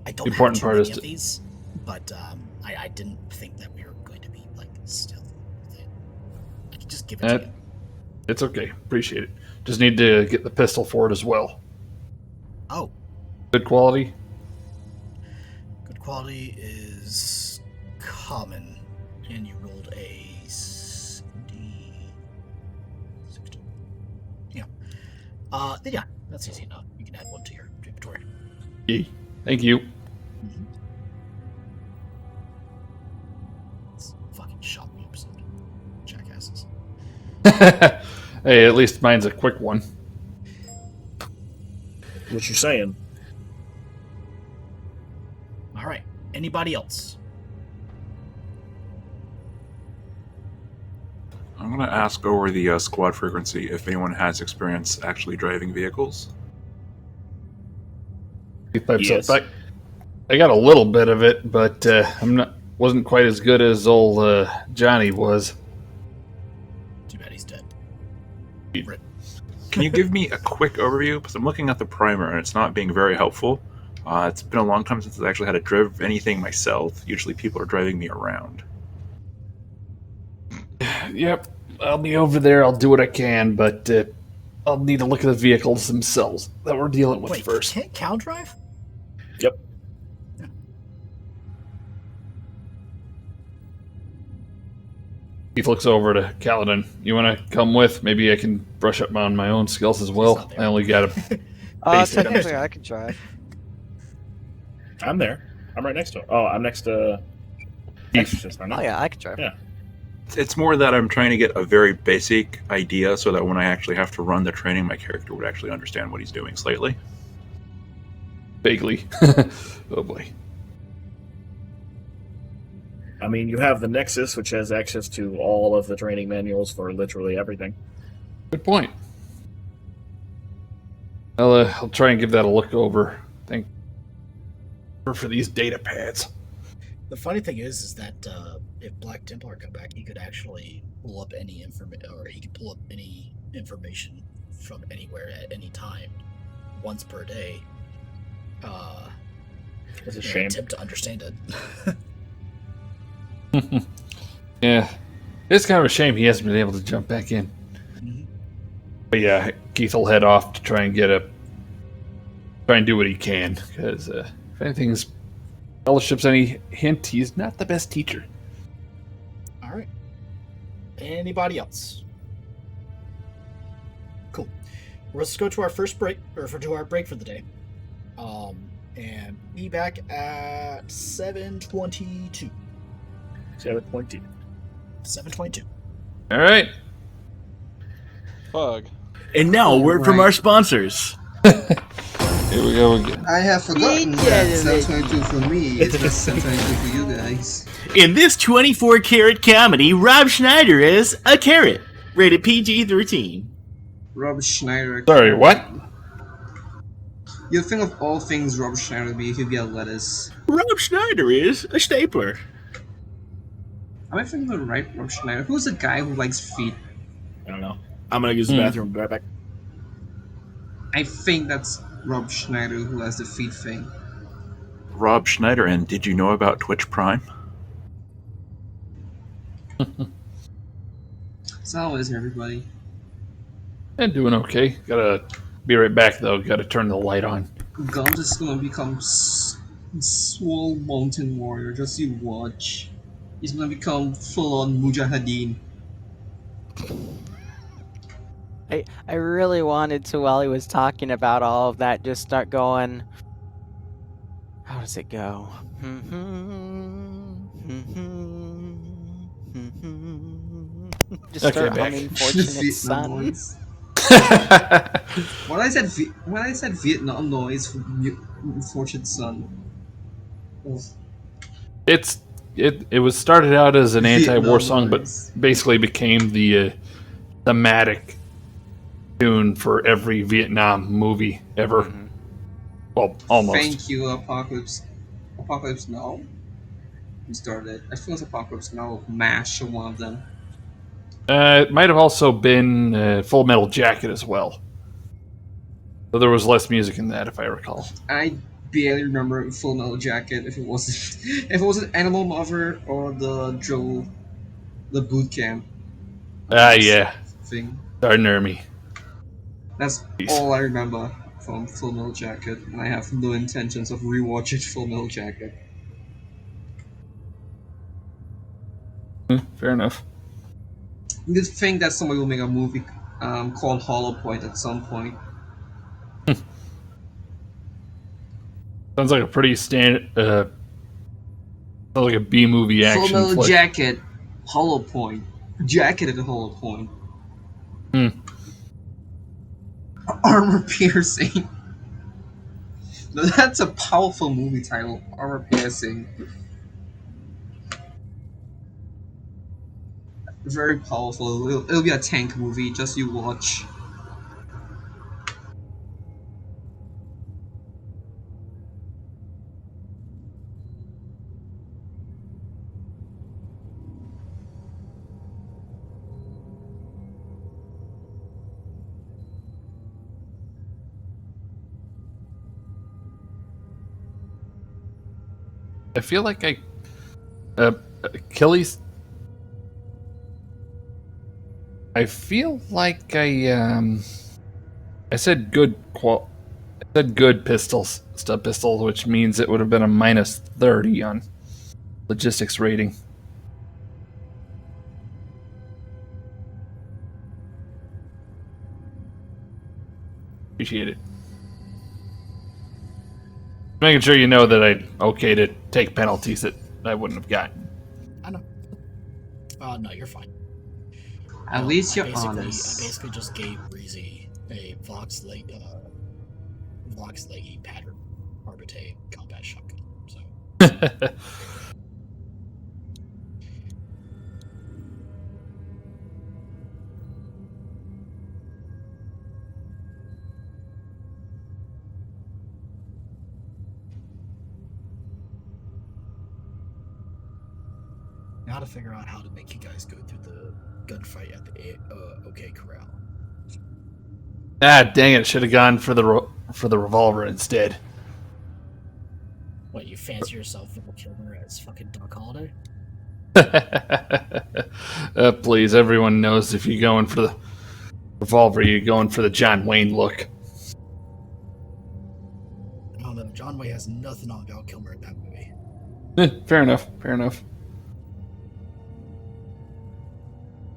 I don't Important have too part many is of these, but I didn't think that we were going to be like stealthy with it. I can just give it to you. It's okay. Appreciate it. Just need to get the pistol for it as well. Oh, Good quality. good quality is common, and you rolled a 60. Yeah. Yeah, that's easy enough. You can add one to your inventory. Yay. Thank you. It's fucking shop noobs and jackasses. Hey, at least mine's a quick one. What you saying? All right. Anybody else? I'm going to ask over the squad frequency if anyone has experience actually driving vehicles. He pipes Yes. up. I got a little bit of it, but wasn't quite as good as old Johnny was. Too bad he's dead. Can you give me a quick overview? Because I'm looking at the primer and it's not being very helpful. It's been a long time since I've actually had to drive anything myself. Usually people are driving me around. Yep, I'll be over there. I'll do what I can, but I'll need to look at the vehicles themselves that we're dealing with Wait, first. can't Cal drive? Yep. Keith looks over to Kaladin. You want to come with? Maybe I can brush up on my own skills as well. I only got a basic Technically, I can drive. I'm there. I'm right next to him. Oh, I'm next to Exorcist, aren't I? Oh yeah, I can drive. Yeah. It's more that I'm trying to get a very basic idea so that when I actually have to run the training, my character would actually understand what he's doing slightly. vaguely. Oh boy. I mean, you have the Nexus, which has access to all of the training manuals for literally everything. Good point. I'll try and give that a look over. Thank you for these data pads. The funny thing is that if Black Templar come back, he could actually pull up any information, or he could pull up any information from anywhere at any time, once per day. It's a shame. Attempt to understand it. Yeah, it's kind of a shame he hasn't been able to jump back in. Mm-hmm. But yeah, Keith will head off to try and do what he can, because if anything's Fellowship's any hint, he's not the best teacher. All right. Anybody else? Cool. Let's go to our first break, or to our break for the day. And be back at 7:22. 7:20. 7:22. All right. Fug. And now, a word from our sponsors. Here we go again. I have forgotten that 722 for me is just 722 for you guys. In this 24-karat comedy, Rob Schneider is a carrot, rated PG-13. Rob Schneider. Sorry, what? You'd think of all things Rob Schneider would be if he'd be a lettuce. Rob Schneider is a stapler. Am I thinking of the right Rob Schneider? Who's the guy who likes feet? I don't know. I'm gonna use the bathroom. Be right back. I think that's Rob Schneider who has the feet thing. Rob Schneider, and did you know about Twitch Prime? So how is everybody? And doing okay. Gotta be right back though. Gotta turn the light on. Gums is gonna become swole mountain warrior. Just you watch. He's gonna become full on mujahideen. I really wanted to, while he was talking about all of that, just start going. How does it go? Just Okay, start back. humming The Fortunate Vietnam Son. noise. When I said Vietnam noise for Fortunate Son. It was started out as an anti-war Vietnam song, but noise. basically became the thematic tune for every Vietnam movie ever. Mhm. Well, almost. Thank you, Apocalypse. Apocalypse Now? Who started? I think it was Apocalypse Now, MASH, or one of them. It might have also been Full Metal Jacket as well. So there was less music in that, if I recall. I barely remember Full Metal Jacket if it wasn't if it wasn't Animal Mother or the boot camp Yeah. thing. Darn near me. That's Jeez. all I remember from Full Metal Jacket, and I have no intentions of rewatching Full Metal Jacket. Fair enough. You think that somebody will make a movie called Hollow Point at some point. Sounds like a pretty standard. Sounds like a B movie Full action Metal flick. Jacket, Hollow Point, Jacket at the Hollow Point, Armor Piercing. Now that's a powerful movie title, Armor Piercing. Very powerful. It'll be a tank movie. Just you watch. I feel like Achilles. I feel like I said good pistols, stub pistols, which means it would have been a minus 30 on logistics rating. Appreciate it. Making sure you know that I okay to take penalties that I wouldn't have gotten. I know. No, you're fine. At least you're I honest. basically just gave Breezy a Vox Leggy pattern Orbita combat shotgun. So now to figure out how to make you guys go through the gunfight at the OK Corral. Dang it! Should have gone for the revolver instead. What, you fancy yourself Val Kilmer as fucking Doc Holliday? Please, everyone knows if you're going for the revolver, you're going for the John Wayne look. I don't know. John Wayne has nothing on Val Kilmer in that movie. Fair enough.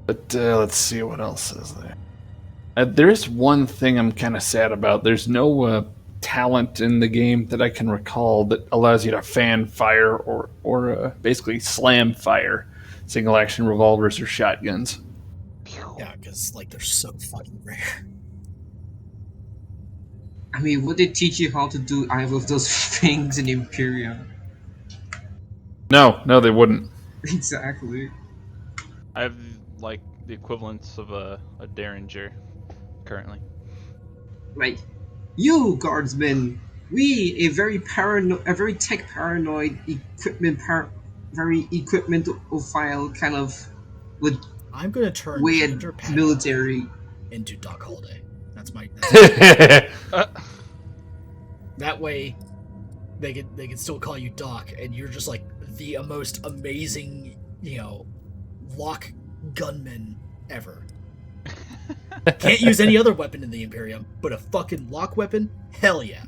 But let's see what else is there. There's one thing I'm kind of sad about. There's no talent in the game that I can recall that allows you to fan fire or basically slam fire single action revolvers or shotguns. Yeah, because like they're so fucking rare. I mean, would they teach you how to do either of those things in Imperium? No, they wouldn't. Exactly. I have like the equivalents of a Derringer currently. Like, you guardsmen, a very tech paranoid very equipmentophile kind of with I'm gonna turn weird Ginger Pat military into Doc Holliday. That's that way they can still call you Doc, and you're just like the most amazing, lock gunman ever. Can't use any other weapon in the Imperium, but a fucking lock weapon? Hell yeah.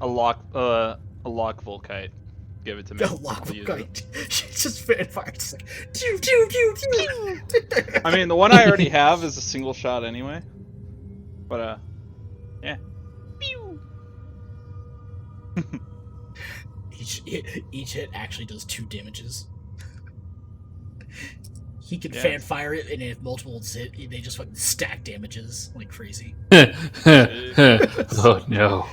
A lock Volkite give it to me. A lot I'll of use guy. it. She's just fanfire. It's like pew pew pew pew. I mean, the one I already have is a single shot anyway. But yeah. Pew! Each hit actually does 2 damages. He can Yeah. fanfire it, and if multiple hit, they just fucking stack damages like crazy. Oh no.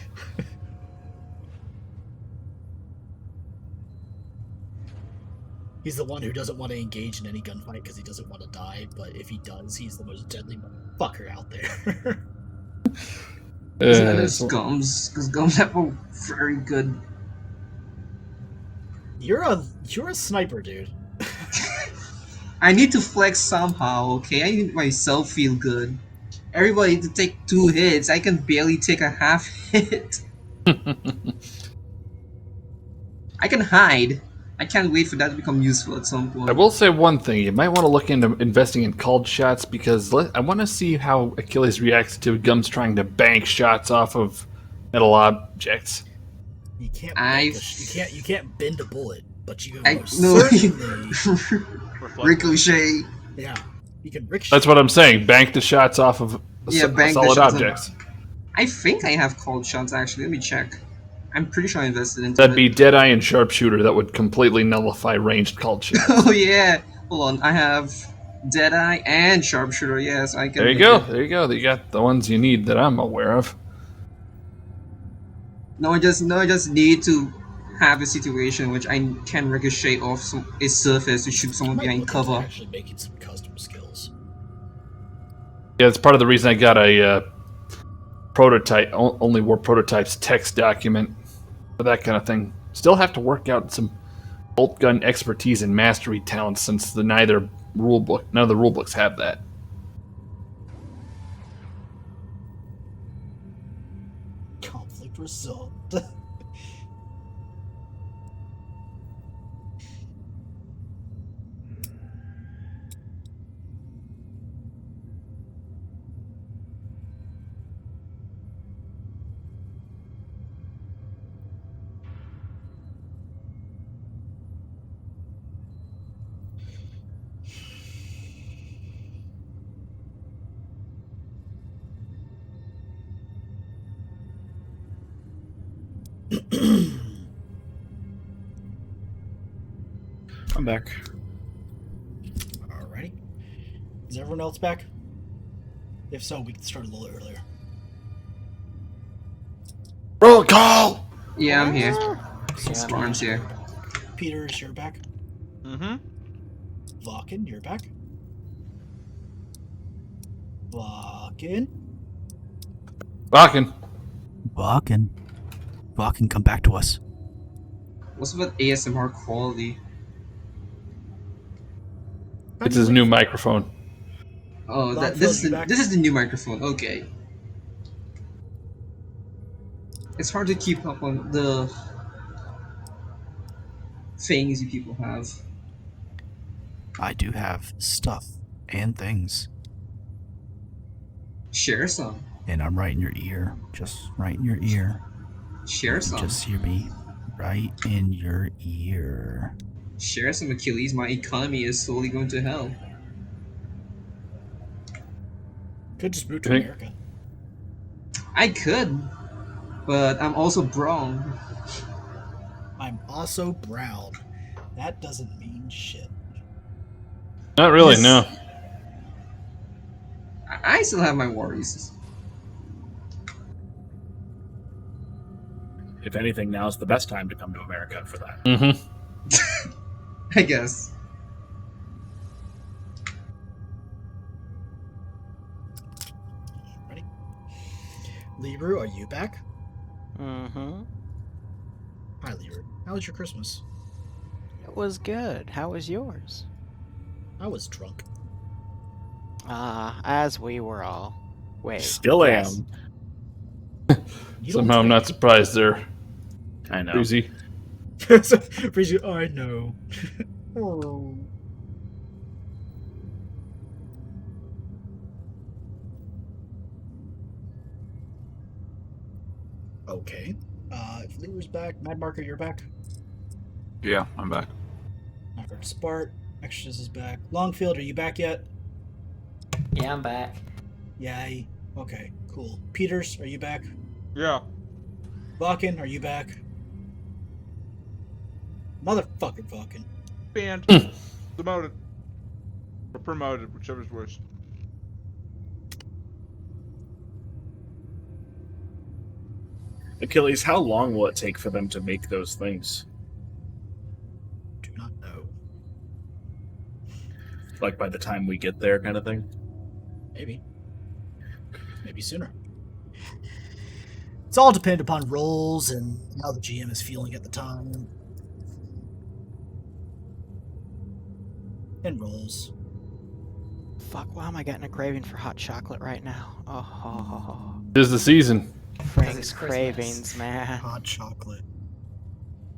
He's the one who doesn't want to engage in any gunfight because he doesn't want to die, but if he does, he's the most deadly motherfucker out there. Isn't that just Gums? Because Gums have a very good. You're a sniper, dude. I need to flex somehow, okay? I need myself feel good. Everybody to take 2 hits. I can barely take a half hit. I can hide. I can't wait for that to become useful at some point. I will say one thing. You might want to look into investing in called shots because I want to see how Achilles reacts to Gums trying to bank shots off of metal objects. You can't. You can't bend a bullet, but you can certainly ricochet. Yeah, you can ricochet. That's what I'm saying. Bank the shots off of solid objects. I think I have called shots actually. Let me check. I'm pretty sure I invested into That'd be Deadeye and Sharpshooter. That would completely nullify ranged called shots. Oh yeah. Hold on. I have Deadeye and Sharpshooter. Yes, I can. There you go. There you go. You got the ones you need that I'm aware of. No, I just need to have a situation which I can ricochet off a surface to shoot someone behind cover. Actually, making some custom skills. Yeah, it's part of the reason I got a prototype. Only war prototypes text document for that kind of thing. Still have to work out some bolt gun expertise and mastery talents since none of the rule books have that. Conflict resolved. I'm back. Alrighty. Is everyone else back? If so, we can start a little earlier. Roll call! Yeah, I'm here. Spawn's here. Peter, is you're back? Mm-hmm. Vlakin, you're back? Vlakin? Vlakin, come back to us. What's about ASMR quality? It's his new microphone. Oh, this is the new microphone. Okay. It's hard to keep up on the things you people have. I do have stuff and things. Share some. And I'm right in your ear. Just right in your ear. Share some. Just hear me right in your ear. Share some, Achilles. My economy is slowly going to hell. Could just move to America. I could, but I'm also brown. I'm also brown. That doesn't mean shit. Not really, no. I still have my worries. If anything, now's the best time to come to America for that. Mm-hmm. I guess. Ready? Libru, are you back? Mm-hmm. Hi, Libru. How was your Christmas? It was good. How was yours? I was drunk. As we were all. Wait. Still yes. am. Somehow I'm not surprised there. I know. Breezy. Breezy, I know. Oh. Okay. If Libru's back, Mad Marker, you're back? Yeah, I'm back. Knockard Spart. Extras is back. Longfield, are you back yet? Yeah, I'm back. Yay. Okay, cool. Peters, are you back? Yeah. Vakin, are you back? Motherfucking Vakin. Banned. Demoted. Or promoted, whichever's worse. Achilles, how long will it take for them to make those things? Do not know. Like by the time we get there, kind of thing? Maybe. Maybe sooner. It's all dependent upon roles and how the GM is feeling at the time. And roles. Fuck, why am I getting a craving for hot chocolate right now? Oh, Tis the season. Frank's cravings, man. Hot chocolate.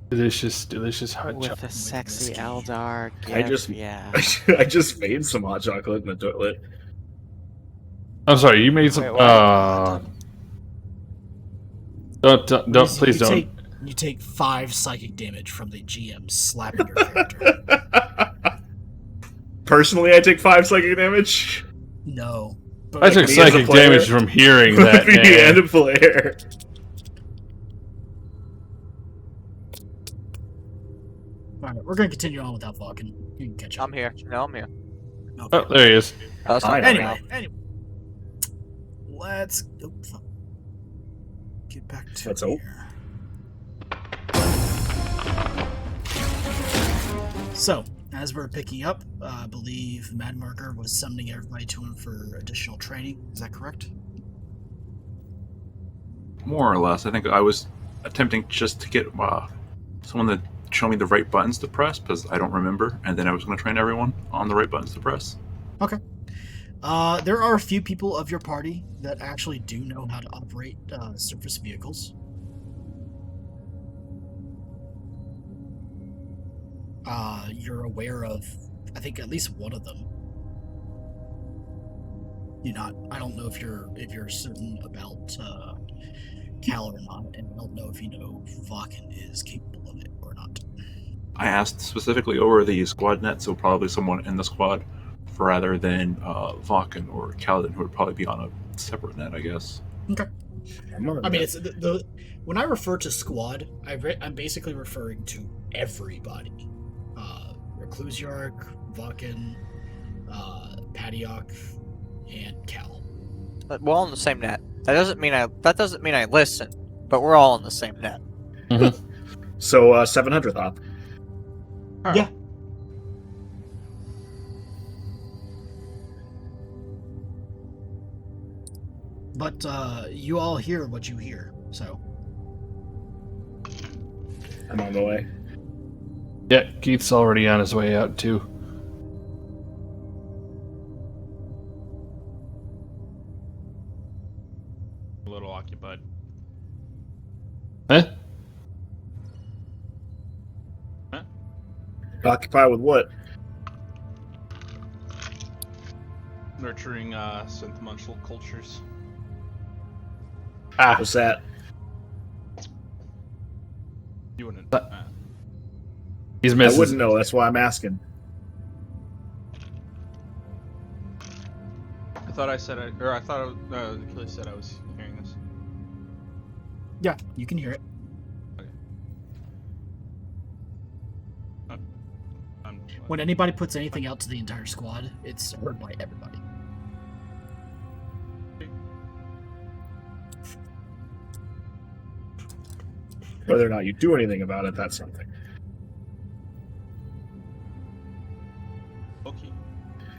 Delicious, delicious hot With chocolate. a sexy Eldar I gift, I just made some hot chocolate in the toilet. I'm sorry, you made some. Wait, what? Don't, please don't. You take 5 psychic damage from the GM slapping your character. Personally, I take 5 psychic damage. No. But I took psychic damage from hearing that. Me and a player. Alright, we're going to continue on without Vulcan. You can catch up. I'm here. No, I'm here. Oh, there he is. Anyway. Let's get back to here. So, as we're picking up, I believe Mad Marker was summoning everybody to him for additional training. Is that correct? More or less. I think I was attempting just to get someone to show me the right buttons to press, because I don't remember, and then I was going to train everyone on the right buttons to press. Okay. There are a few people of your party that actually do know how to operate surface vehicles. You're aware of, I think, at least one of them. I don't know if you're certain about Cal or not, and I don't know if you know if Vakin is capable of it or not. I asked specifically over the squad net, so probably someone in the squad, rather than Vakin or Kaladin, who would probably be on a separate net, I guess. Okay. I mean, it's when I refer to squad, I'm basically referring to everybody. Reclusiarch, Vakin, Patiok, and Cal. But we're all on the same net. That doesn't mean I listen, but we're all on the same net. Mm-hmm. So 700th op. Yeah. But you all hear what you hear, so. I'm on the way. Yeah, Keith's already on his way out, too. A little occupied. Huh? Occupied with what? Nurturing synth-munchal cultures. What's that? You wouldn't. He's I missing. wouldn't know. That's why I'm asking. I thought Achilles said I was hearing this. Yeah, you can hear it. When anybody puts anything out to the entire squad, it's heard by everybody. Whether or not you do anything about it, that's something.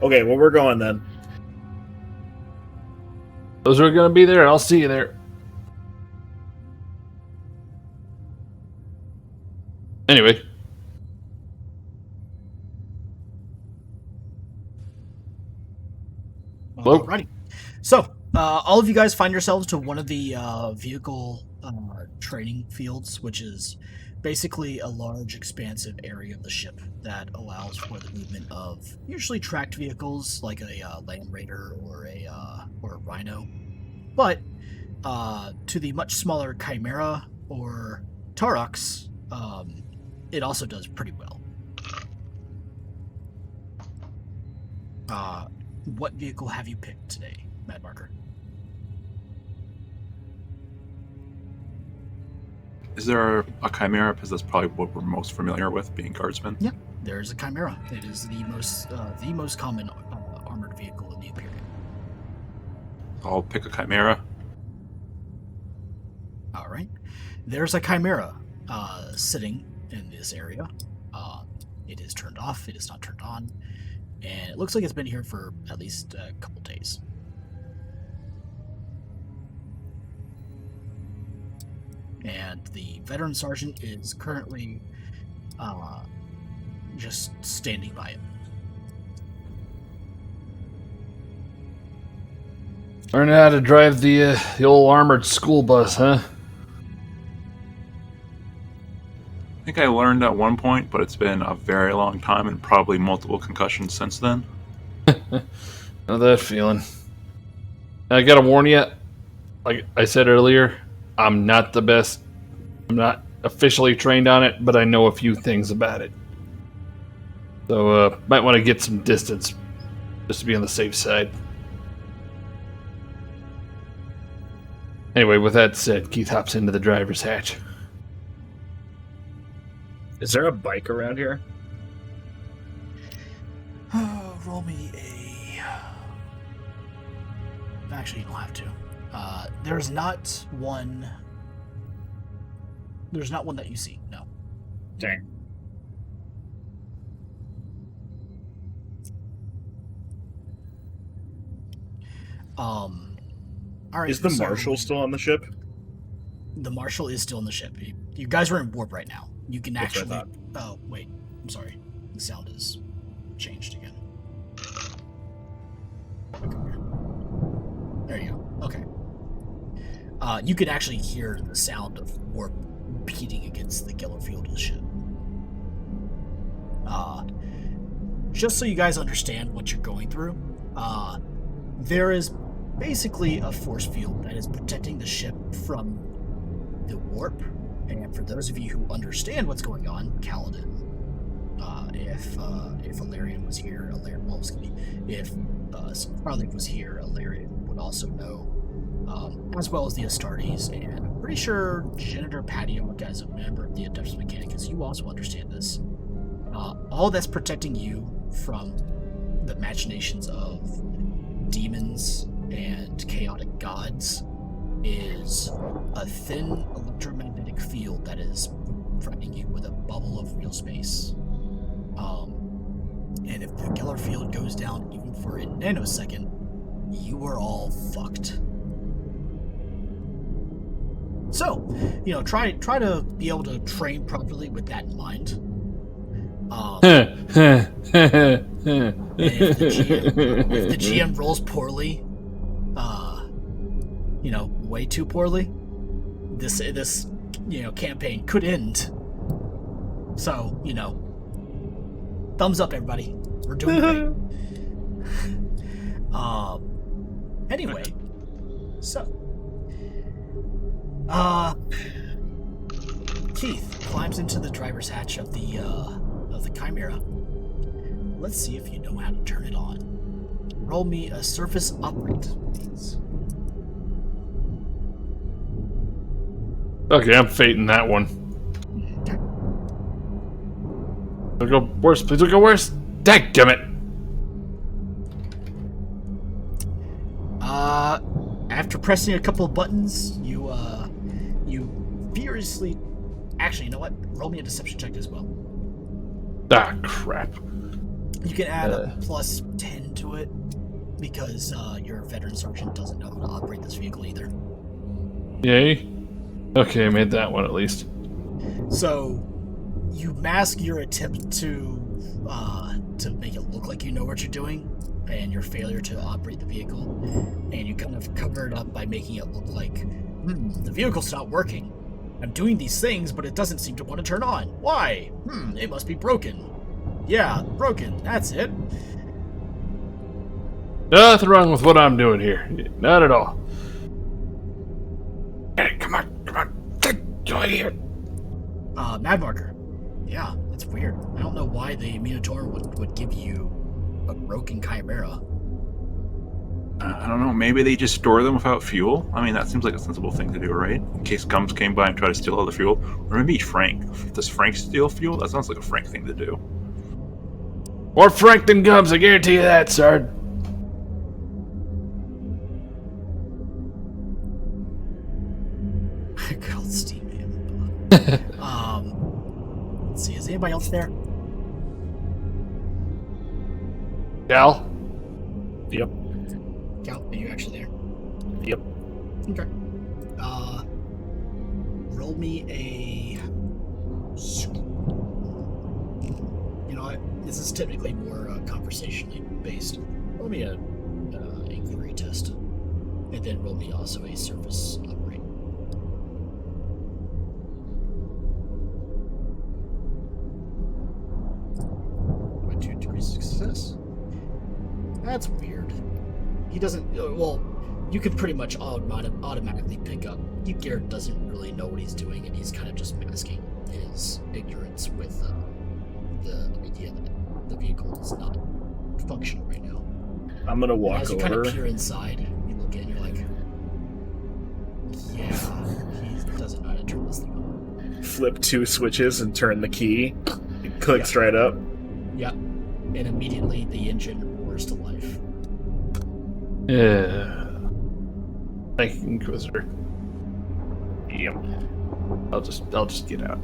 Okay, well, we're going then. Those are going to be there, and I'll see you there. Anyway. Hello? Alrighty. So, all of you guys find yourselves to one of the vehicle training fields, which is basically a large, expansive area of the ship that allows for the movement of usually tracked vehicles like a Land Raider or a Rhino, but to the much smaller Chimera or Taurux, it also does pretty well. What vehicle have you picked today, Mad Marker? Is there a Chimera? Because that's probably what we're most familiar with, being guardsmen. Yeah, there's a Chimera. It is the most common armored vehicle in the Imperium. I'll pick a Chimera. All right. There's a Chimera sitting in this area. It is turned off. It is not turned on. And it looks like it's been here for at least a couple days. And the veteran sergeant is currently just standing by it. Learn how to drive the old armored school bus, huh? I think I learned at one point, but it's been a very long time and probably multiple concussions since then. Know that feeling. I gotta warn you, like I said earlier, I'm not the best. I'm not officially trained on it, but I know a few things about it. So, might want to get some distance, just to be on the safe side. Anyway, with that said, Keith hops into the driver's hatch. Is there a bike around here? Roll me a... Actually, you don't have to. There's not one... There's not one that you see, no. Dang. All right, Is the so Marshal still on the ship? The Marshal is still in the ship. You guys are in warp right now. You can That's what I actually... Oh, wait. I'm sorry. The sound is changed again. There you go. Okay. You can actually hear the sound of warp beating against the Gellerfield of the ship. Just so you guys understand what you're going through, there is basically a force field that is protecting the ship from the warp. And for those of you who understand what's going on, Kaladin, if Alarian was here, if Scarlet was here, Alarian would also know, as well as the Astartes, and I'm pretty sure Janitor Patioc, as a member of the Adeptus Mechanicus, you also understand this. All that's protecting you from the machinations of demons and chaotic gods is a thin electromagnetic field that is threatening you with a bubble of real space. And if the Geller field goes down even for a nanosecond, you are all fucked. So, try to be able to train properly with that in mind. If the GM rolls poorly, way too poorly, this campaign could end. So, thumbs up, everybody. We're doing great. Anyway, so Keith climbs into the driver's hatch of the Chimera. Let's see if you know how to turn it on. Roll me a surface operate, please. Okay, I'm fating that one. Don't go worse. Please don't go worse. Dadgummit. After pressing a couple of buttons, you furiously... Actually, you know what? Roll me a deception check as well. Ah, crap. You can add a plus 10 to it, because your veteran sergeant doesn't know how to operate this vehicle either. Yay. Okay, I made that one at least. So, you mask your attempt to make it look like you know what you're doing, and your failure to operate the vehicle, and you kind of cover it up by making it look like, the vehicle's not working. I'm doing these things, but it doesn't seem to want to turn on. Why? It must be broken. Yeah, broken. That's it. Nothing wrong with what I'm doing here. Not at all. Hey, come on. Get here. Mad Marker, Yeah, it's weird. I don't know why the Minotaur would give you a broken Chimera. I don't know. Maybe they just store them without fuel. I mean, that seems like a sensible thing to do, right? In case Gums came by and tried to steal all the fuel. Or maybe Frank. Does Frank steal fuel? That sounds like a Frank thing to do. More Frank than Gums, I guarantee you that, Sard. God, Steve, man. Let's see. Is anybody else there? Cal? Yep. Cal, are you actually there? Yep. Okay. Roll me a. You know what? This is typically more conversationally based. Roll me a inquiry test, and then roll me also a surface operate. What, 2 degrees of success? That's weird. He doesn't. Well, you can pretty much automatically pick up. Garrett doesn't really know what he's doing, and he's kind of just masking his ignorance with the idea that the vehicle is not functional right now. I'm gonna walk As you over. kind of peer inside, you look in, you're like, yeah, he doesn't know how to turn this thing on. Flip 2 switches and turn the key. It clicks right up. Yeah, and immediately the engine roars to life. Yeah. Thank you, Inquisitor. Yep. I'll just get out.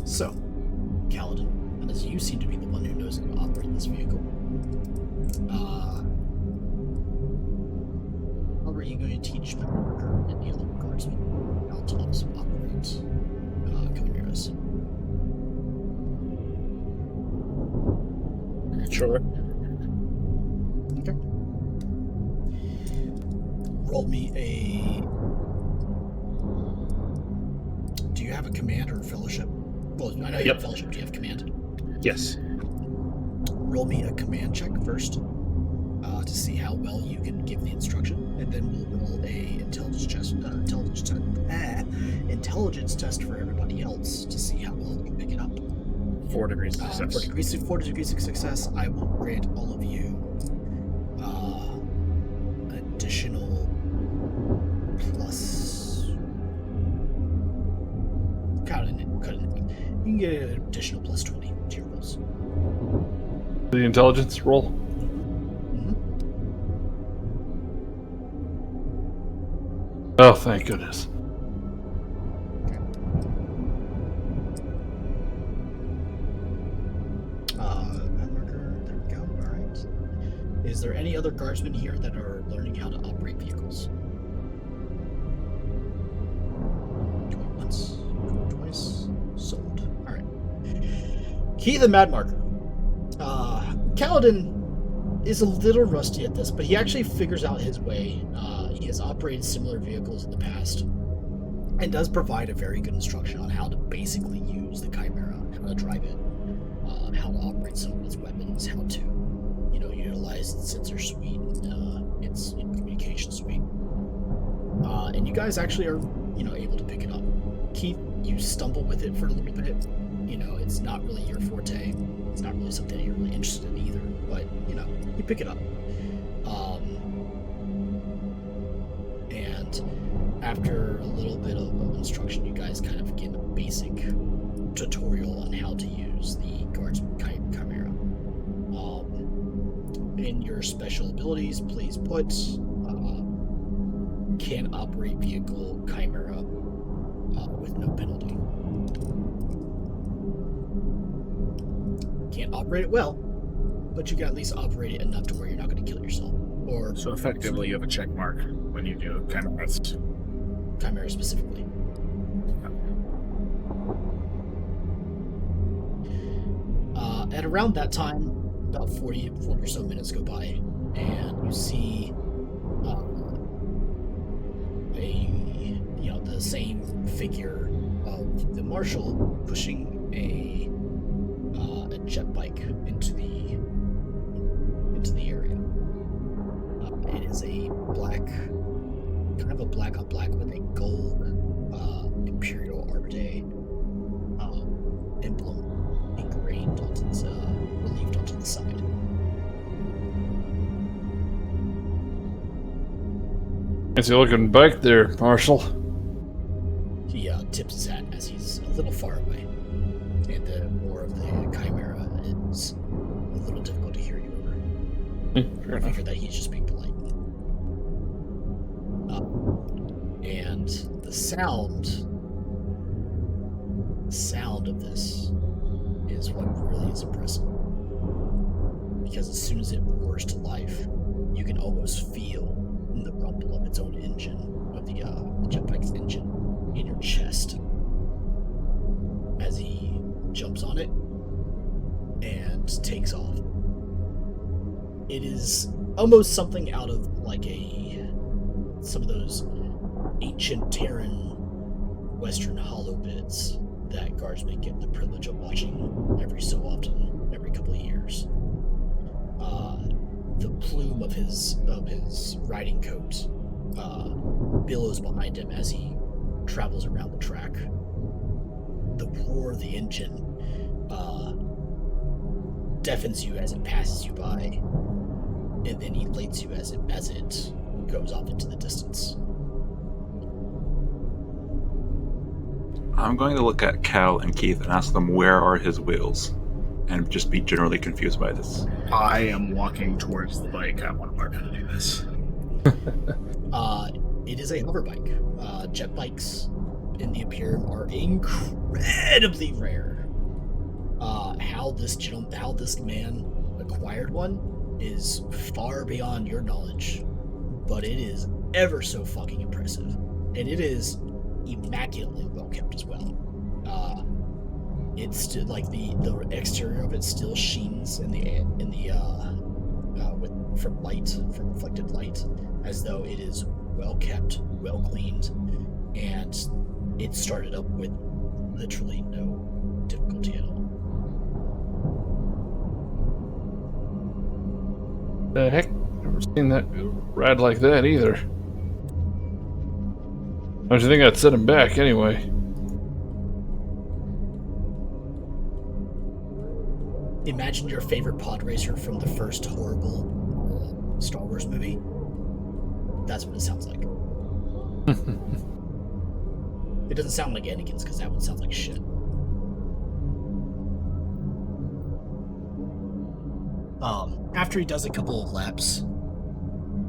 So, Kaladin, and as you seem to be the one who knows how to operate this vehicle, how are you going to teach Parker and the other guardsmen how to also operate Chimeras? Sure. Okay. Roll me a. Do you have a command or a fellowship? Well, I know you have fellowship. Do you have command? Yes. Roll me a command check first to see how well you can give the instruction, and then we'll roll a intelligence test for everybody else to see how well you can pick it up. 4 degrees of success. 4 degrees of success. I will grant all of you additional plus. Cut it. You can get an additional plus 20 to your rolls. The intelligence roll? Oh, thank goodness. There we go. All right. Is there any other guardsmen here that are learning how to operate vehicles? Once, twice, sold. All right. Key the Mad Marker. Kaladin is a little rusty at this, but he actually figures out his way. He has operated similar vehicles in the past, and does provide a very good instruction on how to basically use the Chimera, how to drive it, how to operate some of its weapons, how to, utilize its sensor suite, its communication suite. And you guys actually are, able to pick it up. Keith, you stumble with it for a little bit. It's not really your forte. It's not really something you're really interested in either. But, you pick it up. And after a little bit of instruction, you guys kind of get a basic tutorial on how to use the Guardsman Chimera. In your special abilities, please put can operate vehicle Chimera with no penalty. Can't operate it well, but you can at least operate it enough to where you're not going to kill yourself. So effectively, you have a check mark when you do Chimeras. Chimera specifically. At around that time, about 40 or so minutes go by, and you see the same figure of the marshal pushing a jet bike into the is a black, kind of a black on black with a gold Imperial Orbita emblem engraved onto this, relieved onto the side. Fancy looking bike there, Marshal. He tips his hat as he's a little far away, and the roar of the Chimera is a little difficult to hear you over. I figure that he's just being polite. And the sound of this is what really is impressive. Because as soon as it roars to life, you can almost feel the rumble of its own engine, of the jetbike's engine, in your chest as he jumps on it and takes off. It is almost something out of like some of those ancient Terran Western hollow bits that guardsmen get the privilege of watching every so often, every couple of years. The plume of his riding coat billows behind him as he travels around the track. The roar of the engine deafens you as it passes you by, and then elates you as it goes off into the distance. I'm going to look at Cal and Keith and ask them where are his wheels, and just be generally confused by this. I am walking towards the bike. I want to learn how to do this. It is a hover bike. Jet bikes in the Imperium are incredibly rare. How this man acquired one is far beyond your knowledge, but it is ever so fucking impressive, and it is immaculately well kept as well. It's still like the exterior of it still sheens from reflected light, as though it is well kept, well cleaned, and it started up with literally no difficulty at all. The heck? Never seen that ride like that either. Don't you think I'd set him back anyway? Imagine your favorite pod racer from the first horrible Star Wars movie. That's what it sounds like. It doesn't sound like Anakin's, because that one sounds like shit. After he does a couple of laps,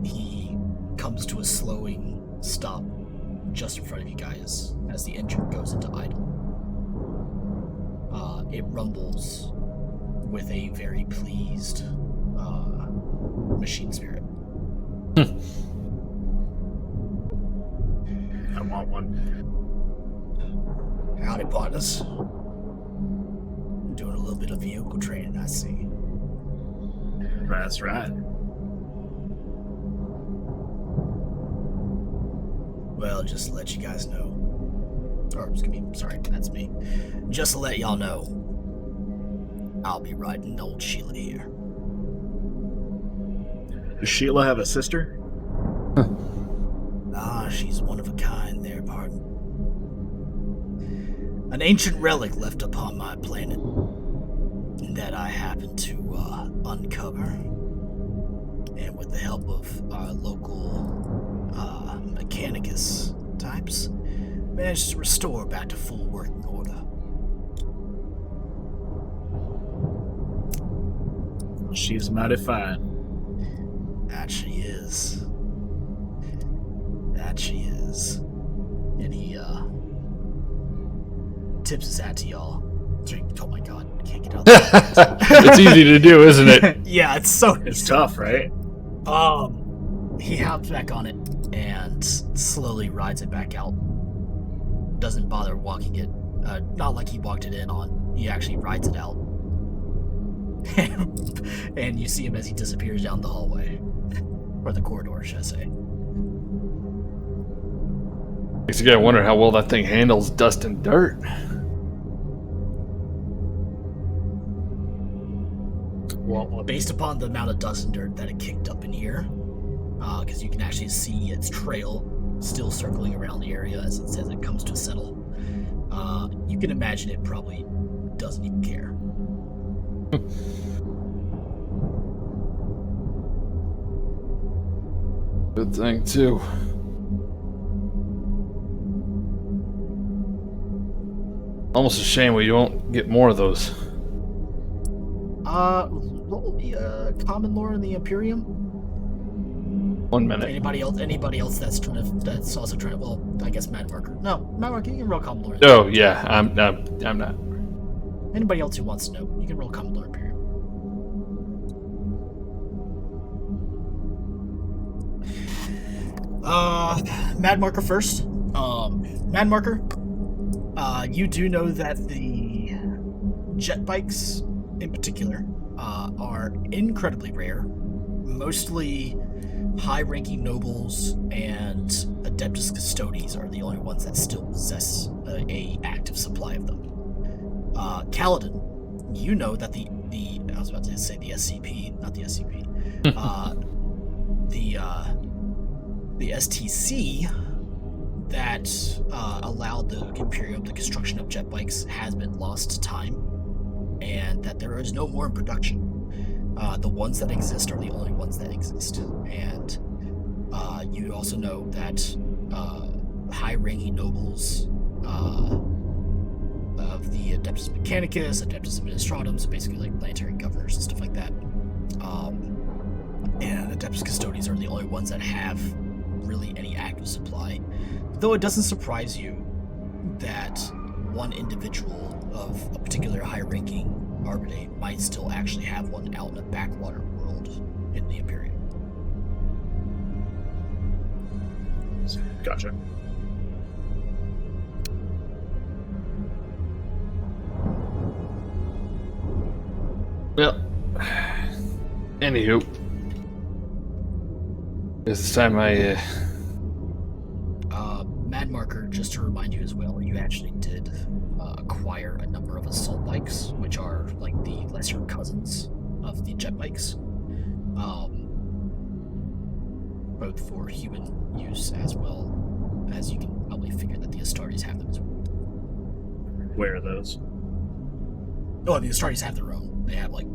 he comes to a slowing stop just in front of you guys as the engine goes into idle. It rumbles with a very pleased machine spirit. I want one. Howdy, partners. Doing a little bit of vehicle training, I see. That's right. Well, just to let you guys know. Or, sorry, that's me. Just to let y'all know, I'll be riding old Sheila here. Does Sheila have a sister? She's one of a kind there, pardon. An ancient relic left upon my planet that I happened to uncover, and with the help of our local mechanicus types, managed to restore back to full working order. She's mighty fine. That she is. That she is. And he tips his hat to y'all. Oh my god, I can't get out there. It's easy to do, isn't it? Yeah, it's so It's tough, right? He hops back on it and slowly rides it back out. Doesn't bother walking it. Not like he walked it in on. He actually rides it out. And you see him as he disappears down the hallway. Or the corridor, should I say. Makes you gotta wonder how well that thing handles dust and dirt. Well, based upon the amount of dust and dirt that it kicked up in here, because because you can actually see its trail still circling around the area as it comes to settle. You can imagine it probably doesn't even care. Good thing, too. Almost a shame we won't get more of those. Roll me common lore in the Imperium. 1 minute. Anybody else that's also trying to, well, I guess Mad Marker. No, Mad Marker, you can roll common lore. Oh, yeah, I'm not. Anybody else who wants to know, you can roll common lore Imperium. Mad Marker first. Mad Marker, you do know that the jet bikes, in particular, are incredibly rare. Mostly high-ranking nobles and Adeptus Custodes are the only ones that still possess a active supply of them. Kaladin, you know that the I was about to say the SCP, not the SCP. The STC that allowed the Imperium the construction of jet bikes has been lost to time, and that there is no more in production. The ones that exist are the only ones that exist. And you also know that high-ranking nobles of the Adeptus Mechanicus, Adeptus Administratum, so basically like planetary governors and stuff like that, and Adeptus Custodes are the only ones that have really any active supply. Though it doesn't surprise you that one individual of a particular high-ranking Arbiter might still actually have one out in a backwater world in the Imperium. Gotcha. Well, anywho, this time I Mad Marker, just to remind you as well, you actually did acquire a number of assault bikes, which are like the lesser cousins of the jet bikes, both for human use as well as you can probably figure that the Astartes have them as well. Where are those? Oh, the Astartes have their own. They have like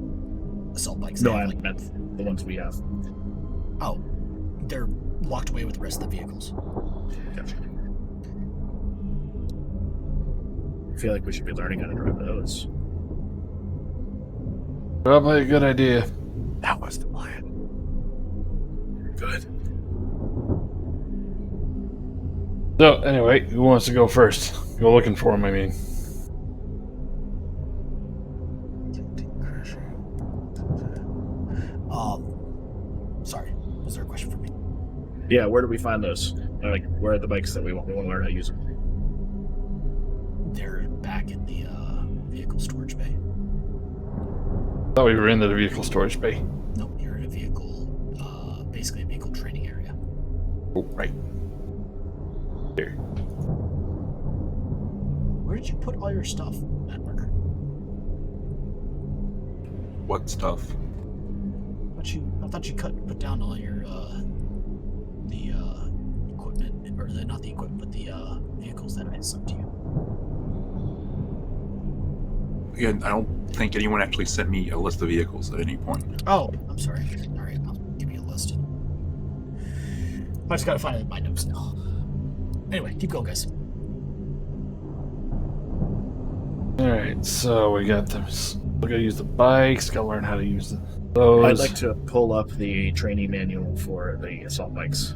assault bikes. No, I meant the ones we have. Oh, they're locked away with the rest of the vehicles. Gotcha. I feel like we should be learning how to drive those. probably a good idea. That was the plan. Good. So anyway, who wants to go first? Go looking for him, I mean. Sorry, was there a question for me? Yeah, where do we find those? Like, where are the bikes that we want to learn how to use them? They're back in the vehicle storage bay. Thought we were in the vehicle storage bay. Nope, you're in a vehicle, basically a vehicle training area. Oh, right. Here. Where did you put all your stuff, Mad Marker? What stuff? I thought you put down all your the equipment, or not the equipment, but the vehicles that I assigned to you. Again, I don't think anyone actually sent me a list of vehicles at any point. Oh, I'm sorry. All right, I'll give you a list. I just gotta find it in my notes now. Anyway, keep going, guys. Alright, so we got them. We gotta use the bikes, gotta learn how to use those. I'd like to pull up the training manual for the assault bikes.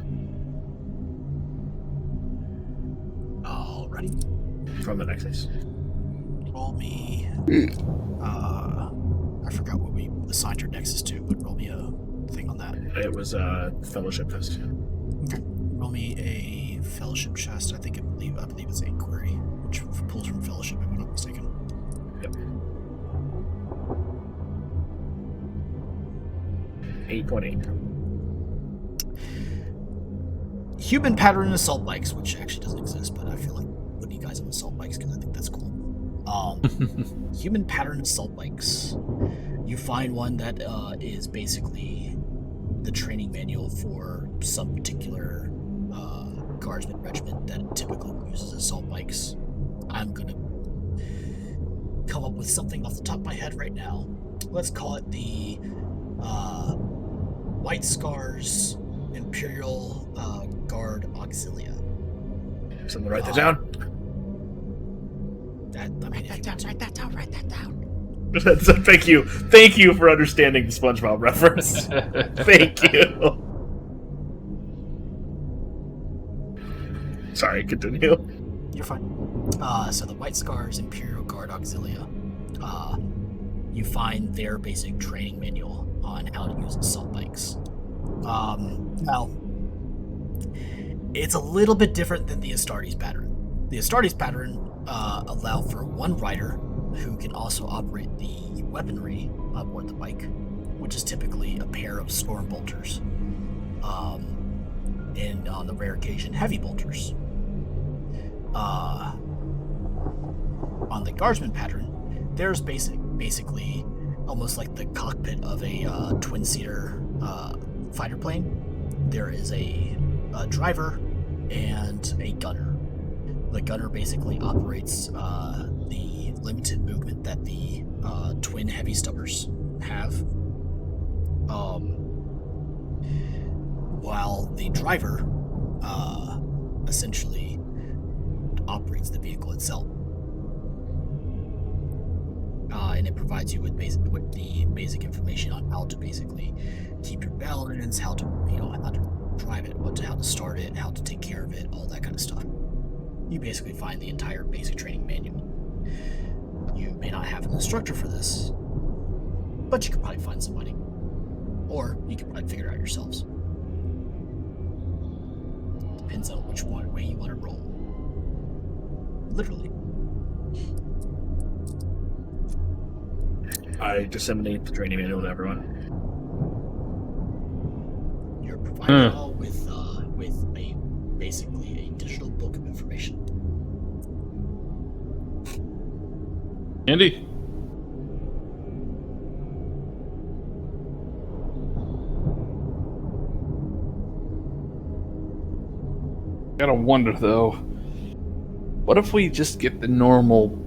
Alrighty. From the Nexus. Roll me. I forgot what we assigned your Nexus to, but roll me a thing on that. It was a fellowship test. Okay. Roll me a fellowship chest. I believe it's inquiry, which pulls from fellowship, if I'm not mistaken. Yep. 8.8. Human pattern assault bikes, which actually doesn't exist, but I feel like putting you guys on assault bikes because I think that's cool. Human pattern assault bikes. You find one that is basically the training manual for some particular guardsman regiment that typically uses assault bikes. I'm gonna come up with something off the top of my head right now. Let's call it the White Scars Imperial Guard Auxilia. Someone write that down. Write that down. Thank you for understanding the SpongeBob reference. Thank you. Sorry, continue. You're fine. So the White Scars Imperial Guard Auxilia. You find their basic training manual on how to use assault bikes. Now, it's a little bit different than the Astartes pattern. The Astartes pattern allow for one rider who can also operate the weaponry aboard the bike, which is typically a pair of storm bolters, and on the rare occasion, heavy bolters. On the Guardsman pattern, there's basically almost like the cockpit of a twin-seater fighter plane. There is a driver and a gunner. The gunner basically operates the limited movement that the twin heavy stubbers have, while the driver essentially operates the vehicle itself. And it provides you with the basic information on how to basically keep your balance, how to drive it, how to start it, how to take care of it, all that kind of stuff. You basically find the entire basic training manual. You may not have an instructor for this, but you could probably find somebody. Or you could probably figure it out yourselves. Depends on which way you want to roll. Literally. I disseminate the training manual to everyone. You're provided all with basically a digital book of information. Andy? Gotta wonder though, what if we just get the normal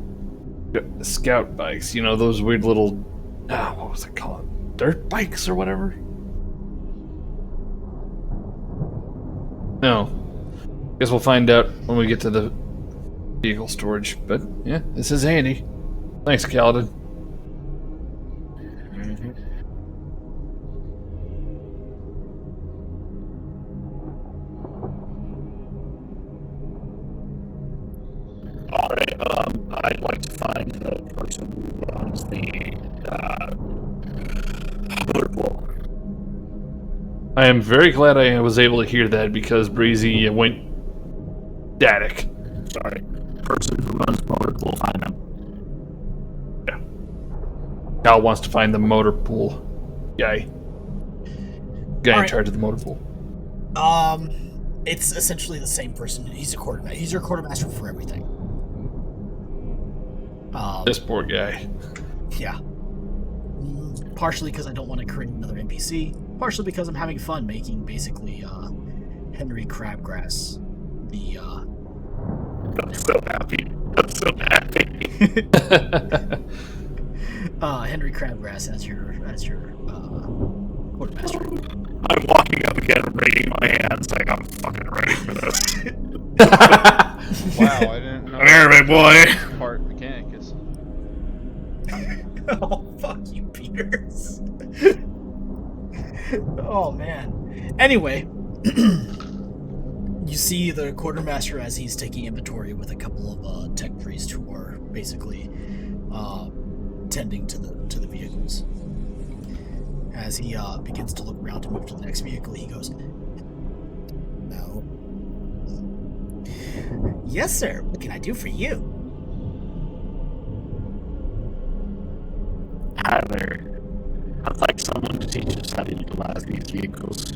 scout bikes? You know, those weird little, what was it called? Dirt bikes or whatever? No. Guess we'll find out when we get to the vehicle storage. But yeah, this is handy. Thanks, Kaladin. Alright, I'd like to find the person who runs the motor pool. I am very glad I was able to hear that because Breezy went static. Sorry. Person who runs motor pool, find them. Yeah. Cal wants to find the motor pool guy. In charge of the motor pool. It's essentially the same person. He's a quartermaster. He's your quartermaster for everything. This poor guy. Yeah. Partially because I don't want to create another NPC. Partially because I'm having fun making basically Henry Crabgrass the. I'm so happy. Henry Crabgrass as your quartermaster. I'm walking up again and raising my hands like I'm fucking ready for this. Wow, I didn't know. Come here, big boy. Part mechanic is. Oh, fuck you, Peters. Oh, man. Anyway, you see the quartermaster as he's taking inventory with a couple of tech priests who are basically tending to the vehicles. As he begins to look around to move to the next vehicle, he goes, "No. Yes, sir. What can I do for you?" Hi there. I'd like someone to teach us how to utilize these vehicles.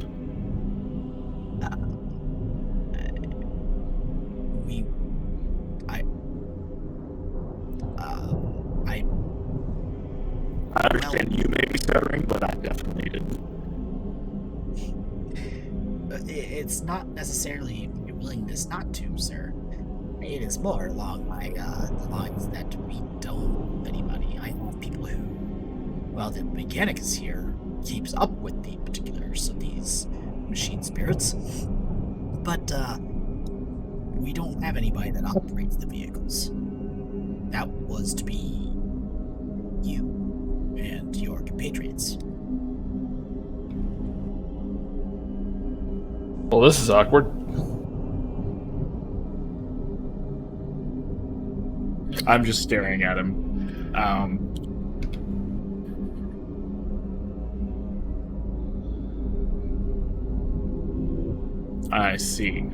I understand you may be stuttering, but I definitely didn't. it's not necessarily a willingness not to, sir. It is more along the lines that we don't have anybody. I have people who, well, the mechanics here keeps up with the particulars of these machine spirits, but we don't have anybody that operates the vehicles. That was to be you and your compatriots. Well, this is awkward. I'm just staring at him. I see.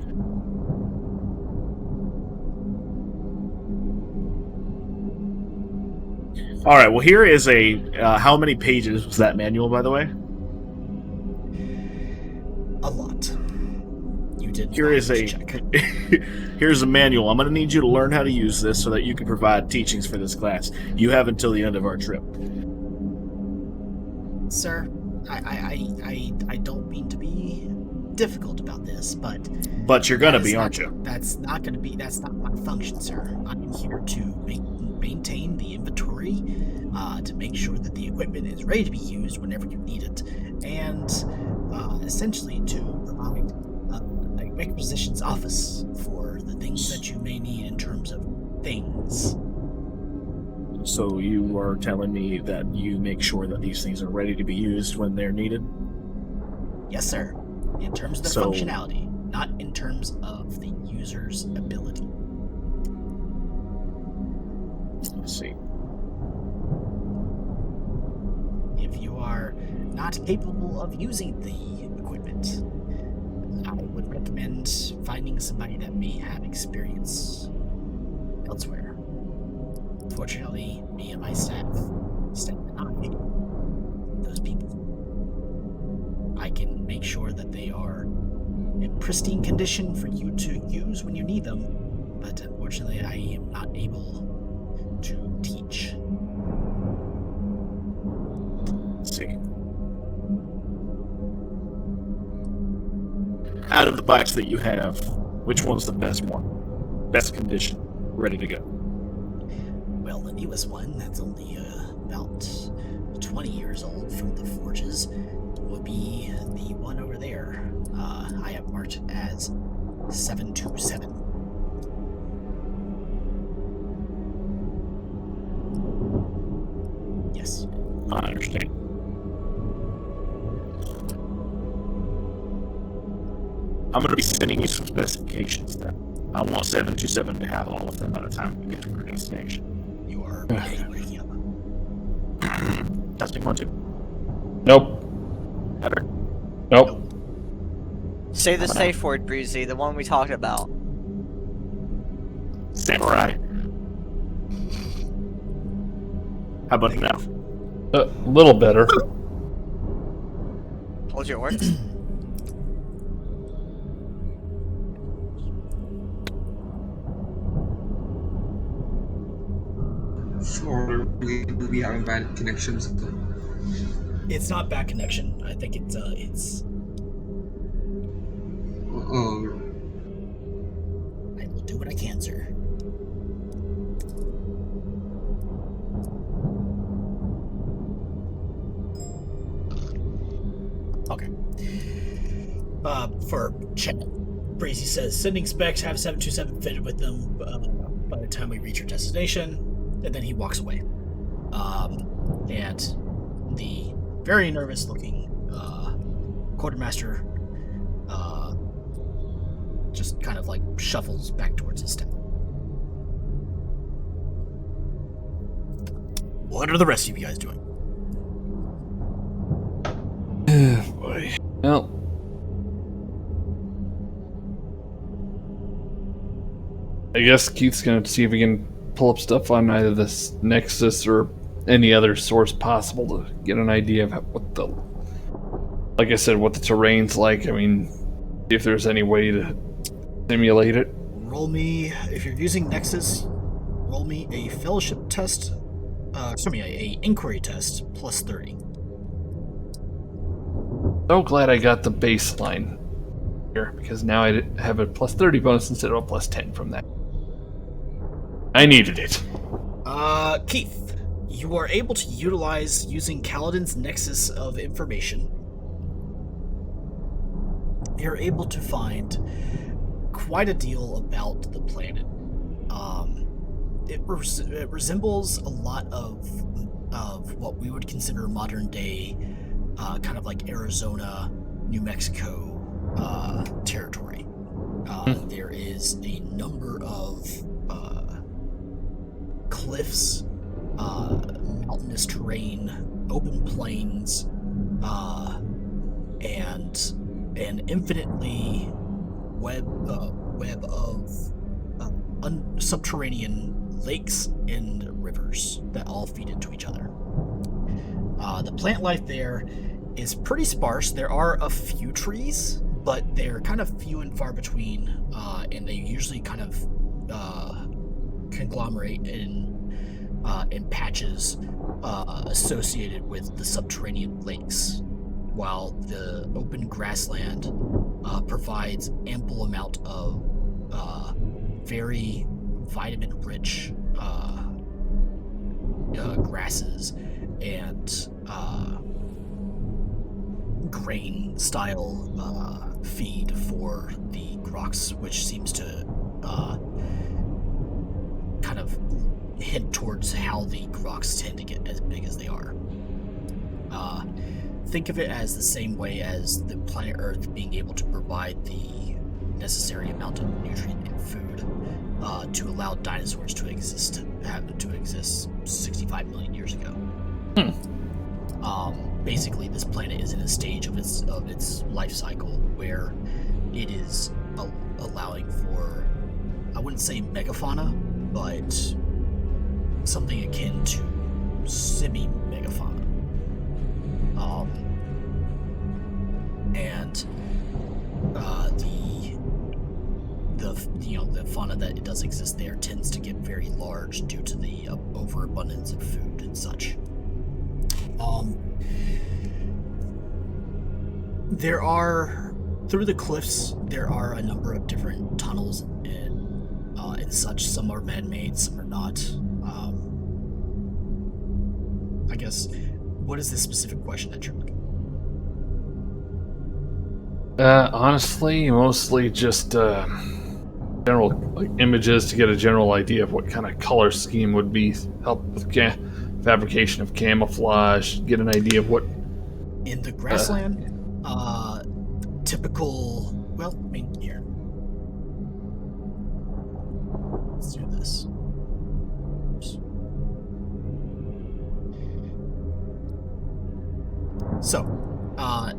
All right. Well, here is a. How many pages was that manual, by the way? A lot. You did. Here is a. Here's a manual. I'm going to need you to learn how to use this so that you can provide teachings for this class. You have until the end of our trip. Sir, I don't mean to be difficult about this, but you're going to be, aren't you? That's not my function, sir. I'm here to maintain the inventory, to make sure that the equipment is ready to be used whenever you need it, and essentially to provide a requisitions office for the things that you may need in terms of things. So you are telling me that you make sure that these things are ready to be used when they're needed? Yes, sir. In terms of their functionality, not in terms of the user's ability. Let's see. If you are not capable of using the equipment, I would recommend finding somebody that may have experience elsewhere. Fortunately, me and my staff and those people. I can make sure that they are in pristine condition for you to use when you need them, but unfortunately I am not able to teach. Let's see. Out of the bikes that you have, which one's the best one? Best condition, ready to go? Well, the newest one, that's only about 20 years old from the forges, would be the one over there. I have marked as 727. Yes. I understand. I'm going to be sending you some specifications then. I want 727 to have all of them by the time we get to our destination. You are breaking up. Testing 1, 2. Nope. Better. Nope. Say the safe word, Breezy, the one we talked about. Samurai. How about now? A little better. Told you it worked. Or do we have bad connections? It's not bad connection. I think it's I will do what I can, sir. Okay. For chat, Breezy says, sending specs, have 727 fitted with them by the time we reach your destination, and then he walks away. And the very nervous looking quartermaster just kind of like shuffles back towards his tent. What are the rest of you guys doing? Boy. Well. I guess Keith's gonna see if he can pull up stuff on either this Nexus or any other source possible to get an idea of what the, like I said, what the terrain's like. I mean, see if there's any way to simulate it. Roll me, if you're using Nexus, roll me a fellowship test, a inquiry test plus 30. So glad I got the baseline. here, because now I have a plus 30 bonus instead of a plus 10 from that. I needed it. Keith, you are able to utilize using Kaladin's Nexus of Information. You're able to find quite a deal about the planet. It resembles a lot of what we would consider modern day, kind of like Arizona, New Mexico territory. There is a number of cliffs, mountainous terrain, open plains, and an infinitely web of subterranean lakes and rivers that all feed into each other. The plant life there is pretty sparse. There are a few trees, but they're kind of few and far between, and they usually kind of conglomerate in patches associated with the subterranean lakes, while the open grassland provides ample amount of very vitamin-rich grasses and grain-style feed for the groks, which seems to kind of hint towards how the groks tend to get as big as they are. Think of it as the same way as the planet Earth being able to provide the necessary amount of nutrient and food to allow dinosaurs to exist 65 million years ago. Basically, this planet is in a stage of its life cycle where it is allowing for, I wouldn't say megafauna, but something akin to semi-megafauna. And the fauna that does exist there tends to get very large due to the overabundance of food and such. There are, through the cliffs, there are a number of different tunnels and such. Some are man-made, some are not. I guess, what is the specific question that you're looking for? Honestly, mostly just general images to get a general idea of what kind of color scheme would be help with fabrication of camouflage. Get an idea of what in the grassland. Typical. Well, I mean, here. Let's do this. So,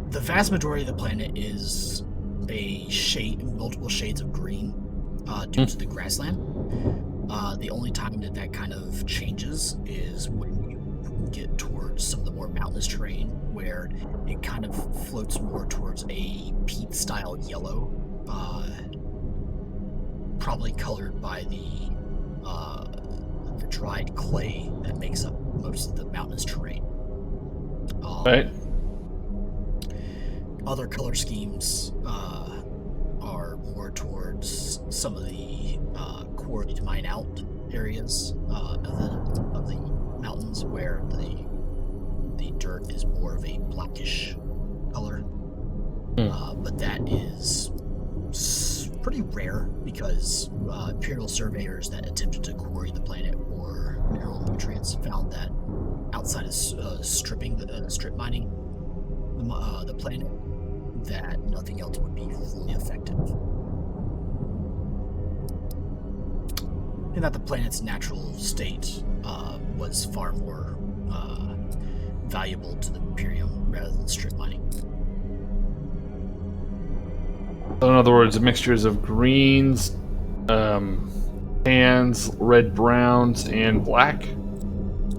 the vast majority of the planet is multiple shades of green, due to the grassland. The only time that kind of changes is when you get towards some of the more mountainous terrain, where it kind of floats more towards a peat-style yellow, probably colored by the dried clay that makes up most of the mountainous terrain. Right. Other color schemes are more towards some of the quarried mine out areas of the mountains, where the dirt is more of a blackish color. But that is pretty rare, because Imperial surveyors that attempted to quarry the planet for mineral nutrients found that outside of strip mining the planet, that nothing else would be fully effective. And that the planet's natural state was far more valuable to the Imperium rather than strip mining. So in other words, mixtures of greens, tans, red browns, and black?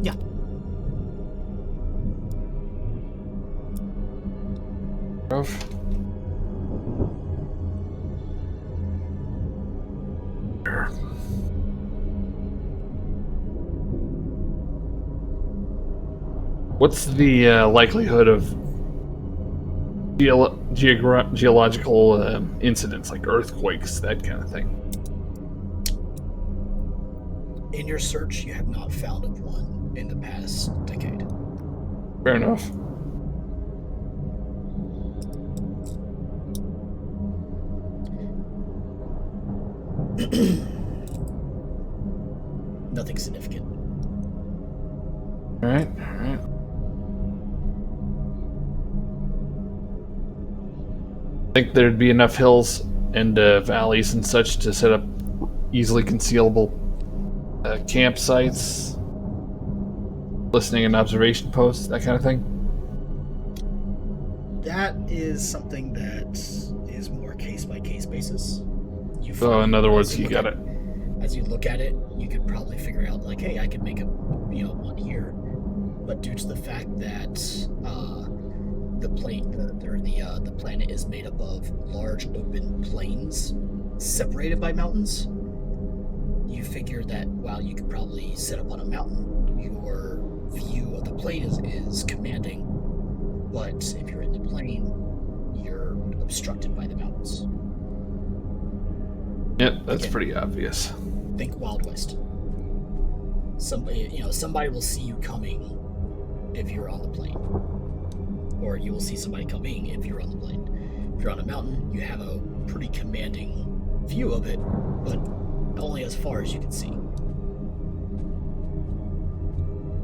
Yeah. What's the likelihood of geological incidents like earthquakes, that kind of thing. In your search, you have not found of one in the past decade. Fair enough. Nothing significant. All right. Think there'd be enough hills and valleys and such to set up easily concealable campsites, listening and observation posts, that kind of thing? That is something that is more case-by-case basis. So in other words, you got it. As you look at it, you could probably figure out, like, hey, I could make a one here. But due to the fact that the planet is made up of large open plains separated by mountains, you figure that while you could probably set up on a mountain, your view of the plain is commanding. But if you're in the plain, you're obstructed by the mountains. Yep, that's pretty obvious. Think Wild West. Somebody will see you coming if you're on the plain, or you will see somebody coming if you're on the plain. If you're on a mountain, you have a pretty commanding view of it, but only as far as you can see.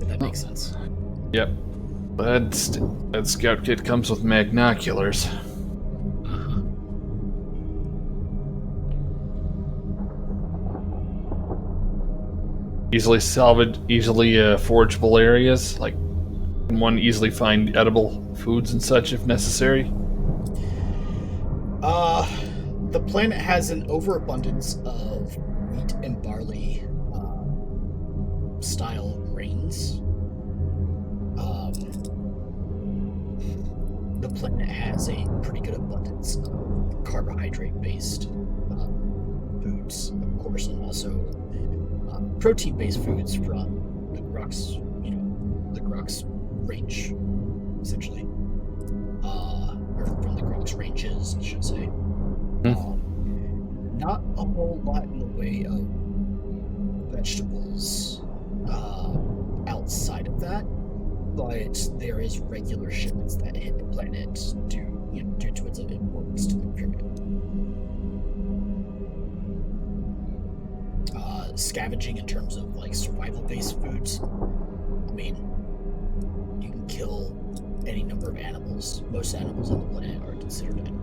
If that makes sense. Yep. That scout kit comes with magnoculars. Easily salvaged, easily forageable areas, like can one easily find edible foods and such if necessary? The planet has an overabundance of wheat and barley style grains. The planet has a pretty good abundance of carbohydrate-based foods, of course, and also protein-based foods from the Grux, the Grux range, essentially, or from the Grux ranges, I should say. Not a whole lot in the way of vegetables outside of that, but there is regular shipments that hit the planet due to its importance to the Imperium. Scavenging in terms of like survival-based foods. I mean, you can kill any number of animals. Most animals on the planet are considered edible.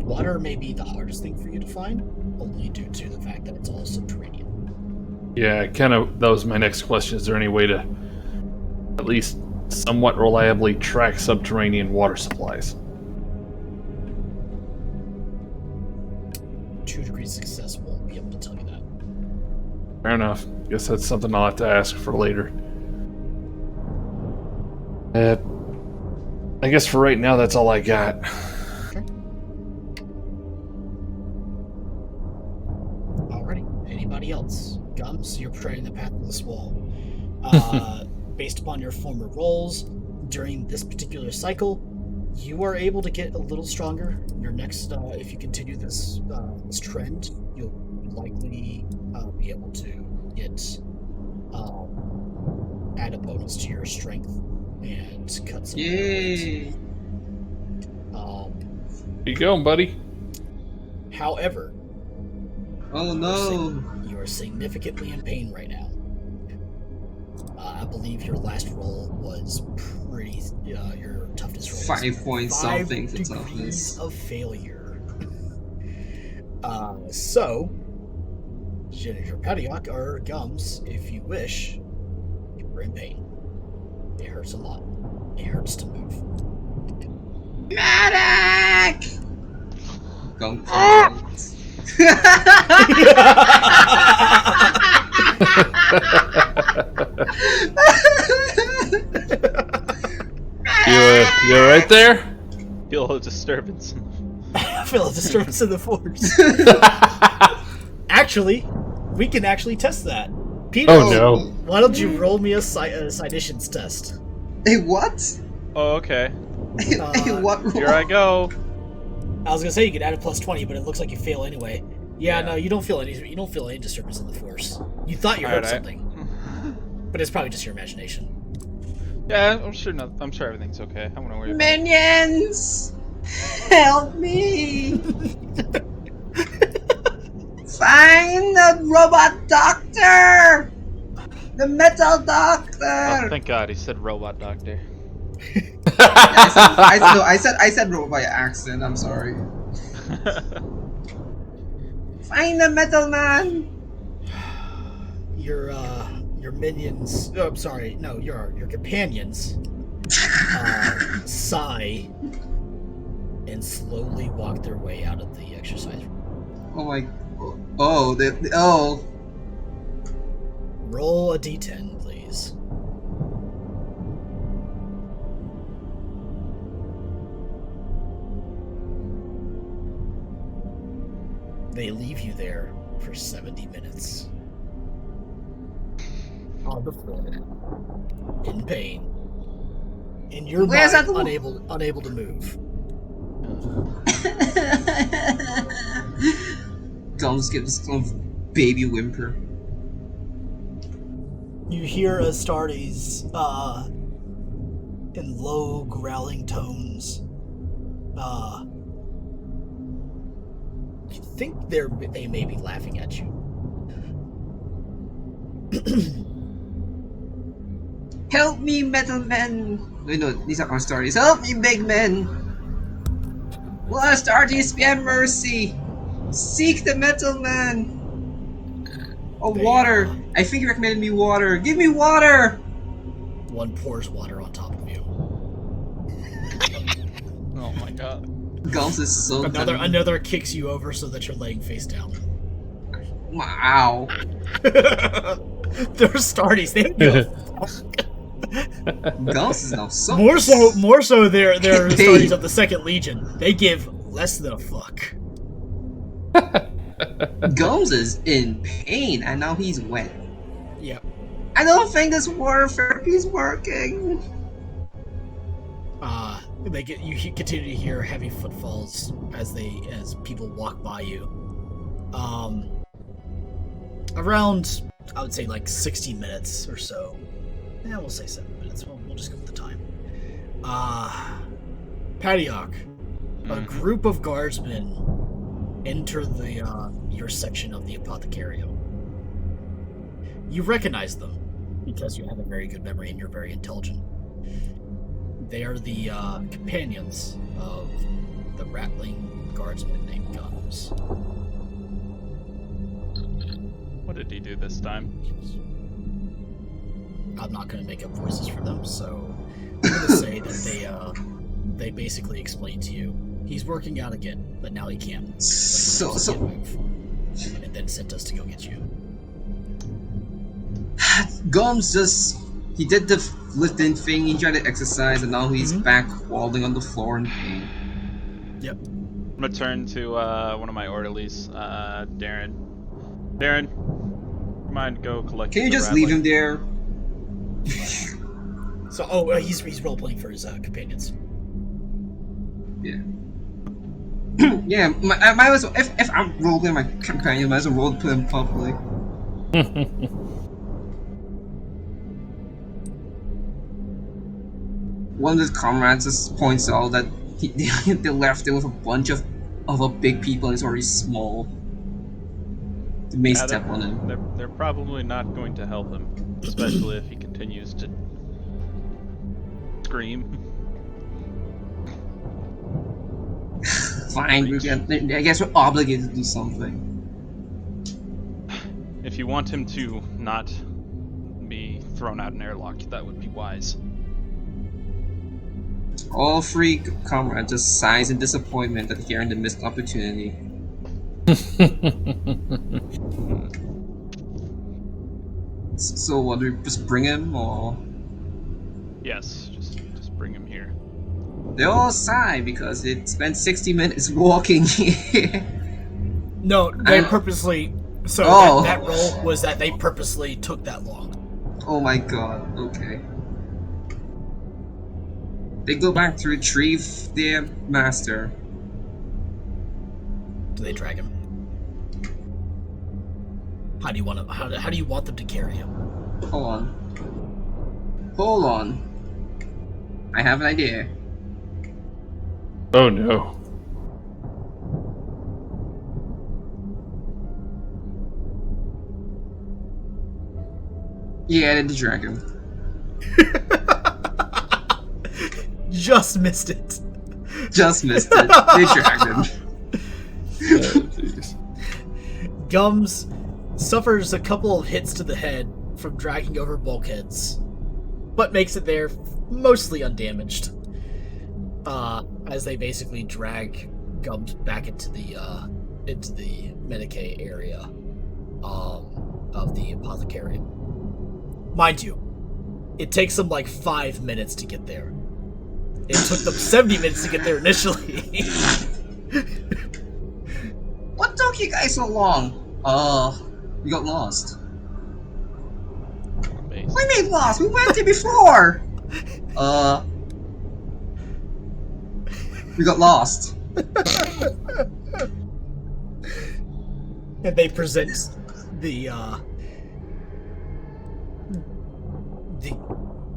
Water may be the hardest thing for you to find, only due to the fact that it's all subterranean. Yeah, that was my next question. Is there any way to at least somewhat reliably track subterranean water supplies? 2 degrees success won't be able to tell you that. Fair enough. Guess that's something I'll have to ask for later. I guess for right now, that's all I got. Okay. Alrighty. Anybody else? Gums, you're portraying the path of this wall. Based upon your former roles during this particular cycle, you are able to get a little stronger. Your next, if you continue this trend, you'll likely be able to get add a bonus to your strength and cut some. Yay! There you go, buddy. However, oh no, you are significantly in pain right now. I believe your last roll was pretty. Your toughness roll. 5 point something for toughness. Degrees of failure. So, Ginger Petioc or Gums, if you wish, you were in pain. It hurts a lot. It hurts to move. Medic! Gunk. You right there? Feel a disturbance. I feel a disturbance in the force. Actually, we can actually test that. Peter, Oh no. why don't you roll me a citations test? Hey, what? Oh, okay. Hey, what? Here I go. I was gonna say you could add a +20, but it looks like you fail anyway. Yeah, no, you don't feel any disturbance in the force. You thought you heard something, but it's probably just your imagination. Yeah, I'm sure everything's okay. I won't worry about it. Minions! Help me! Find the robot doctor! The metal doctor! Oh, thank God he said robot doctor. I said robot by accident. I'm sorry. Find the metal man. Your minions. Oh, I'm sorry. No, your companions. Sigh and slowly walk their way out of the exercise room. Oh my. Oh. Roll a d10, please. They leave you there for 70 minutes. On the floor. In pain. In your Where's mind, that unable to move. Gums gives this kind of baby whimper. You hear Astartes, in low, growling tones. You think they may be laughing at you. Help me, metal men! Wait, no, these are Astartes. Help me, big men! Will Astartes be have mercy? Seek the metal man! Oh, water! I think you recommended me water. Give me water! One pours water on top of you. Oh my God. Gums is so Another kicks you over so that you're laying face down. Wow. They're Astartes. They don't give a fuck. Gums is now so more so they're Astartes of the Second Legion. They give less than a fuck. Gums is in pain and now he's wet. Yep. I don't think this water therapy is working. You continue to hear heavy footfalls as people walk by you. Around, I would say, like 60 minutes or so. Yeah, we'll say 7 minutes. We'll just go with the time. Patioc, a group of guardsmen enter your section of the Apothecarium. You recognize them because you have a very good memory and you're very intelligent. They are the companions of the rattling guardsman named Gums. What did he do this time? I'm not going to make up voices for them, so I'm going to say that they basically explained to you he's working out again, but now he can't. So move, and then sent us to go get you. Gums he did the lifting thing, he tried to exercise, and now he's back walling on the floor in pain. Yep. I'm gonna turn to one of my orderlies, Darren. Darren, mind go collect. Can you just leave him there? So, he's role playing for his companions. Yeah. Yeah, I might as well, if I'm role playing my companion, I might as well role play him properly. One of his comrades just points out that they left there with a bunch of other big people and it's already small. They may step on him. They're probably not going to help him, especially if he continues to scream. Fine, I guess we're obligated to do something. If you want him to not be thrown out an airlock, that would be wise. All three comrades just sighs in disappointment at hearing the missed opportunity. So what, do we just bring him, or...? Yes, just bring him here. They all sigh because they spent 60 minutes walking here. No, they purposely So Oh. that roll was that they purposely took that long. Oh my god, okay. They go back to retrieve their master. Do they drag him? How do you want to? How do you want them to carry him? Hold on. Hold on. I have an idea. Oh no. Yeah, I did the dragon. Just missed it. Just missed it. They dragged him. Jeez. Gums suffers a couple of hits to the head from dragging over bulkheads, but makes it there mostly undamaged. As they basically drag Gums back into the Medicaid area of the apothecary. Mind you, it takes them like 5 minutes to get there. It took them 70 minutes to get there initially. What took you guys so long? We got lost. Amazing. What do you mean lost? We went there before! We got lost. And they present the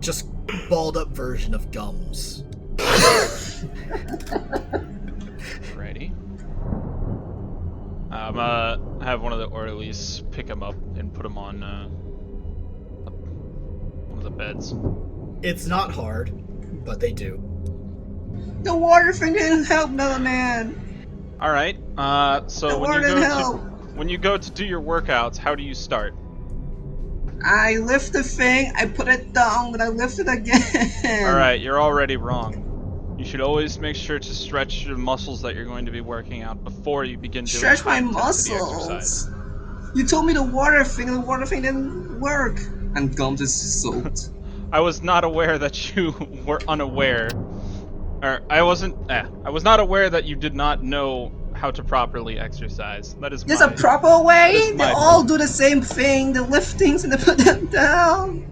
just balled up version of Gums. Alrighty. I'm gonna have one of the orderlies pick him up and put him on one of the beds. It's not hard, but they do. The water thing didn't help, Melon Man. Alright, so The when water you didn't go help. when you go to do your workouts, how do you start? I lift the thing, I put it down, and I lift it again. Alright, you're already wrong. You should always make sure to stretch the muscles that you're going to be working out before you begin doing Stretch my high-intensity muscles. exercise. You told me the water thing, and the water thing didn't work. And Gums is soaked. I was not aware that you were unaware. Or I was not aware that you did not know how to properly exercise. That is There's my, a proper way. that is They my all fault. do the same thing. The lift things and they put them down.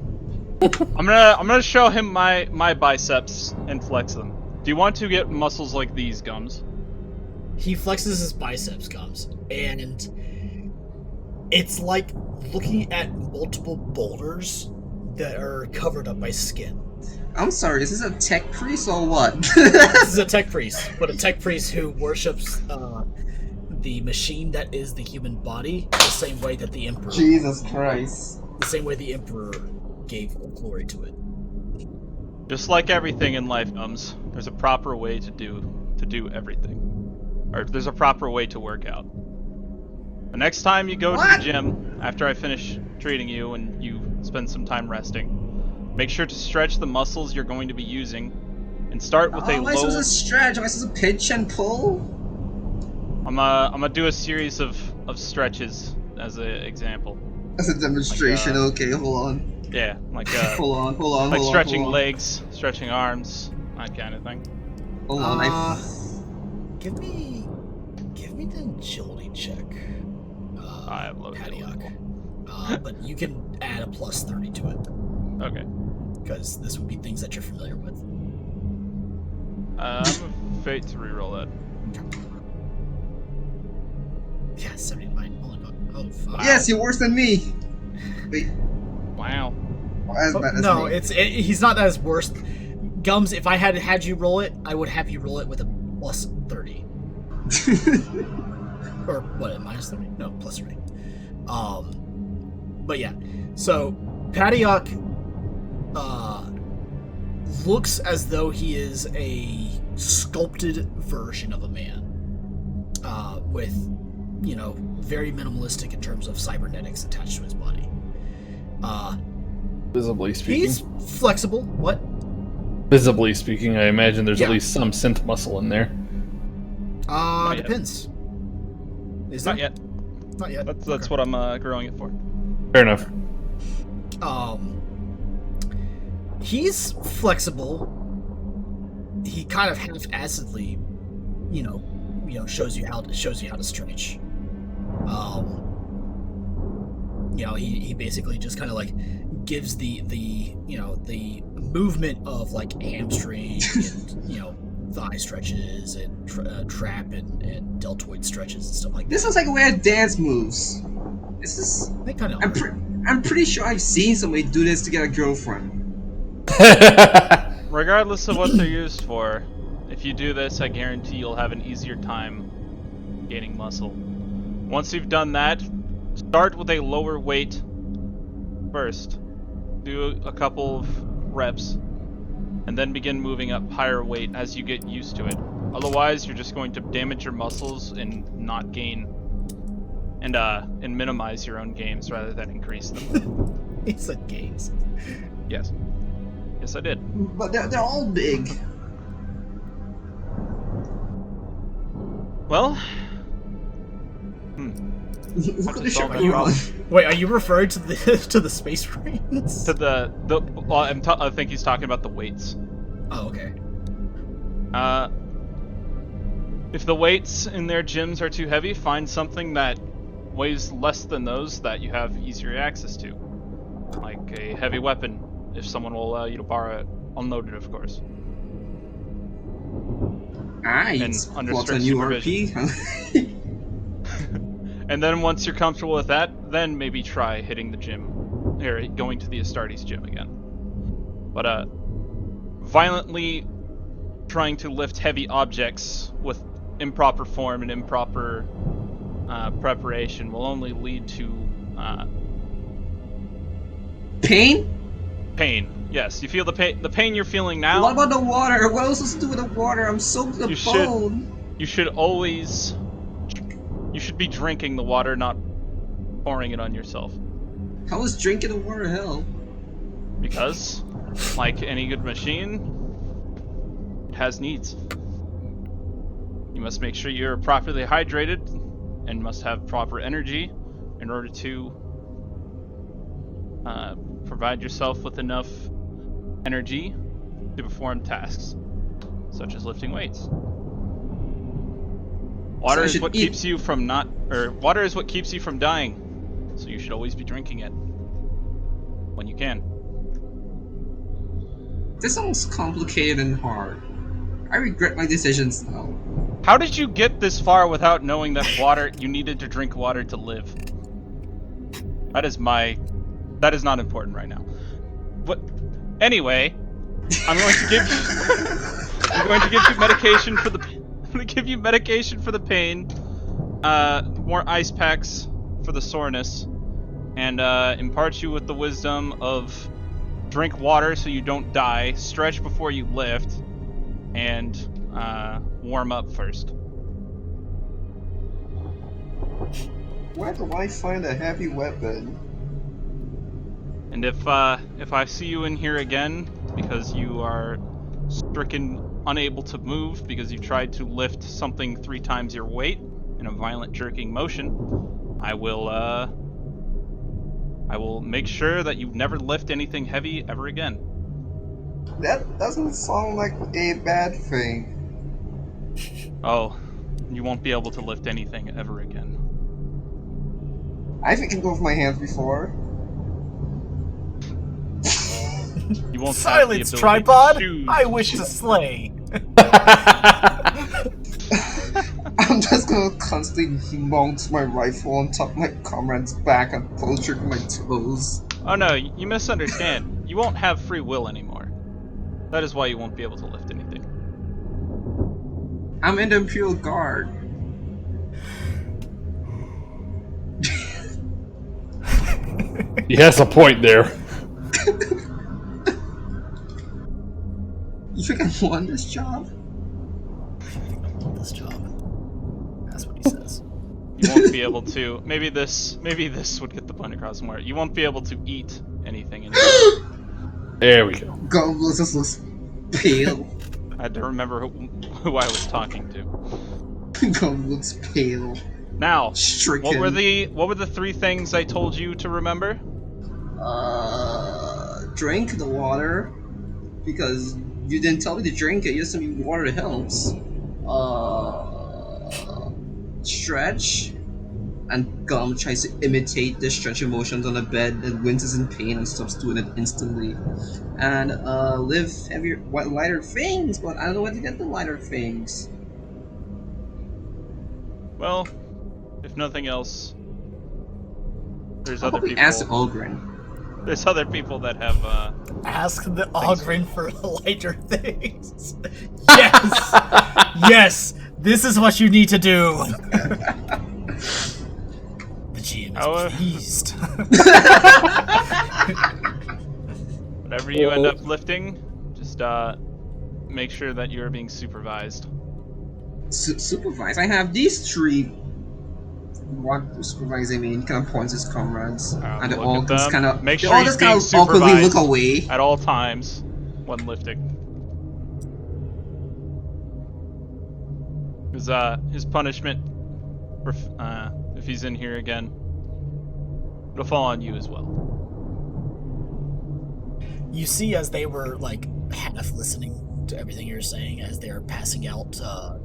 I'm gonna show him my biceps and flex them. Do you want to get muscles like these, Gums? He flexes his biceps, Gums, and it's like looking at multiple boulders that are covered up by skin. I'm sorry, is this a tech priest or what? This is a tech priest, but a tech priest who worships the machine that is the human body the same way that the Emperor. Jesus Christ. The same way the Emperor gave glory to it. Just like everything in life, Gums, there's a proper way to do everything. Or there's a proper way to work out. The next time you go to the gym, after I finish treating you and you spend some time resting, make sure to stretch the muscles you're going to be using, and start with How a am I low. supposed to stretch? Am I supposed to pitch and pull? I'm gonna do a series of stretches as an example. That's a demonstration. Okay, hold on. Yeah, like Hold on. like stretching hold on. legs, stretching arms, that kind of thing. Hold on. Give me the agility check. I have low Paddock. But you can add a plus 30 to it. Okay. Because this would be things that you're familiar with. I'm a fate to reroll that. Yeah, 79. Oh, fuck. Yes, you're worse than me. Wait. Wow. As bad as No, me. he's not as worse. Gums, if I had you roll it, I would have you roll it with a plus 30. Or what, minus 30? No, plus 30. But yeah. So, Paddock looks as though he is a sculpted version of a man. With, very minimalistic in terms of cybernetics attached to his body. Visibly speaking. He's flexible. What? Visibly speaking, I imagine there's Yeah. at least some synth muscle in there. Not yet. Depends. Is Not there? yet. Not yet. That's Okay. what I'm growing it for. Fair enough. He's flexible. He kind of half-assedly, shows you how to stretch. he basically just kind of like gives the movement of like hamstring and thigh stretches and trap and deltoid stretches and stuff like that. This looks like a way of dance moves. This is. They kind of. I'm pretty sure I've seen somebody do this to get a girlfriend. Regardless of what they're used for, if you do this, I guarantee you'll have an easier time gaining muscle. Once you've done that, start with a lower weight first. Do a couple of reps, and then begin moving up higher weight as you get used to it. Otherwise, you're just going to damage your muscles and not gain, and minimize your own gains rather than increase them. He said gains. Yes. Yes, I did. But they're all big. Well, Look at the solve ship that you're on. Wait, are you referring to the space marines? to I think he's talking about the weights. Oh, okay. If the weights in their gyms are too heavy, find something that weighs less than those that you have easier access to. Like a heavy weapon, if someone will allow you to borrow it. Unloaded, of course. And under strict supervision. And then once you're comfortable with that, then maybe try hitting the gym. Or going to the Astartes gym again. But, violently trying to lift heavy objects with improper form and improper preparation will only lead to pain? Pain. Yes, you feel the pain. The pain you're feeling now. What about the water? What else is to do with the water? I'm soaked to the bone. You should always. You should be drinking the water, not pouring it on yourself. How is drinking the water help? Because, like any good machine, it has needs. You must make sure you're properly hydrated and must have proper energy in order to provide yourself with enough energy to perform tasks, such as lifting weights. Water is what keeps you from water is what keeps you from dying. So you should always be drinking it when you can. This sounds complicated and hard. I regret my decisions now. How did you get this far without knowing that you needed to drink water to live? That is not important right now. But anyway, I'm going to give you medication for the pain, more ice packs for the soreness, and impart you with the wisdom of drink water so you don't die, stretch before you lift, and warm up first. Where do I find a heavy weapon? And if I see you in here again because you are stricken unable to move because you tried to lift something 3 times your weight in a violent jerking motion, I will make sure that you never lift anything heavy ever again. That doesn't sound like a bad thing. Oh, you won't be able to lift anything ever again. I've taken both my hands before. You won't Silence, have the tripod! To I wish to slay! I'm just gonna constantly mount my rifle on top of my comrade's back and pull trigger my toes. Oh no, you misunderstand. You won't have free will anymore. That is why you won't be able to lift anything. I'm in the Imperial Guard. He has a point there. You think I won this job? I think I want this job. That's what he says. You won't be able to. Maybe this would get the point across more. You won't be able to eat anything anymore. There we go. Goblins just looks pale. I had to remember who I was talking to. Goblin looks pale. Now, Stricken. what were the 3 things I told you to remember? Drink the water, because you didn't tell me to drink it. You just told me water helps. Stretch, And Gum tries to imitate the stretch motions on the bed and winces in pain and stops doing it instantly. And Liv, heavier, lighter things, but I don't know where to get the lighter things. Well, if nothing else, there's How other about we people. ask the Ogren? There's other people that have. Ask the Ogren for lighter things. Yes, yes. This is what you need to do. The GM is pleased. Whatever you end up lifting, just make sure that you're being supervised. Supervise? I have these three. What supervising mean? Kind of points his comrades, and they all just kind of make they sure all he's just being kind of awkwardly look supervised away at all times when lifting. Because his punishment, if he's in here again, it'll fall on you as well. You see, as they were like half listening to everything you're saying, as they're passing out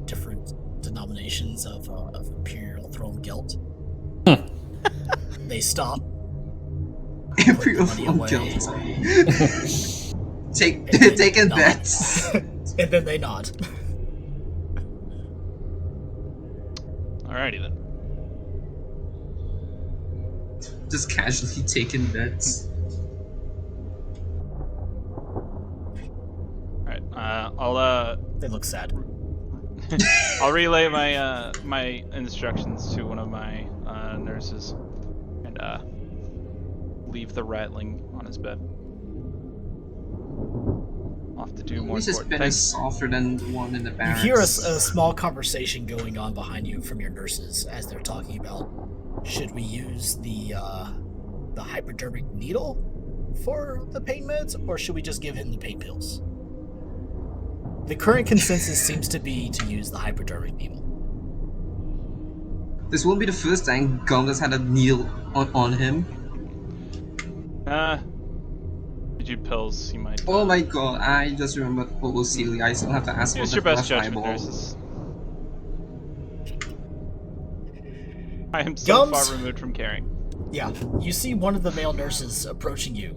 different denominations of Imperial Throne Guilt, they stop. Imperial Throne Guilt. Taking bets. And then they nod. Alrighty then. Just casually taking bets. Alright, I'll They look sad. I'll relay my my instructions to one of my nurses and leave the rattling on his bed. Off to do more His important bed things. is softer than the one in the You barracks. hear a small conversation going on behind you from your nurses as they're talking about, should we use the hypodermic needle for the pain meds, or should we just give him the pain pills? The current consensus seems to be to use the hypodermic needle. This won't be the first time Gum has had a needle on him. Did you pills? You might. Oh my god, I just remembered Celia. I still have to ask Use for your the best flash judgment, eyeball. nurses. I am so far removed from caring. Yeah, you see one of the male nurses approaching you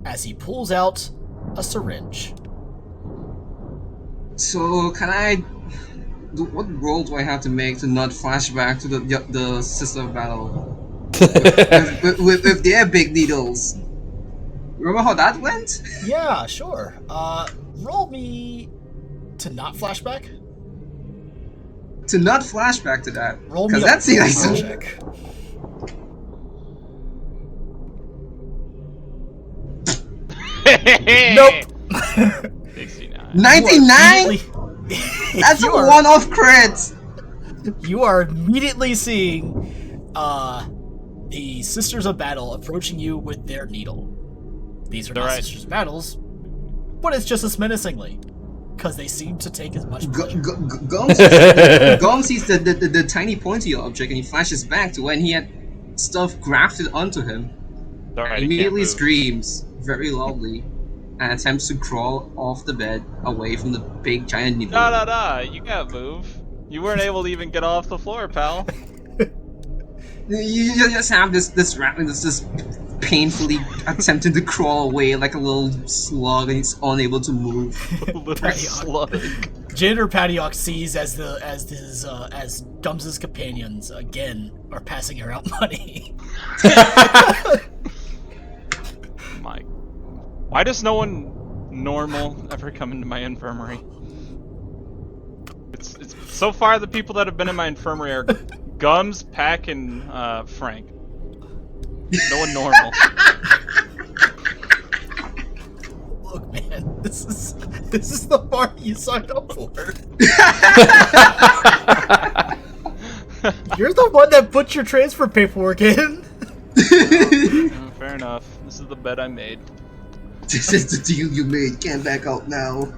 as he pulls out a syringe. So, can I... What roll do I have to make to not flash back to the Sister of Battle? with their big needles. Remember how that went? Yeah, sure. Roll me to not flashback. To not flashback to that. Roll me because a that's the willpower check. Nope. 69. 99? That's a one-off crit! You are immediately seeing the Sisters of Battle approaching you with their needle. These are not Sisters of Battles, but it's just as menacingly, because they seem to take as much pleasure. Gum sees the tiny pointy object and he flashes back to when he had stuff grafted onto him. Right, Immediately screams very loudly and attempts to crawl off the bed away from the big giant needle. Nah, you can't move. You weren't able to even get off the floor, pal. You just have this rattling that's just painfully attempting to crawl away like a little slug and it's unable to move. Little slug. Janitor Paddock sees as Gums' companions again are passing her out money. Why does no one normal ever come into my infirmary? It's so far the people that have been in my infirmary are Gums, Pack, and Frank. No one normal. Look, man, this is the party you signed up for. You're the one that put your transfer paperwork in. Fair enough. This is the bet I made. This is the deal you made. Can't back out now.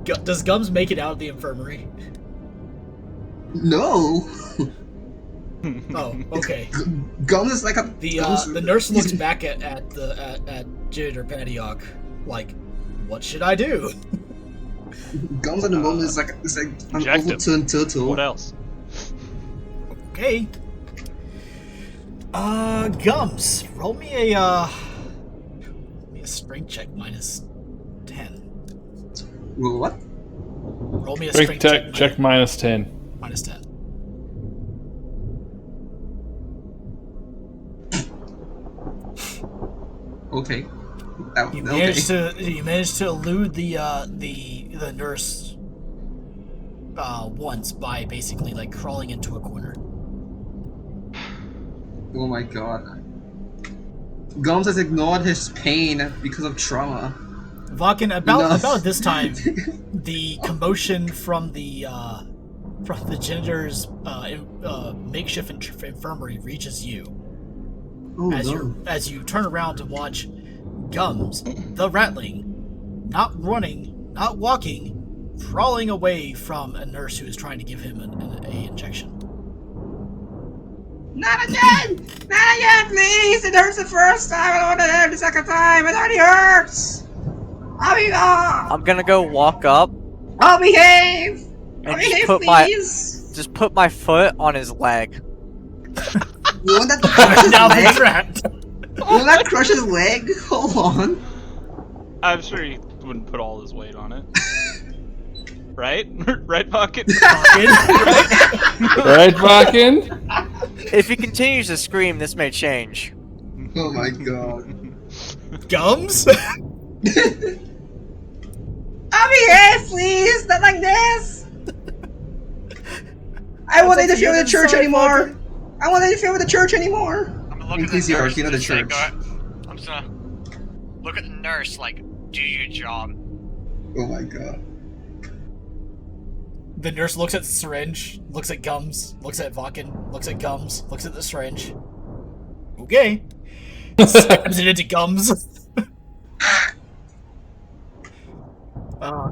Does Gums make it out of the infirmary? No. Oh, okay. Gums is like a the nurse looks back at Janitor Paddock like, what should I do? Gums at the moment is like an Objective. overturned turtle. What else? Okay. Gums. Roll me a strength check minus 10. Roll what? Roll me a Strength strength check minus 10. minus 10. Okay. You managed to elude the nurse once by basically like crawling into a corner. Oh my god. Gums has ignored his pain because of trauma. Vakin, about this time, the commotion from the janitor's makeshift infirmary reaches you. Oh, As you turn around to watch Gums, the ratling, not running, not walking, crawling away from a nurse who is trying to give him an injection. Not again! Not again, please! It hurts the first time, I don't want to hurt the second time, it already hurts! I'm gonna go walk up I'll behave! and Please! just put my foot on his leg. You want that to crush his Now they're leg? trapped. You want that to crush his leg? Hold on. I'm sure he wouldn't put all his weight on it. Right? Right, Pocket? Right, Vakin? If he continues to scream, this may change. Oh my god. Gums? I'll behave, please! Not like this! I won't interfere with the church anymore! I won't interfere with the church anymore! I'm gonna look Increase at the the nurse arcane of and the just say, church. I'm just gonna look at the nurse like, do your job. Oh my god. The nurse looks at the syringe, looks at Gums, looks at Vakin, looks at Gums, looks at the syringe. Okay. Stabs it into Gums.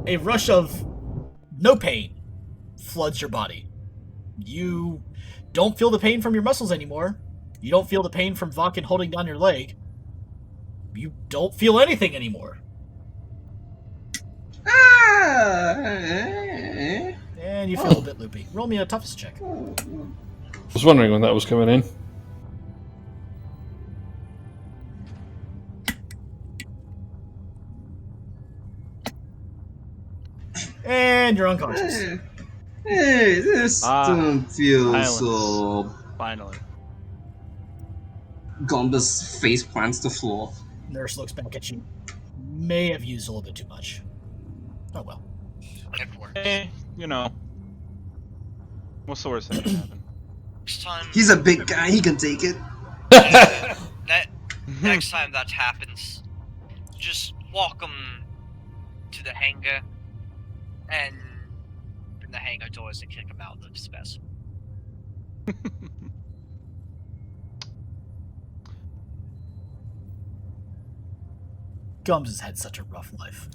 A rush of no pain floods your body. You don't feel the pain from your muscles anymore. You don't feel the pain from Vakin holding down your leg. You don't feel anything anymore. And you feel a bit loopy. Roll me a toughest check. I was wondering when that was coming in. And you're unconscious. Hey, this don't feel silence. so... Finally. Gombus face plants the floor. Nurse looks back at you. May have used a little bit too much. Oh well. Hey, you know. What's the worst thing that can happen? Next time, He's a big guy, he can take it. next time that happens, just walk him to the hangar and open the hangar doors and kick him out of the space. Gums has had such a rough life.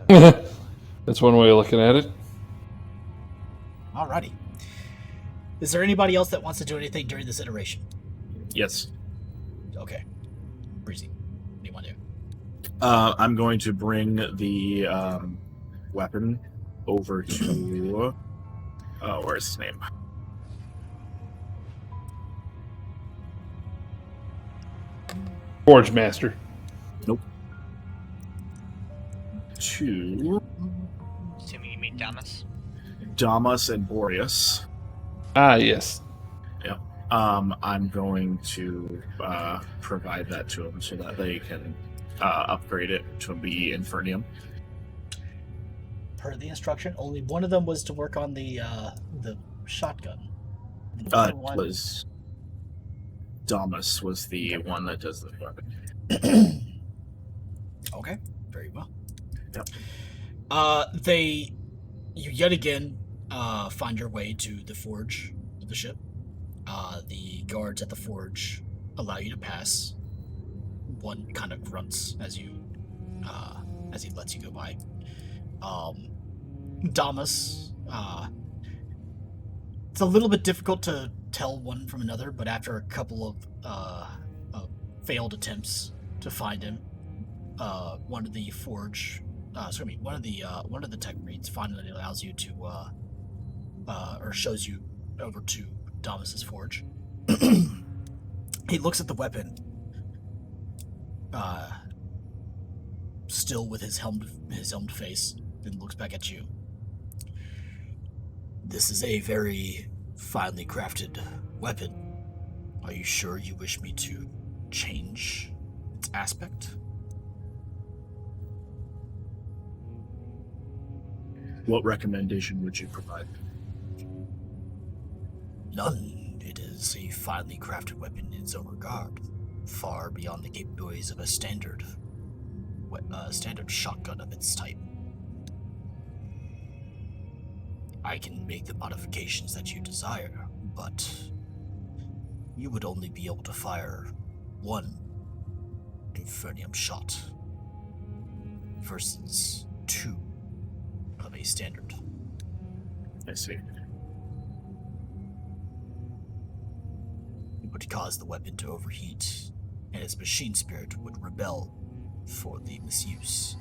That's one way of looking at it. Alrighty. Is there anybody else that wants to do anything during this iteration? Yes. Okay. Breezy, what do you want to do? I'm going to bring the weapon over to... where's his name? Forge Master. Nope. To Assuming you mean Damas. Damas and Boreas. Ah, yes. Yep. I'm going to provide that to them so that they can upgrade it to be Infernium. Per the instruction, only one of them was to work on the shotgun. And the It other one- was Damas was the one that does the weapon. Okay, very well. Yep. You yet again find your way to the forge of the ship. The guards at the forge allow you to pass. One kind of grunts as he lets you go by. Damas, it's a little bit difficult to tell one from another, but after a couple of failed attempts to find him, one of the forge one of the tech reads finally allows you to or shows you over to Damas's forge. He looks at the weapon, still with his helmed face, and looks back at you. This is a very finely crafted weapon. Are you sure you wish me to change its aspect? What recommendation would you provide? None. It is a finely crafted weapon in its own regard, far beyond the capabilities of a standard shotgun of its type. I can make the modifications that you desire, but you would only be able to fire one Imperium shot versus two of a standard. I see. It would cause the weapon to overheat, and its machine spirit would rebel for the misuse,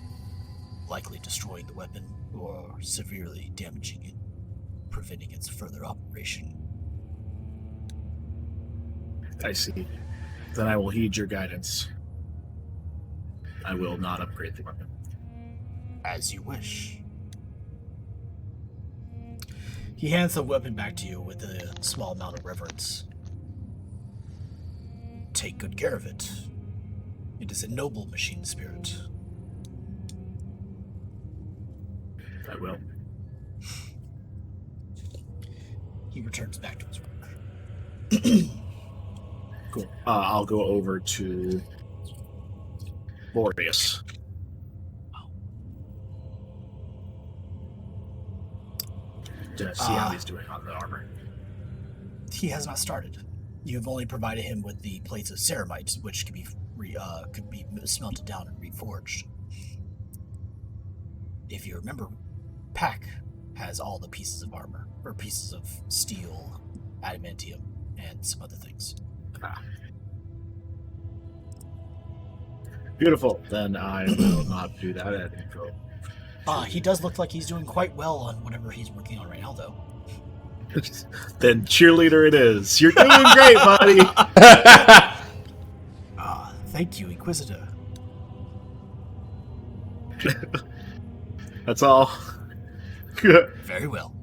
likely destroying the weapon or severely damaging it, preventing its further operation. I see. Then I will heed your guidance. I will not upgrade the weapon. As you wish. He hands the weapon back to you with a small amount of reverence. Take good care of it. It is a noble machine spirit. I will. He returns back to his work. Cool. I'll go over to Boreas. To see how he's doing on the armor. He has not started. You've only provided him with the plates of ceramite, which could be smelted down and reforged. If you remember, Pack has all the pieces of armor, or pieces of steel, adamantium, and some other things. Beautiful. Then I will not do that and go. He does look like he's doing quite well on whatever he's working on right now, though. Then cheerleader it is. You're doing great, buddy. Thank you, Inquisitor. That's all. Very well.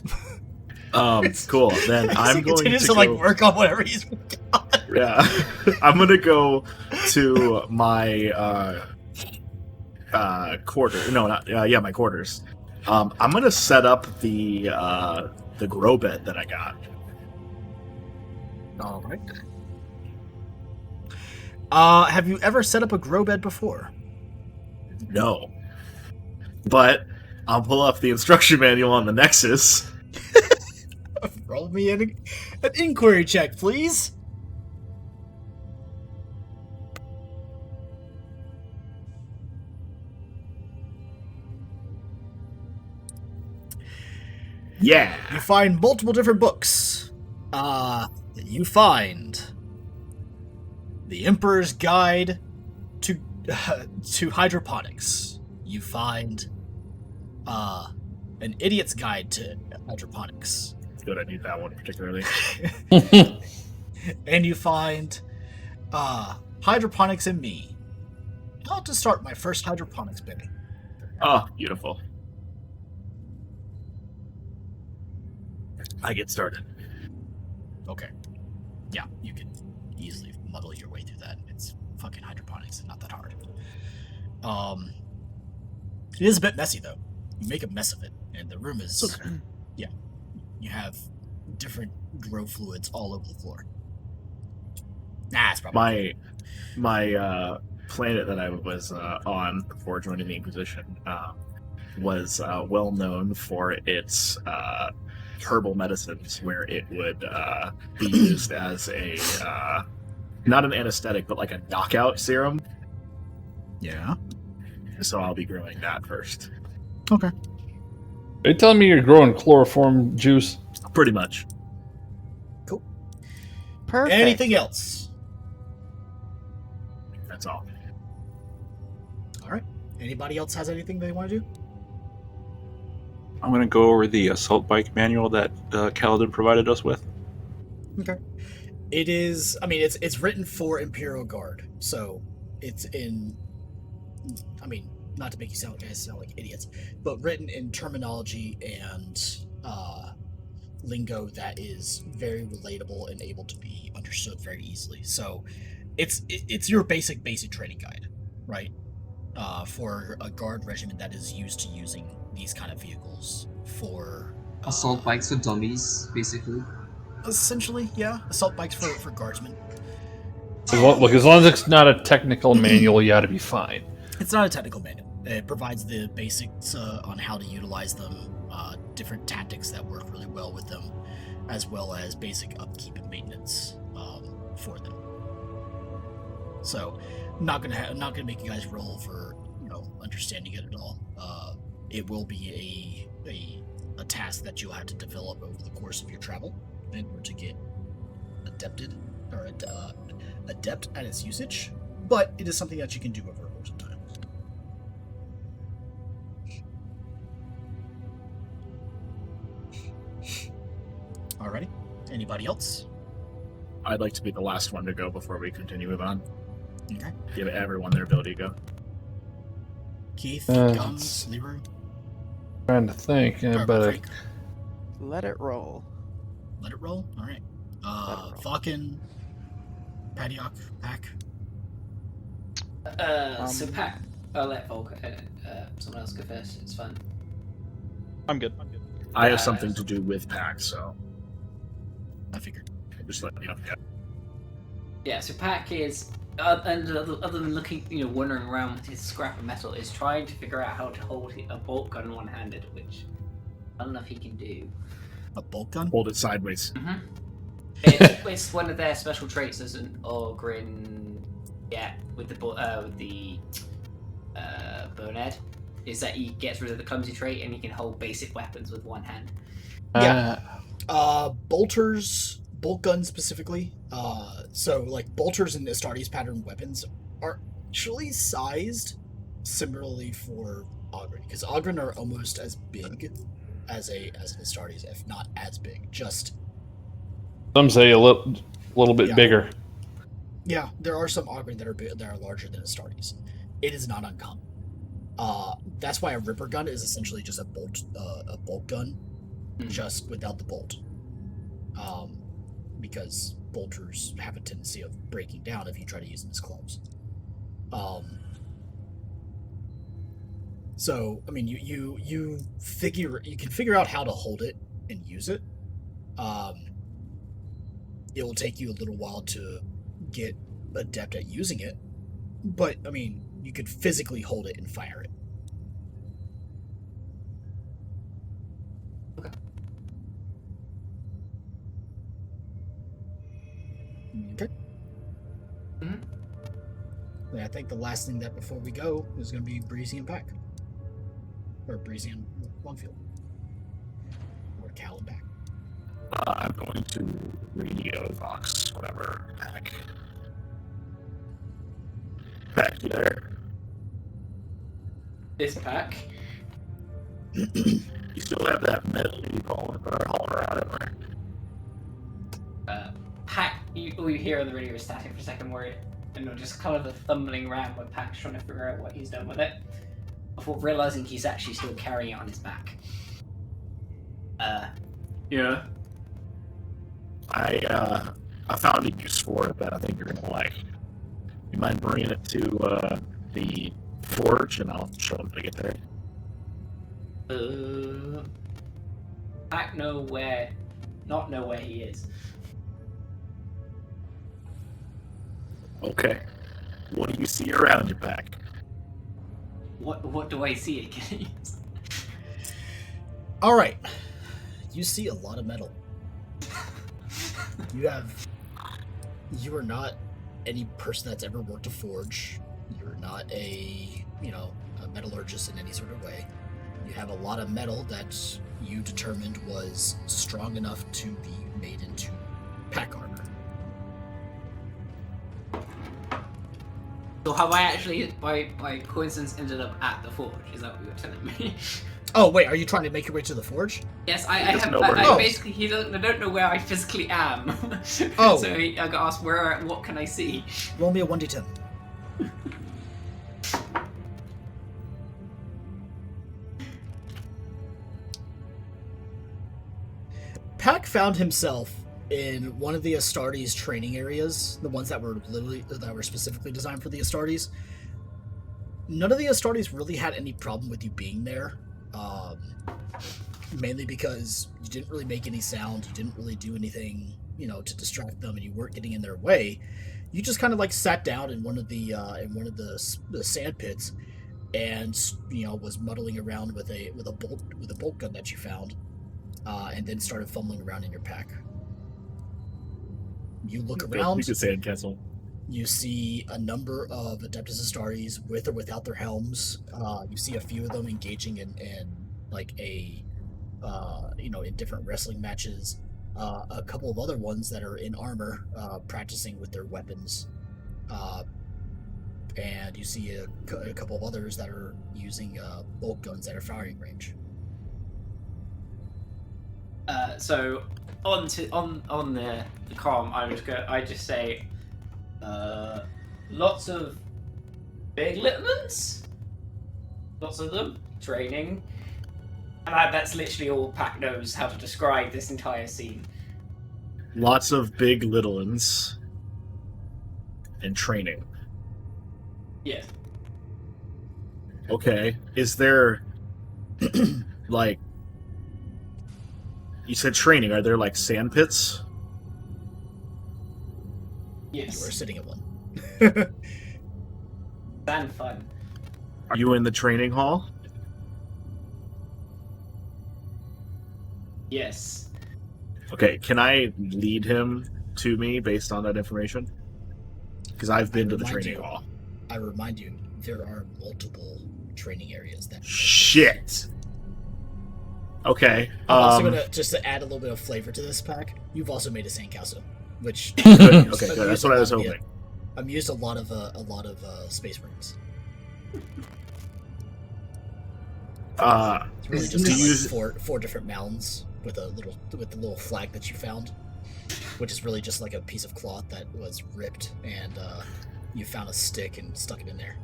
Cool. Then I'm going to like work on whatever he's working on. Yeah, I'm gonna go to my quarter. No, not my quarters. I'm gonna set up the grow bed that I got. All right. Have you ever set up a grow bed before? No, but I'll pull up the instruction manual on the Nexus. Roll me an inquiry check, please. Yeah. You find multiple different books. You find The Emperor's Guide to Hydroponics. You find An Idiot's Guide to Hydroponics. Good, I need that one particularly. And you find Hydroponics and Me. How to start my first hydroponics baby. Oh, beautiful. I get started. Okay. Yeah, you can easily muddle your way through that. It's fucking hydroponics. It's not that hard. It is a bit messy, though. You make a mess of it, and the room is... Yeah. You have different grow fluids all over the floor. Nah, it's probably... My planet that I was on before joining the Inquisition was well known for its herbal medicines, where it would be used as a not an anesthetic, but like a knockout serum. Yeah. So I'll be growing that first. Okay. Are you telling me you're growing chloroform juice? Pretty much. Cool. Perfect. Anything else? That's all. All right. Anybody else has anything they want to do? I'm going to go over the assault bike manual that Kaladin provided us with. Okay. It is. I mean, it's written for Imperial Guard, so it's in. I mean, not to make you guys sound like idiots, but written in terminology and lingo that is very relatable and able to be understood very easily. So, it's your basic training guide, right? For a guard regiment that is used to using these kind of vehicles for Assault bikes for dummies, basically. Essentially, yeah, assault bikes for guardsmen. Look, as long as it's not a technical manual, you ought to be fine. It's not a technical manual. It provides the basics on how to utilize them, different tactics that work really well with them, as well as basic upkeep and maintenance for them. So, not gonna make you guys roll for understanding it at all. It will be a task that you'll have to develop over the course of your travel in order to get adept at its usage. But it is something that you can do over a course of time. Alrighty. Anybody else? I'd like to be the last one to go before we continue move on. Okay. Give everyone their ability to go. Keith, Guns, Leroy. Trying to think, but let it roll. Let it roll. All right. Falcon, Paddock, Pack. So Pack, I'll let someone else go first. It's fine. I'm good. I have something to do with Pack, so I figured. Just let me know. Yeah. Yeah. So Pack is, and other than looking, wandering around with his scrap of metal, is trying to figure out how to hold a bolt gun one-handed, which I don't know if he can do. A bolt gun? Hold it sideways. Mm-hmm. It's one of their special traits as an Ogrin. Yeah, with the bonehead, is that he gets rid of the clumsy trait and he can hold basic weapons with one hand. Yeah. Bolters, bolt guns specifically. So like bolters and Astartes pattern weapons are actually sized similarly for Ogrin, because Ogrin are almost as big as an Astartes, if not as big. Just some say a little bit bigger. Yeah, there are some Ogrin that are larger than Astartes. It is not uncommon. That's why a Ripper gun is essentially just a bolt gun, just without the bolt. Because bolters have a tendency of breaking down if you try to use them as clubs. So I mean, you can figure out how to hold it and use it. It will take you a little while to get adept at using it, but I mean, you could physically hold it and fire it. Okay. Mm-hmm. I think the last thing that before we go is going to be Breezy and Pack, or Breezy and Longfield, or Cal and Pack. I'm going to radio Vox, whatever, Pack. Pack, you there? This Pack? You still have that metal you hauling around everywhere. Pack, all you hear on the radio is static for a second word, and just kind of the thumbling around where Pack's trying to figure out what he's done with it, before realizing he's actually still carrying it on his back. Yeah. I found a use for it that I think you're gonna like. You mind bringing it to the forge, and I'll show him to get there. Pack not know where he is. Okay. What do you see around you, Pack? What do I see again? All right. You see a lot of metal. You are not any person that's ever worked a forge. You're not a metallurgist in any sort of way. You have a lot of metal that you determined was strong enough to be made into pack armor. So have I actually, by coincidence, ended up at the forge? Is that what you're telling me? Oh wait, are you trying to make your way to the forge? Yes, I have. Basically, I don't know where I physically am. Oh. So I got asked what can I see? Roll me a 1d10. Pack found himself in one of the Astartes training areas, the ones that were specifically designed for the Astartes. None of the Astartes really had any problem with you being there, mainly because you didn't really make any sound, you didn't really do anything, to distract them, and you weren't getting in their way. You just kind of like sat down in one of the sand pits, and was muddling around with a bolt gun that you found, and then started fumbling around in your pack. You look around. You could say Castle. You see a number of Adeptus Astartes with or without their helms. You see a few of them engaging in like in different wrestling matches. A couple of other ones that are in armor, practicing with their weapons. And you see a couple of others that are using bolt guns at a firing range. So on the comm, I just say, lots of big lieutenants, lots of them training, and that's literally all Pac knows how to describe this entire scene. Lots of big little uns and training. Yes. Okay. Is there like you said training? Are there like sand pits? Yes. You are sitting at one. And fun. Are you in the training hall? Yes. Okay, can I lead him to me based on that information? Because I've been to the training hall. I remind you, there are multiple training areas that. Shit. Okay. I'm also gonna just to add a little bit of flavor to this pack. You've also made a sandcastle, which good. Okay, good. That's what I was hoping. I'm used a lot of Space Marines. It's really just like four different mounds with the little flag that you found, which is really just like a piece of cloth that was ripped, and you found a stick and stuck it in there.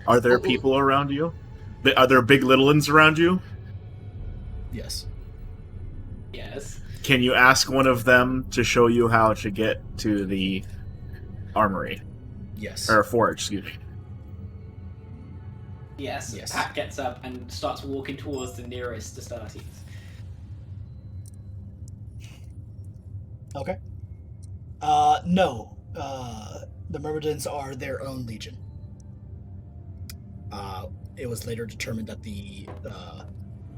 Are there people around you? Are there big little uns around you? Yes. Yes. Can you ask one of them to show you how to get to the armory? Yes. Or forge, excuse me. Yes. Pat gets up and starts walking towards the nearest Astartes. Okay. No. The Myrmidons are their own legion. It was later determined that the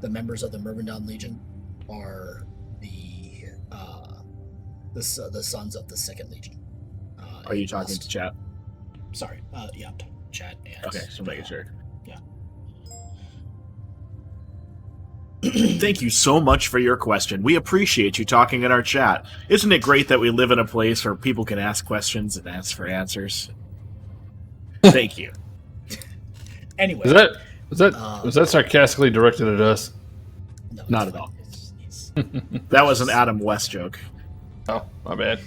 members of the Myrmidon Legion are the sons of the Second Legion. Are you talking to chat? Sorry. Yeah, I'm talking to chat. And, okay, so making sure. Yeah. Thank you so much for your question. We appreciate you talking in our chat. Isn't it great that we live in a place where people can ask questions and ask for answers? Thank you. Anyway. Was that sarcastically directed at us? No, not at all. That was an Adam West joke. Oh, my bad.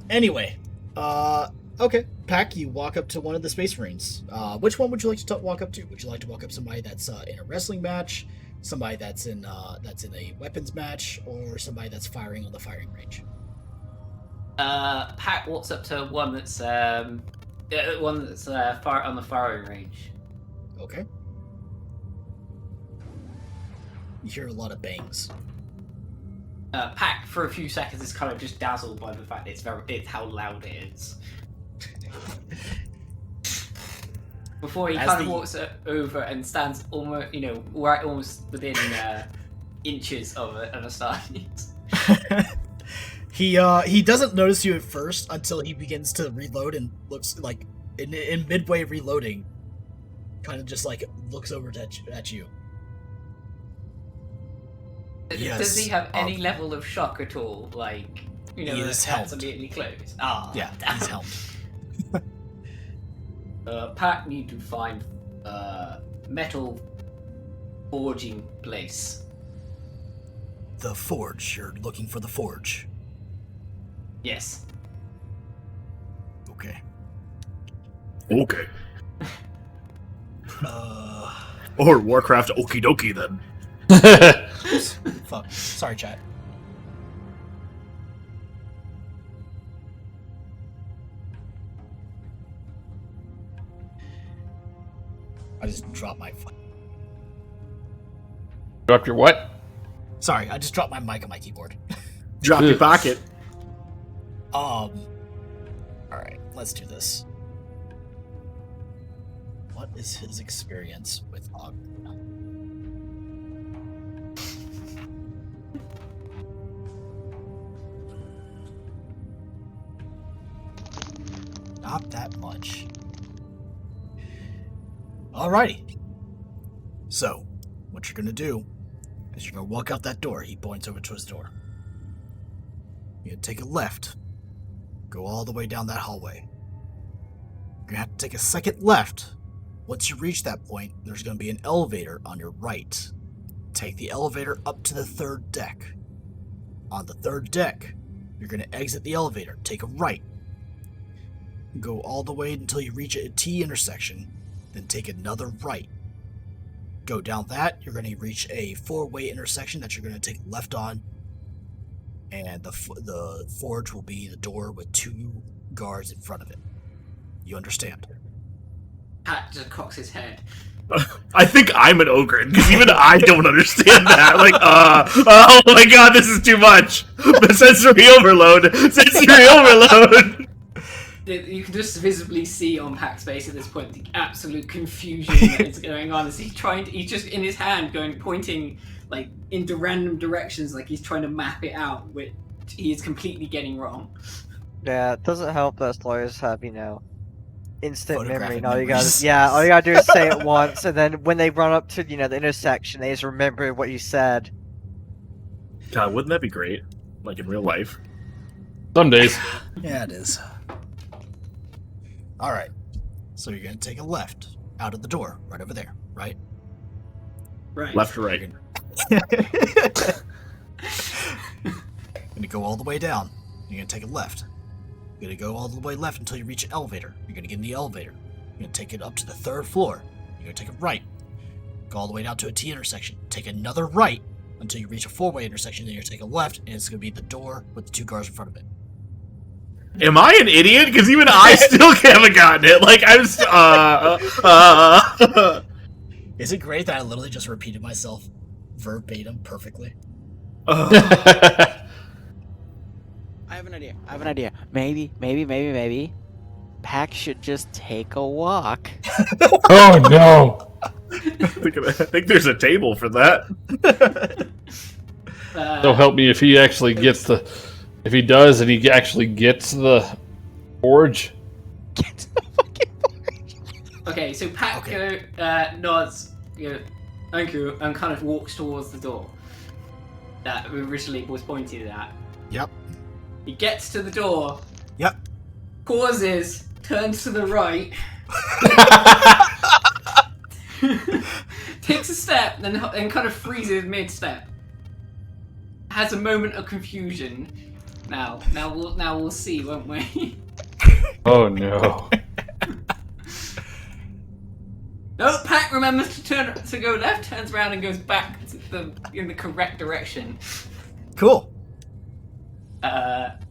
Anyway, okay, Pack, you walk up to one of the Space Marines. Which one would you like to walk up to? Would you like to walk up to somebody that's in a wrestling match, somebody that's in a weapons match, or somebody that's firing on the firing range? Pack walks up to one that's on the firing range. Okay. You hear a lot of bangs. Pack for a few seconds is kind of just dazzled by the fact it's how loud it is. Before he kind of walks over and stands almost, right almost within inches of an Astartes. He doesn't notice you at first until he begins to reload and looks like in midway reloading, kind of just like looks over at you. Yes, does he have any level of shock at all? Like, he is helmed. Immediately closed. Yeah, he's helmed. Pat need to find metal forging place. The forge. You're looking for the forge. Yes. Okay. Okay. Uh. Or Warcraft okie dokie then. Fuck. Sorry, chat. I just dropped my. Drop your what? Sorry, I just dropped my mic on my keyboard. Drop your pocket. Alright, let's do this. What is his experience with Og? Not that much. Alrighty. So, what you're gonna do is you're gonna walk out that door. He points over to his door. You're gonna take a left. Go all the way down that hallway. You're gonna have to take a second left. Once you reach that point, there's gonna be an elevator on your right. Take the elevator up to the 3rd deck. On the 3rd deck, you're gonna exit the elevator, take a right. Go all the way until you reach a T intersection, then take another right. Go down that, you're going to reach a 4-way intersection that you're going to take left on, and the forge will be the door with 2 guards in front of it. You understand? Pat just cocks his head. I think I'm an ogre, because even I don't understand that. Like, oh my god, this is too much. Sensory overload. Sensory overload. You can just visibly see on Pac's face at this point the absolute confusion that is going on as he's just in his hand pointing like into random directions, like he's trying to map it out, which he is completely getting wrong. Yeah, it doesn't help that lawyers have, instant memory. Photographic And all you memories. gotta do is say it once, and then when they run up to, the intersection, they just remember what you said. God, wouldn't that be great? Like in real life. Some days. Yeah, it is. Alright. So you're going to take a left out of the door, right over there, right? Right. Left or right? Going to go all the way down. You're going to take a left. You're going to go all the way left until you reach an elevator. You're going to get in the elevator. You're going to take it up to the 3rd floor. You're going to take a right. Go all the way down to a T intersection. Take another right until you reach a 4-way intersection. Then you're going to take a left, and it's going to be the door with the 2 guards in front of it. Am I an idiot? Because even I still haven't gotten it. Like, I'm Is it great that I literally just repeated myself verbatim perfectly? I have an idea. Maybe. Pac should just take a walk. Oh no! I think there's a table for that. So help me if he actually gets the. If he does, and he actually gets the forge. Get to the fucking forge. Okay, so Pat nods, thank you, and kind of walks towards the door that originally was pointed at. Yep. He gets to the door. Yep. Pauses, turns to the right. Takes a step, then kind of freezes mid-step. Has a moment of confusion. Now we'll see, won't we? Oh no! No, Pat remembers to go left, turns around and goes back in the correct direction. Cool.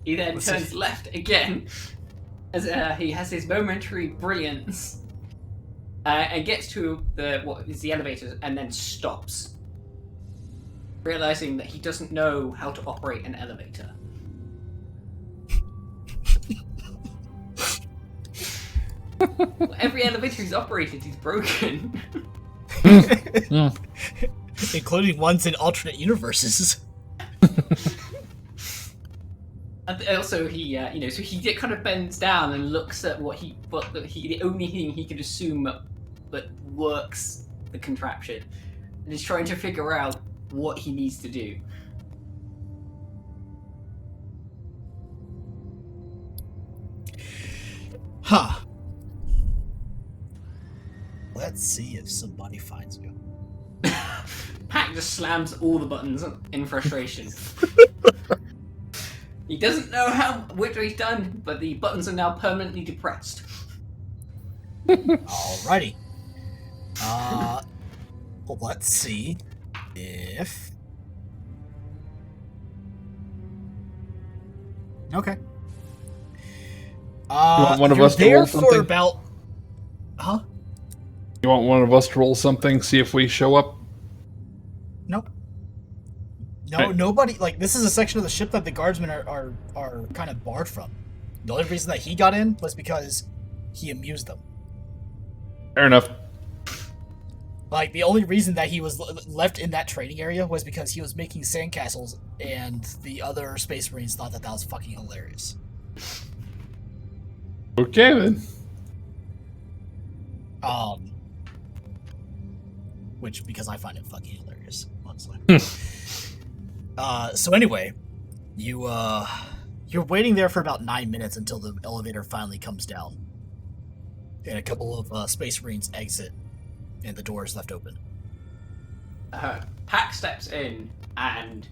He then turns left again, as he has his momentary brilliance, and gets to what is the elevator, and then stops, realizing that he doesn't know how to operate an elevator. Every elevator he's operated, he's broken. Including ones in alternate universes. And also, he kind of bends down and looks at the only thing he could assume that works the contraption, and is trying to figure out what he needs to do. Huh. Let's see if somebody finds you. Pack just slams all the buttons in frustration. He doesn't know what he's done, but the buttons are now permanently depressed. Alrighty. Let's see if... Okay. You want one of us to roll there something? for about... Huh? You want one of us to roll something, see if we show up? Nope. No, Okay. nobody... Like, this is a section of the ship that the guardsmen are kind of barred from. The only reason that he got in was because he amused them. Fair enough. Like, the only reason that he was left in that training area was because he was making sandcastles, and the other Space Marines thought that that was fucking hilarious. Okay, then. Which, because I find it fucking hilarious, honestly. So anyway, you're waiting there for about 9 minutes until the elevator finally comes down. And a couple of Space Marines exit, and the door is left open. Pack steps in and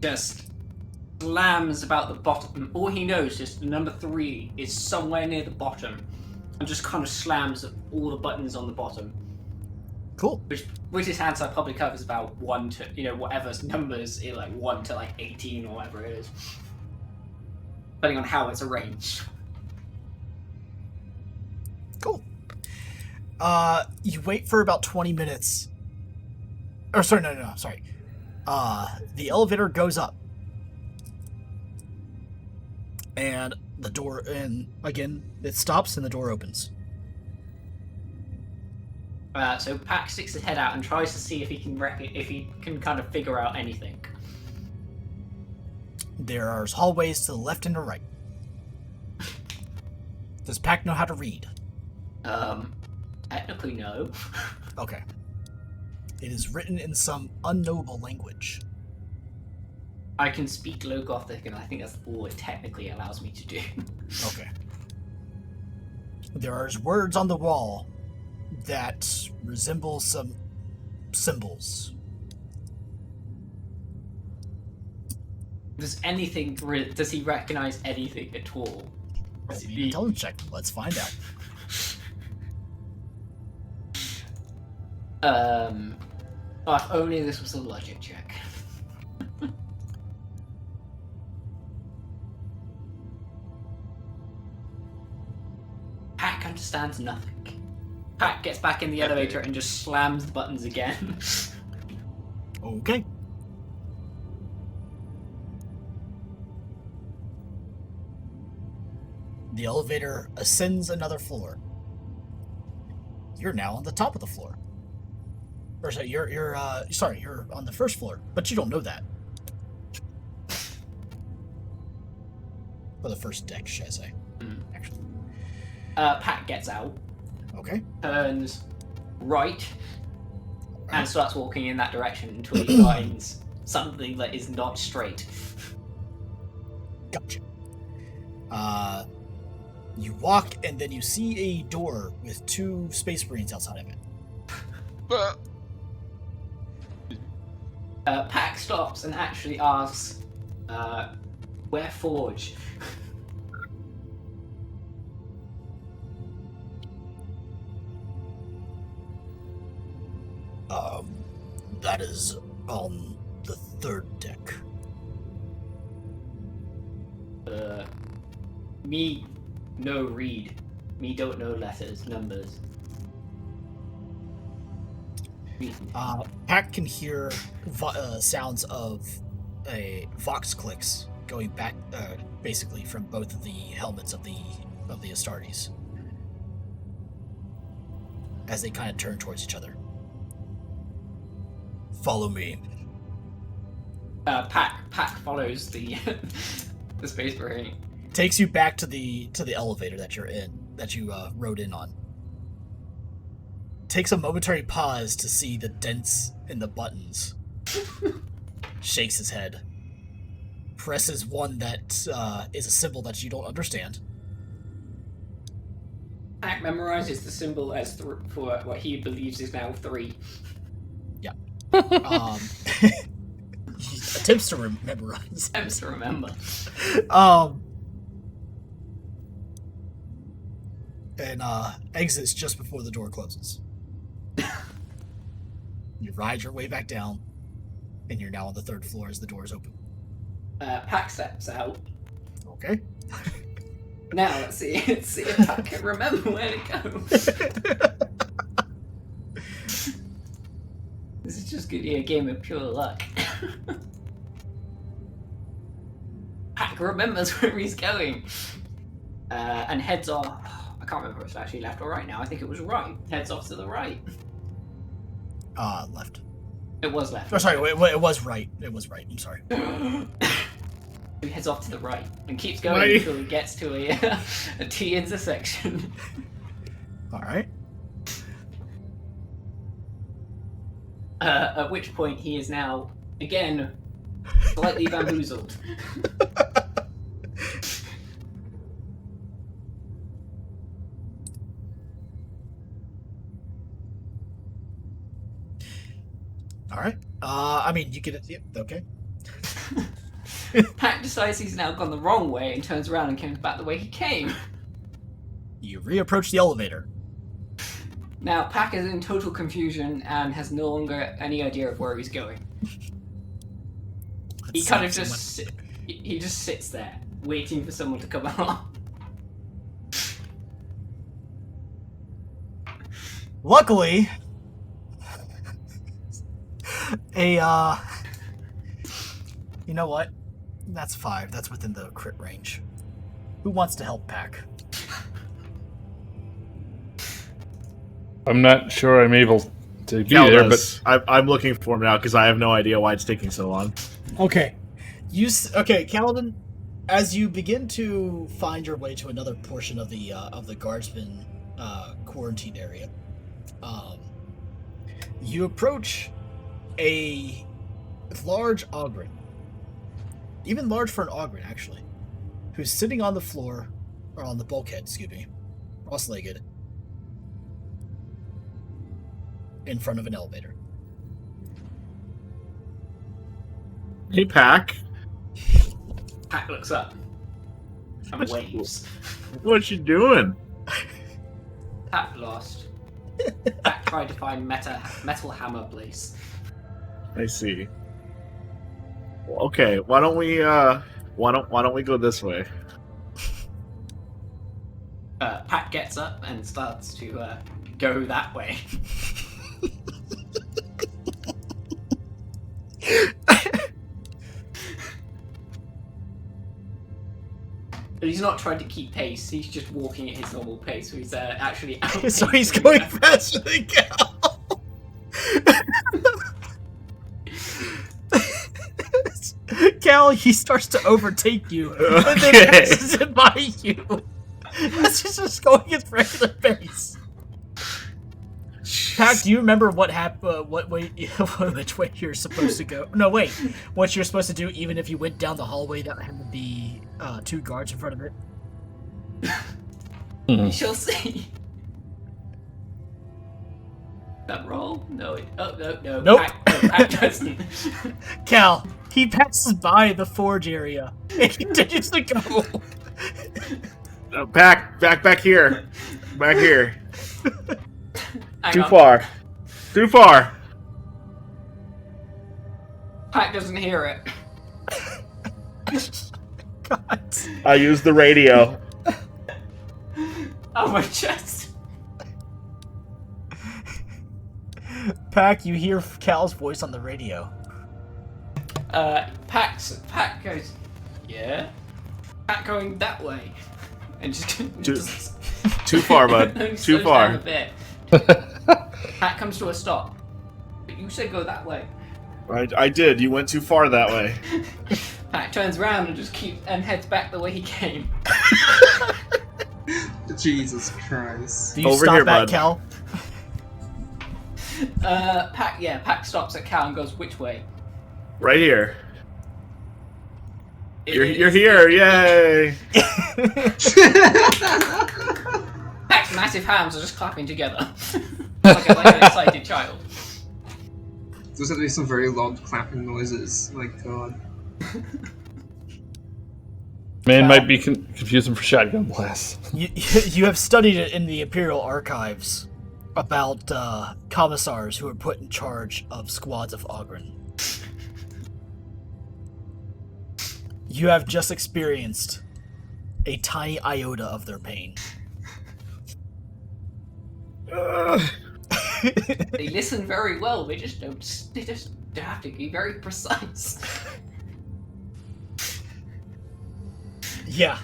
just slams about the bottom. All he knows is the number 3 is somewhere near the bottom, and just kind of slams all the buttons on the bottom. Cool. Which his hand side probably covers about 1 to, whatever numbers, like 1 to like 18 or whatever it is. Depending on how it's arranged. Cool. You wait for about 20 minutes. Or sorry, no, sorry. The elevator goes up. And the door, and again, it stops and the door opens. So Pack sticks his head out and tries to see if he can kind of figure out anything. There are hallways to the left and the right. Does Pack know how to read? Technically no. Okay. It is written in some unknowable language. I can speak Low Gothic, and I think that's all it technically allows me to do. Okay. There are words on the wall that resemble some symbols. Does he recognize anything at all? Roll me an intelligence check. Let's find out. If only this was a logic check. Pack understands nothing. Pack gets back in the elevator and just slams the buttons again. Okay. The elevator ascends another floor. You're now on the top of the floor. Or sorry, you're on the first floor, but you don't know that. Or the first deck, should I say? Actually. Pack gets out. Okay. Turns right. And starts walking in that direction until he finds something that is not straight. Gotcha. You walk, and then you see a door with 2 Space Marines outside of it. Pack stops and actually asks, where Forge? That is on the 3rd deck. Me no read. Me don't know letters, numbers. Pack can hear sounds of vox clicks going back, basically from both of the helmets of the Astartes, as they kind of turn towards each other. Follow me. Pack follows the the Space Marine. Takes you back to the elevator that you're in, that you rode in on. Takes a momentary pause to see the dents in the buttons. Shakes his head. Presses one that is a symbol that you don't understand. Pack memorizes the symbol as for what he believes is now 3. Yeah. He attempts to memorize. Attempts to remember. And exits just before the door closes. You ride your way back down, and you're now on the 3rd floor as the doors open. Pack steps out. Okay. Now let's see if Pack can remember where to go. This is just gonna be a game of pure luck. Pack remembers where he's going. And heads off. I can't remember if it's actually left or right now. I think it was right. Heads off to the right. Left. It was left. Oh, sorry, it was right. It was right. I'm sorry. He heads off to the right and keeps going until he gets to a T intersection. All right. At which point he is now, again, slightly bamboozled. All right. I mean, you get it. Yep. Okay. Pack decides he's now gone the wrong way and turns around and comes back the way he came. You reapproach the elevator. Now, Pack is in total confusion and has no longer any idea of where he's going. He kind of just he just sits there, waiting for someone to come along. Luckily, you know what? That's 5. That's within the crit range. Who wants to help Pack? I'm not sure I'm able to be Cal there, does. I'm looking for him now because I have no idea why it's taking so long. Okay. Okay, Kaladin, as you begin to find your way to another portion of the guardsman quarantine area, you approach a large Ogren, even large for an Ogren actually, who's sitting on the floor, or on the bulkhead, excuse me, cross-legged, in front of an elevator. Hey, Pack. Pack looks up and waves. What you doing? Pack lost. Pack tried to find metal hammer place. I see. Well, okay, why don't we go this way? Pack gets up and starts to go that way. But he's not trying to keep pace, he's just walking at his normal pace, so he's actually out. So he's going faster than Cal. Cal, he starts to overtake you, and then passes it by you. That's just going at regular pace. Pack, do you remember what happened? Which way you're supposed to go? No, wait. What you're supposed to do, even if you went down the hallway that had the 2 guards in front of it? We shall see. That roll? No. No. Nope. Pack doesn't. Cal, he passes by the forge area and he continues to go. Back here. Back here. Hang Too on. far. Too far. Pack doesn't hear it. God. I used the radio. Oh, my chest. Pack, you hear Cal's voice on the radio. Pack goes, yeah? Pack going that way. And just Too far, bud. Too slows far. down a bit. Pack comes to a stop. But you said go that way. I did. You went too far that way. Pack turns around and heads back the way he came. Jesus Christ. Do you Over stop here, at bud. Cal? Pack stops at Cal and goes, which way? Right here. You're here, yay! Pack Pack's massive hands are just clapping together. like an excited child. Those have to be some very loud clapping noises. My god. Man might be confusing for shotgun blasts. You have studied it in the Imperial archives about commissars who were put in charge of squads of Ogren. You have just experienced a tiny iota of their pain. They listen very well. They just don't. They just have to be very precise. Yeah.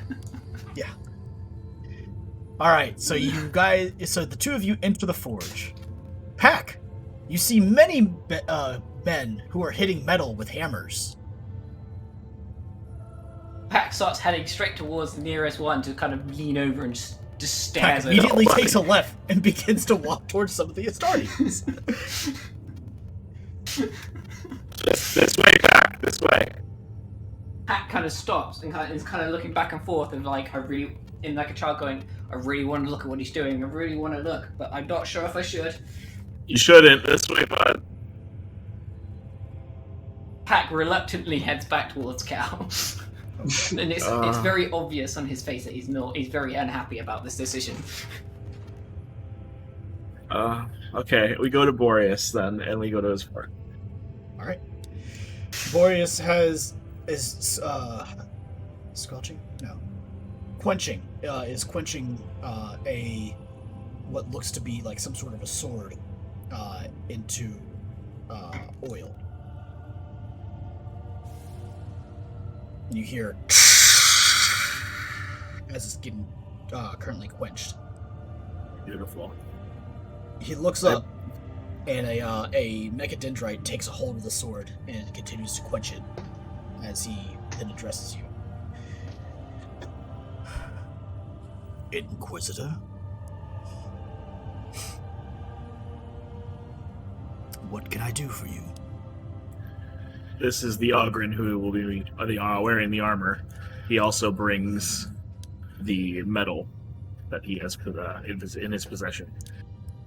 All right, so you guys, so the two of you enter the forge. Pack, you see many men who are hitting metal with hammers. Pack starts heading straight towards the nearest one to kind of lean over and just Pack stares. immediately takes a left and begins to walk towards some of the Astartes. This way, Pack. This way. Pack kind of stops and is kind of looking back and forth and like like a child going, I really want to look at what he's doing. I really want to look, but I'm not sure if I should. You shouldn't. This way, bud. Pack reluctantly heads back towards Cal. And it's very obvious on his face that he's very unhappy about this decision. Okay, we go to Boreas then, and we go to his fort. All right. Boreas is squelching? No. Quenching. Is quenching a what looks to be like some sort of a sword into oil. And you hear as it's getting currently quenched. Beautiful. He looks up, and a mechadendrite takes a hold of the sword and continues to quench it as he then addresses you. Inquisitor? What can I do for you? This is the Ogren who will be wearing the armor. He also brings the metal that he has in his possession.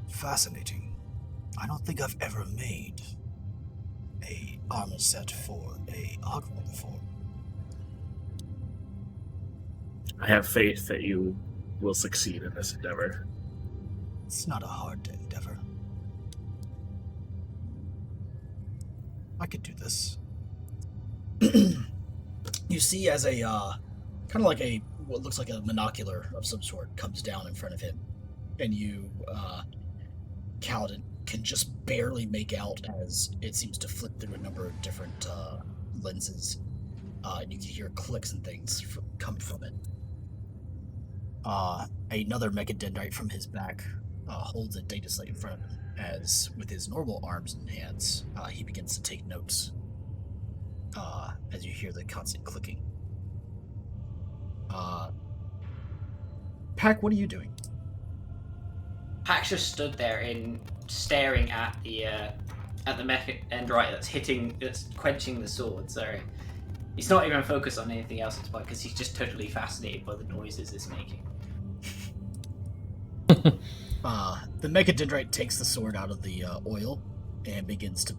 Fascinating. I don't think I've ever made a armor set for a Ogren before. I have faith that you will succeed in this endeavor. It's not a hard endeavor. I could do this. You see as a kind of like what looks like a monocular of some sort comes down in front of him, and you Kaladin can just barely make out as it seems to flip through a number of different lenses, and you can hear clicks and things come from it. Another mechadendrite from his back holds a data slate in front of him, as with his normal arms and hands, he begins to take notes as you hear the constant clicking. Pack, what are you doing? Pack just stood there staring at the mechadendrite that's quenching the sword. Sorry, he's not even focused on anything else at this point because he's just totally fascinated by the noises it's making. The mechadendrite takes the sword out of the oil and begins to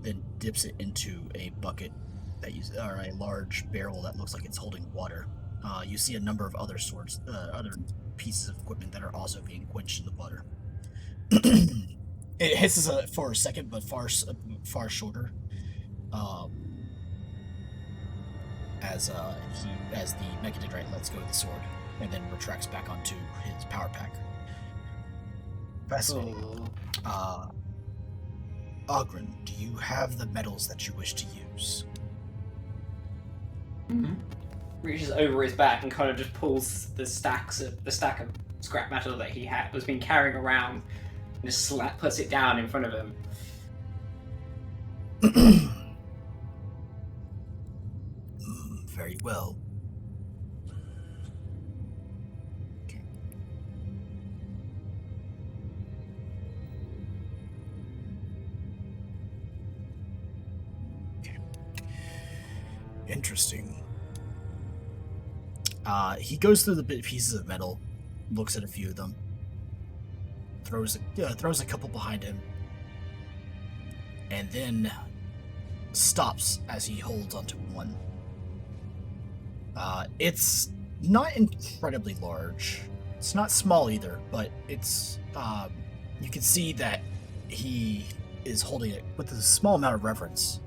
then dips it into a bucket or a large barrel that looks like it's holding water. You see a number of other swords, other pieces of equipment that are also being quenched in the water. It hisses for a second, but far shorter. As the mechadendrite lets go of the sword and then retracts back onto his power pack. Fascinating. Ogren, do you have the metals that you wish to use? Mm-hmm. Reaches over his back and kind of just pulls the stack of scrap metal that he was been carrying around and just puts it down in front of him. Very well. Interesting. He goes through the pieces of metal, looks at a few of them, throws a couple behind him, and then stops as he holds onto one. It's not incredibly large. It's not small either, but it's you can see that he is holding it with a small amount of reverence.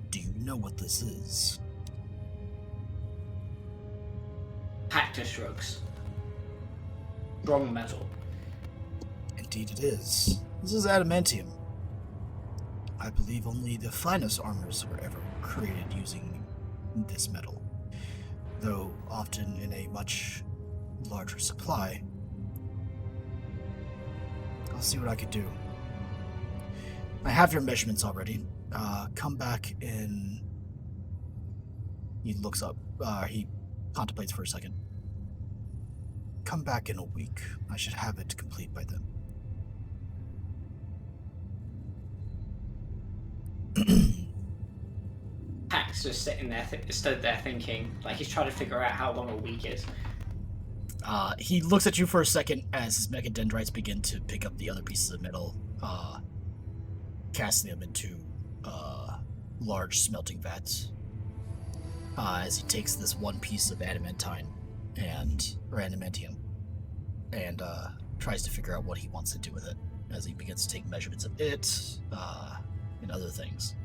Do you know what this is? Hector shrugs. Strong metal. Indeed it is. This is adamantium. I believe only the finest armors were ever created using this metal, though often in a much larger supply. I'll see what I can do. I have your measurements already. Come back in... He looks up. He contemplates for a second. Come back in a week. I should have it complete by then. Hack's just sitting there, stood there thinking, like he's trying to figure out how long a week is. He looks at you for a second as his mechadendrites begin to pick up the other pieces of metal, casting them into large smelting vats. As he takes this one piece of adamantium and tries to figure out what he wants to do with it. As he begins to take measurements of it and other things,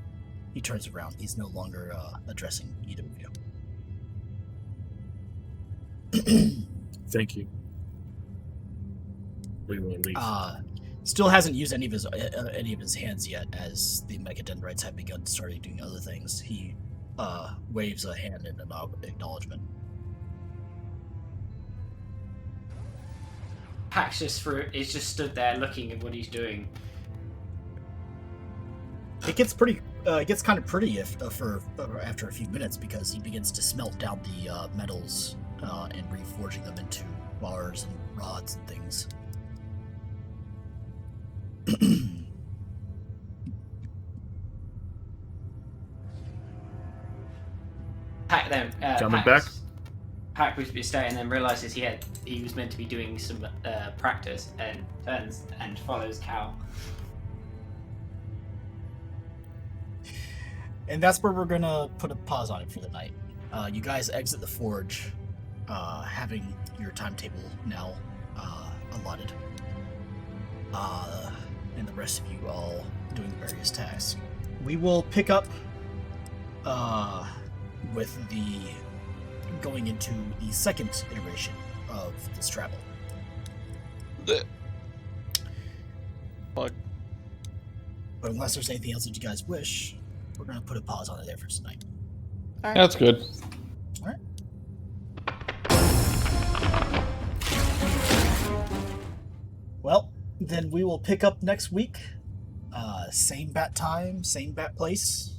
he turns around. He's no longer addressing either of you. Thank you. We will leave. Still hasn't used any of his hands yet, as the mechadendrites have begun starting doing other things. He waves a hand in an acknowledgement. Hack's is just stood there looking at what he's doing. It gets pretty. It gets kind of pretty after a few minutes, because he begins to smelt down the metals and reforging them into bars and rods and things. Hack then Coming back. Hack was staying and then realizes he was meant to be doing some practice, and turns and follows Cal. And that's where we're gonna put a pause on it for the night. You guys exit the forge, having your timetable now allotted, and the rest of you all doing various tasks. We will pick up with the going into the second iteration of this travel. Fuck. But unless there's anything else that you guys wish, we're going to put a pause on it there for tonight. All right. That's good. All right. Well, then we will pick up next week. Same bat time, same bat place.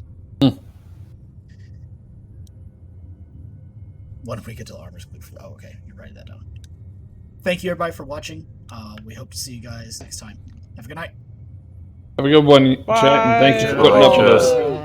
1 week until armor's complete. Oh, okay. You're writing that down. Thank you, everybody, for watching. We hope to see you guys next time. Have a good night. Have a good one, chat, and thank you for putting up with us.